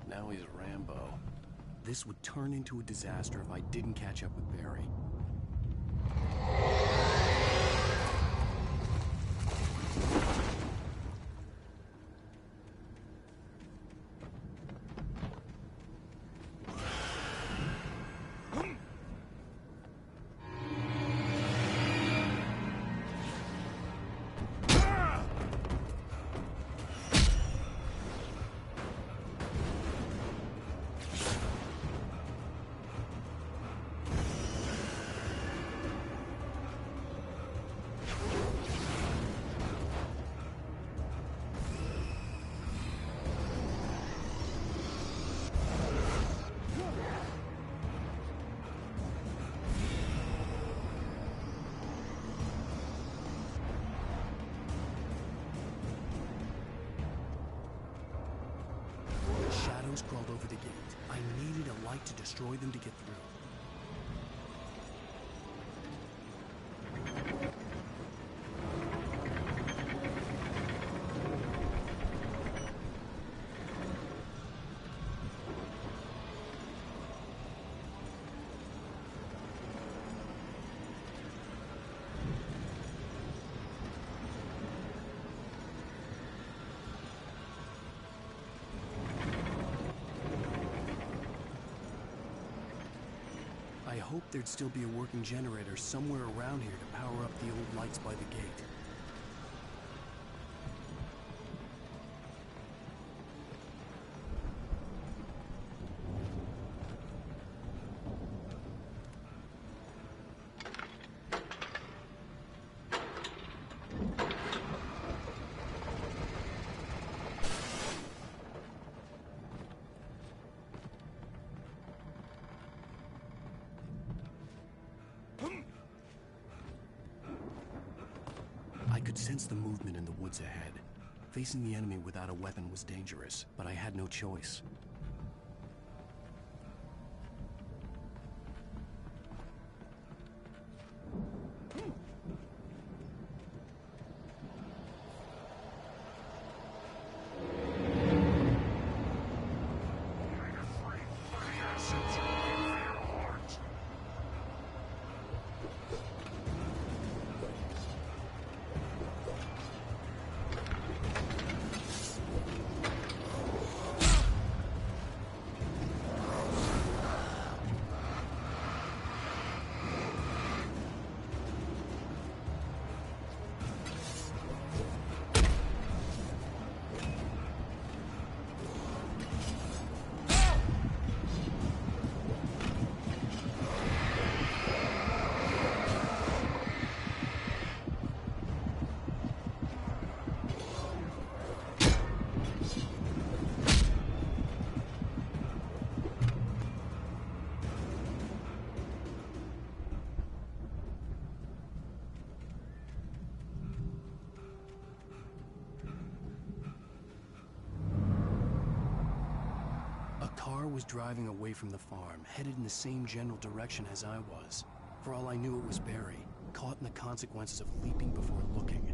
A: Now he's Rambo. This would turn into a disaster if I didn't catch up with Barry. Shadows crawled over the gate. I needed a light to destroy them to get through. I hoped there'd still be a working generator somewhere around here to power up the old lights by the gate. I could sense the movement in the woods ahead. Facing the enemy without a weapon was dangerous, but I had no choice. car was driving away from the farm, headed in the same general direction as I was. For all I knew, it was Barry, caught in the consequences of leaping before looking.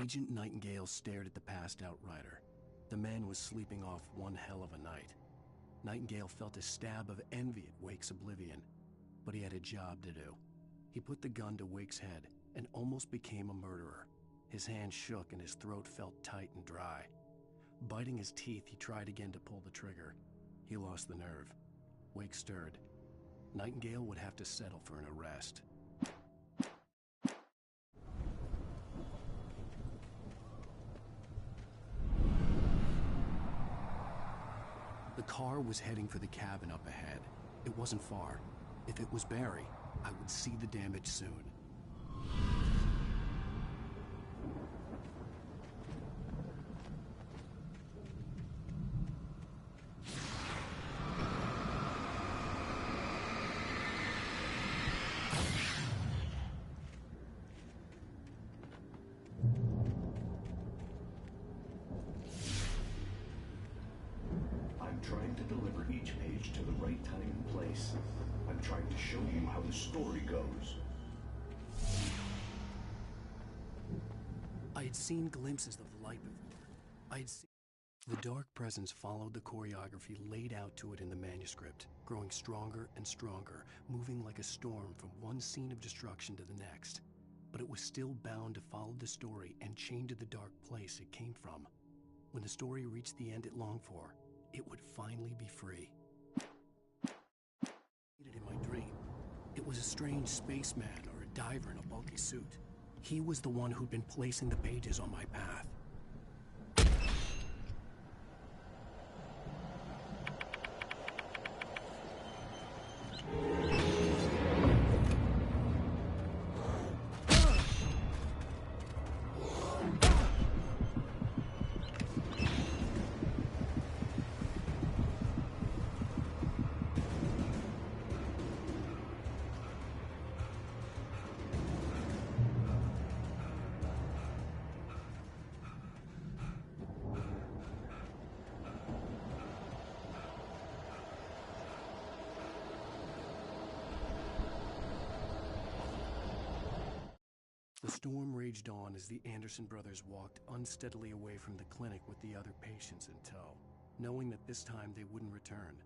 A: Agent Nightingale stared at the passed-out rider. The man was sleeping off one hell of a night. Nightingale felt a stab of envy at Wake's oblivion, but he had a job to do. He put the gun to Wake's head and almost became a murderer. His hand shook and his throat felt tight and dry. Biting his teeth, he tried again to pull the trigger. He lost the nerve. Wake stirred. Nightingale would have to settle for an arrest. The car was heading for the cabin up ahead. It wasn't far. If it was Barry, I would see the damage soon.
L: I'm trying to deliver each page to the right time and place. I'm trying to show you how the story goes.
A: I had seen glimpses of light before. The dark presence followed the choreography laid out to it in the manuscript, growing stronger and stronger, moving like a storm from one scene of destruction to the next. But it was still bound to follow the story and chained to the dark place it came from. When the story reached the end it longed for, it would finally be free. In my dream, it was a strange spaceman or a diver in a bulky suit. He was the one who'd been placing the pages on my path. The storm raged on as the Anderson brothers walked unsteadily away from the clinic with the other patients in tow, knowing that this time they wouldn't return.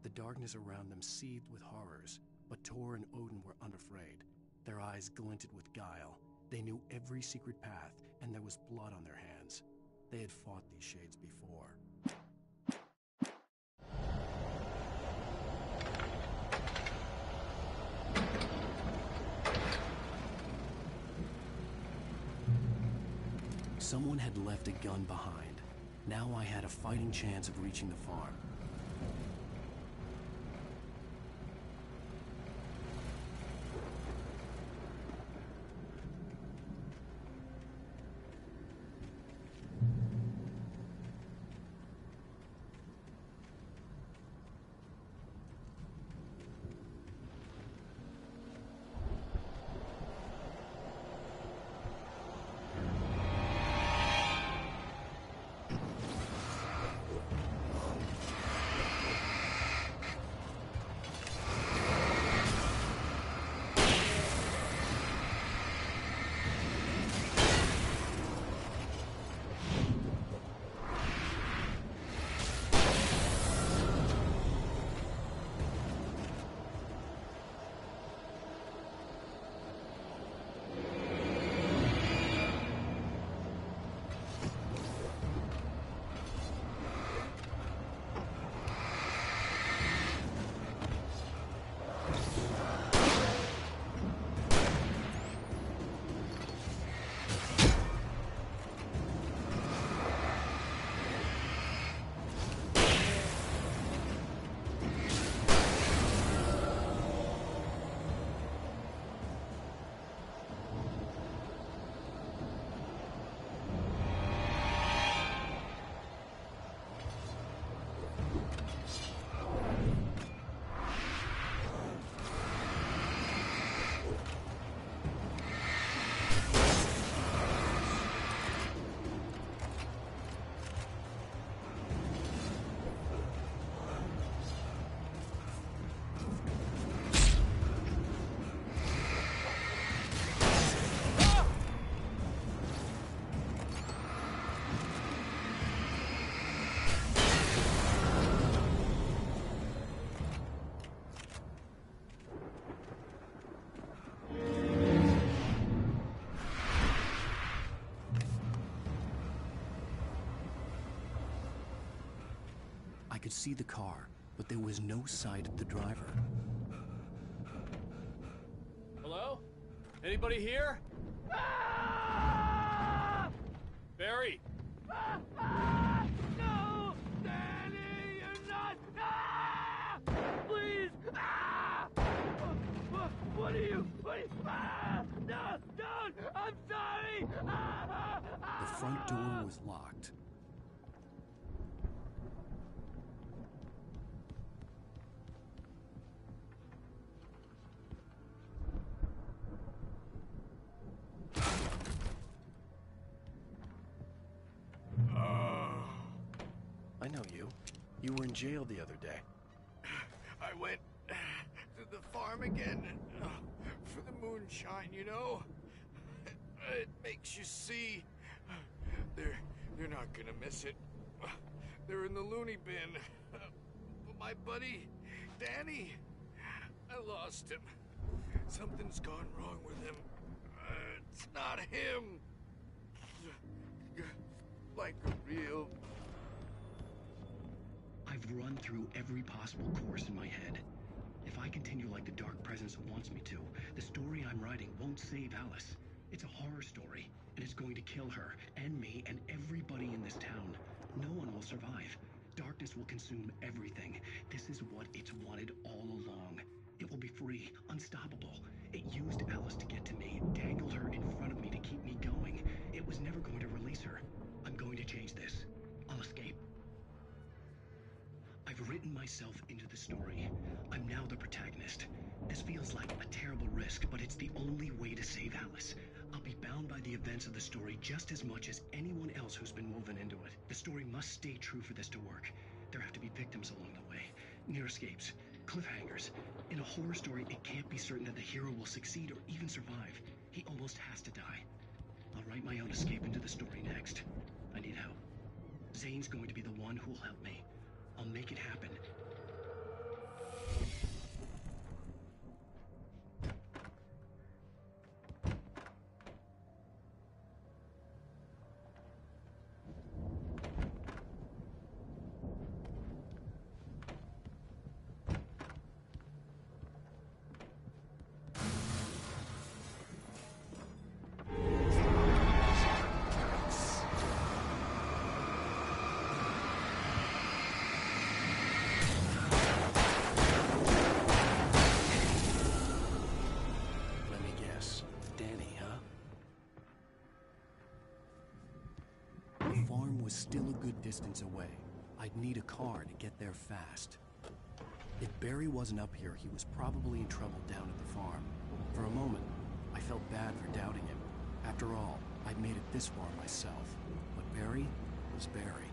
A: The darkness around them seethed with horrors, but Tor and Odin were unafraid. Their eyes glinted with guile. They knew every secret path, and there was blood on their hands. They had fought these shades before. Someone had left a gun behind. Now I had a fighting chance of reaching the farm. could see the car, but there was no sight of the driver.
J: Hello? Anybody here? Barry!
B: No! Danny, you're not! Please! What are you? No! Don't! I'm sorry!
A: The front door was locked. I know you. You were in jail the other day.
V: I went to the farm again for the moonshine, you know? It makes you see. They're not gonna miss it. They're in the loony bin. My buddy, Danny, I lost him. Something's gone wrong with him. It's not him. Like a real...
N: I've run through every possible course in my head. If I continue like the Dark Presence wants me to, the story I'm writing won't save Alice. It's a horror story, and it's going to kill her, and me, and everybody in this town. No one will survive. Darkness will consume everything. This is what it's wanted all along. It will be free, unstoppable. It used Alice to get to me, dangled her in front of me to keep me going. It was never going to release her. I'm going to change this. I'll escape. I've written myself into the story. I'm now the protagonist. This feels like a terrible risk, but it's the only way to save Alice. I'll be bound by the events of the story just as much as anyone else who's been woven into it. The story must stay true for this to work. There have to be victims along the way, near escapes, cliffhangers. In a horror story, it can't be certain that the hero will succeed or even survive. He almost has to die. I'll write my own escape into the story next. I need help. Zane's going to be the one who'll help me. I'll make it happen.
A: Was still a good distance away. I'd need a car to get there fast. If Barry wasn't up here, he was probably in trouble down at the farm. For a moment, I felt bad for doubting him. After all, I'd made it this far myself. But Barry was Barry.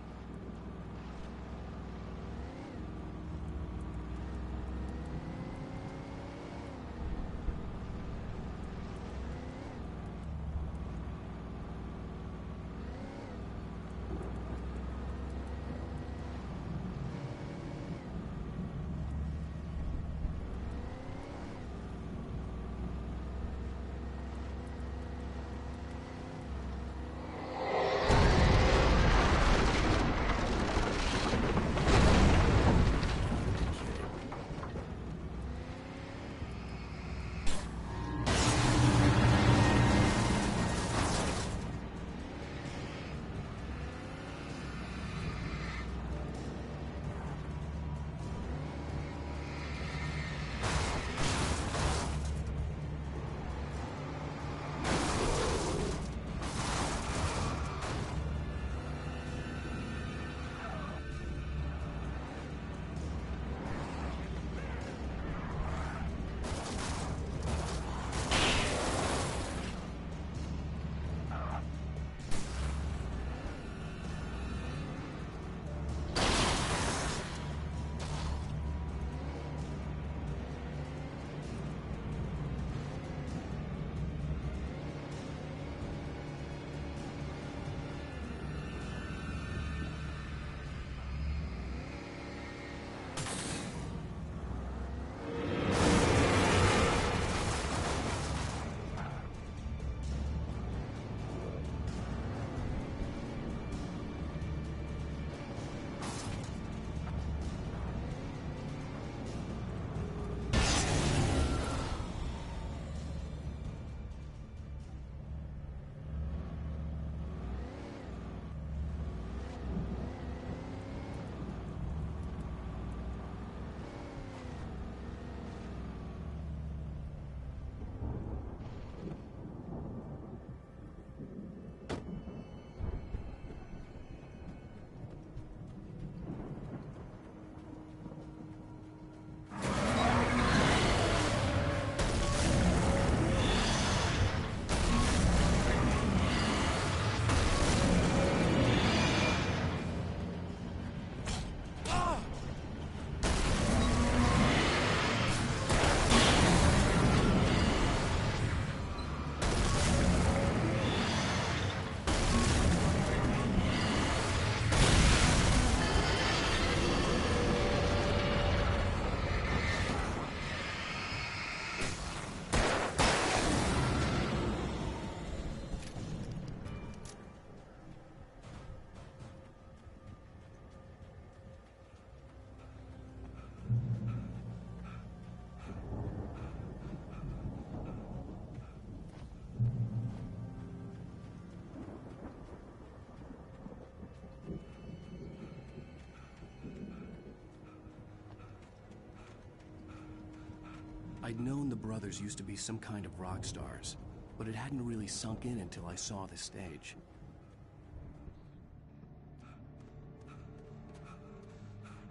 A: I'd known the brothers used to be some kind of rock stars, but it hadn't really sunk in until I saw the stage.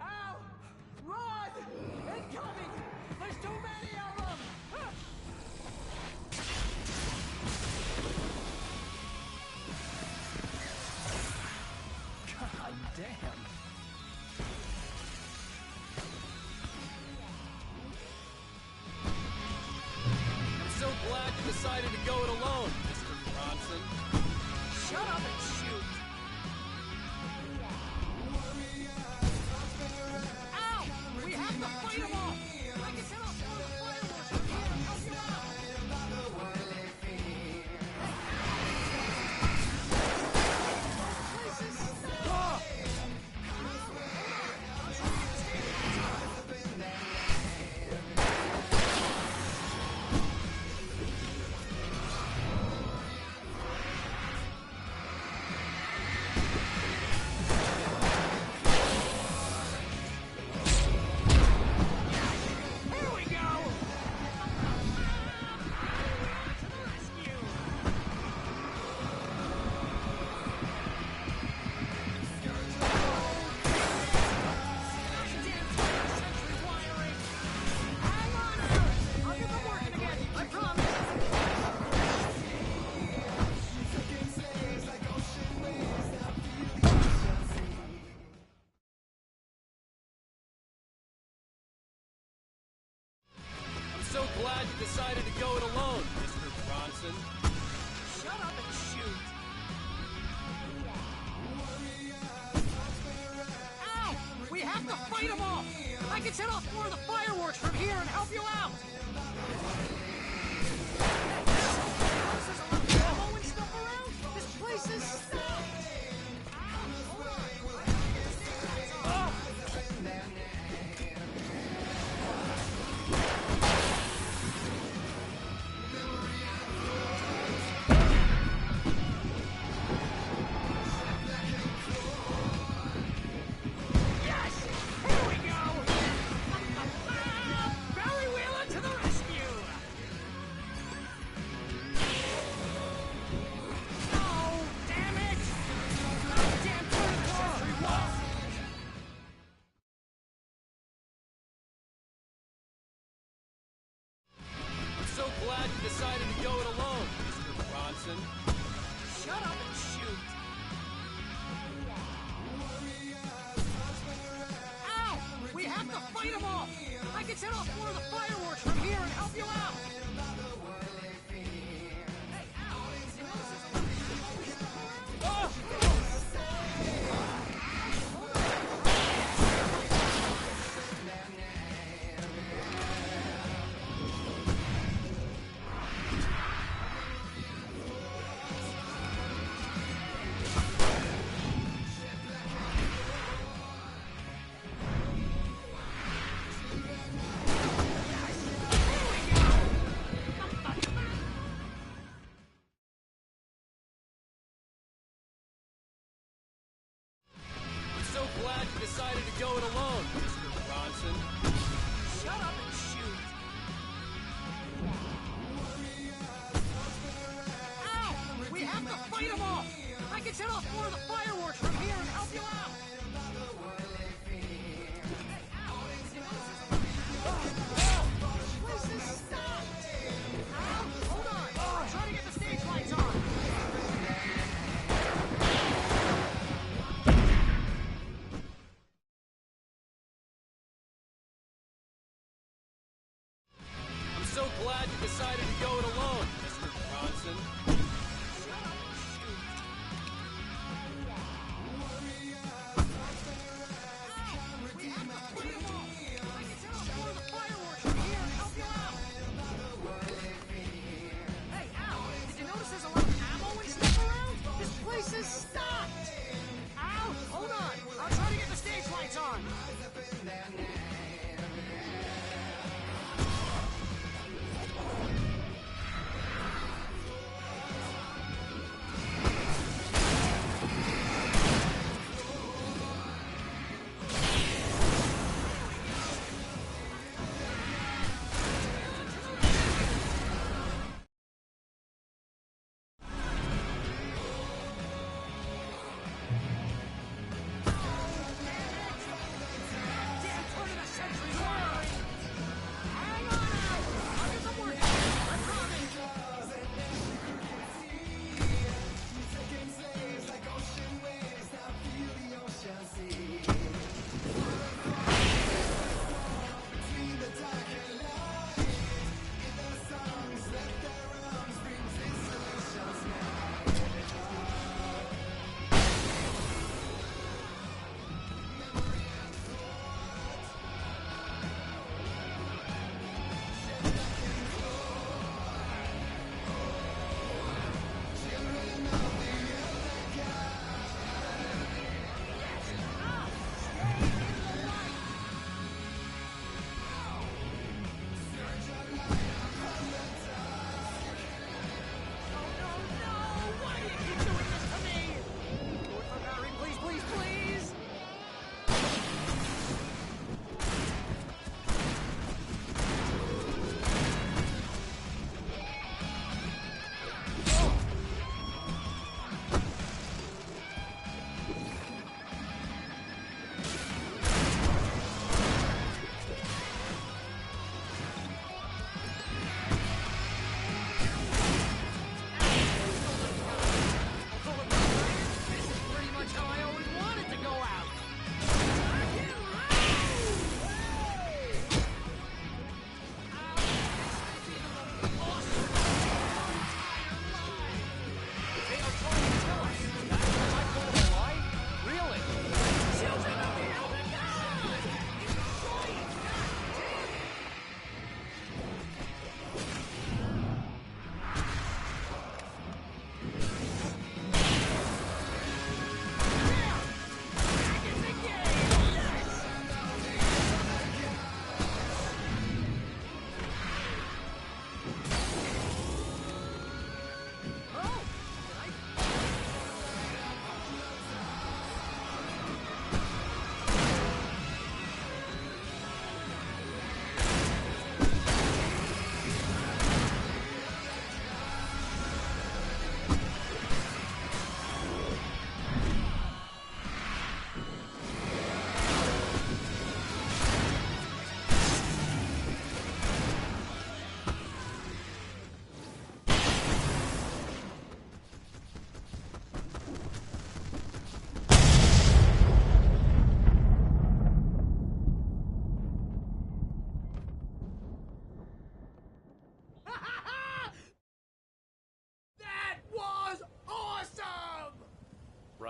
B: Al! Run! Incoming! There's too many of them!
D: God damn.
J: I'm so glad you decided to go it alone, Mr. Bronson.
E: Shut up and shoot! Ow! We have to fight them off! I can set off one of the fireworks from here and help you out! Here we go!
J: I'm so glad you decided to go it alone, Mr. Bronson.
E: Shut up and shoot! Ow! We have to fight them off! I can set off more of the fireworks from here and help you out! There's a lot of ammo and stuff around? This place is stopped! Hold on! Yes! Here we go! Barry Wheeler to the rescue! Oh, damn it! Goddamn Predator!
J: I'm so glad you decided to go it alone, Mr. Bronson.
E: Shut up and shoot! Ow! We have to fight them off! I can set off more of the fireworks from here and help you out! Hey, ow! You know this is a lot of ammo and stuff around?
J: I'm so glad you decided to go it alone, Mr. Bronson.
E: Shut up and shoot! Ow! We have to fight them off! I can set off more of the fireworks from here and help you out! This place is stopped! Ow! Hold on! I'm trying to get the stage lights on!
J: I'm so glad you decided to go it alone, Mr. Bronson.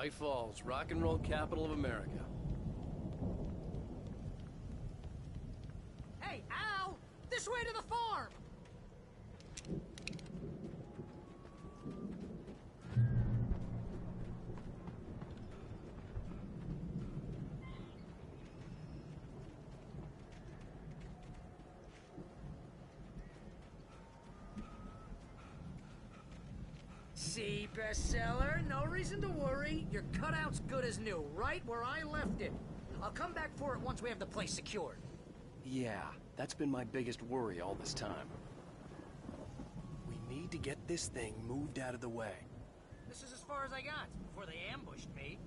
J: Bright Falls, rock and roll capital of America.
E: Hey, Al! This way to the farm! See, bestseller, no reason to worry. Your cutout's good as new, right where I left it. I'll come back for it once we have the place secured.
A: Yeah, that's been my biggest worry all this time. We need to get this thing moved out of the way.
E: This is as far as I got before they ambushed me.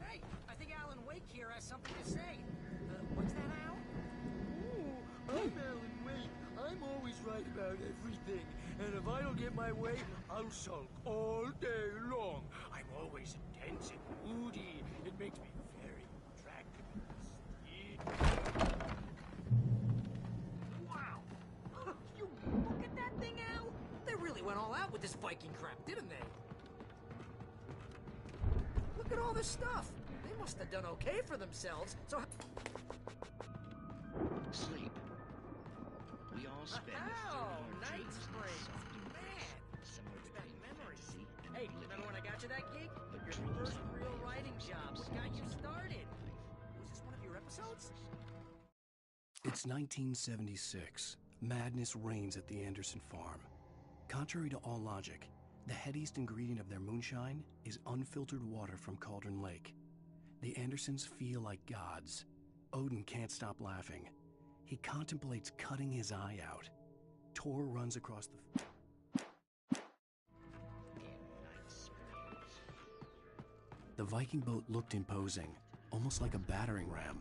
E: Hey, I think Alanwoke here has something to say. What's that, Al?
B: Ooh, I'm Alan Wake. I'm always right about everything. And if I don't get my way, I'll sulk all day long. I'm always intense and moody. It makes me very attractive and mysterious.
E: Wow! You look at that thing, Al! They really went all out with this Viking crap, didn't they? Look at all this stuff. They must have done okay for themselves, so...
T: Sleep. We all spend a third of our
E: night
T: dreams in the
E: springs.
T: soft embrace,
E: Man,
T: somewhere
E: what's that
T: between
E: memory?
T: fantasy and
E: Hey,
T: oblivion.
E: remember when I got you that gig?
T: But
E: Your
T: dreams
E: first
T: are
E: real
T: always
E: writing job. What got you started? Was this one of your episodes?
A: It's 1976. Madness reigns at the Anderson farm. Contrary to all logic, the headiest ingredient of their moonshine is unfiltered water from Cauldron Lake. The Andersons feel like gods. Odin can't stop laughing. He contemplates cutting his eye out. Tor runs across the Viking boat looked imposing, almost like a battering ram.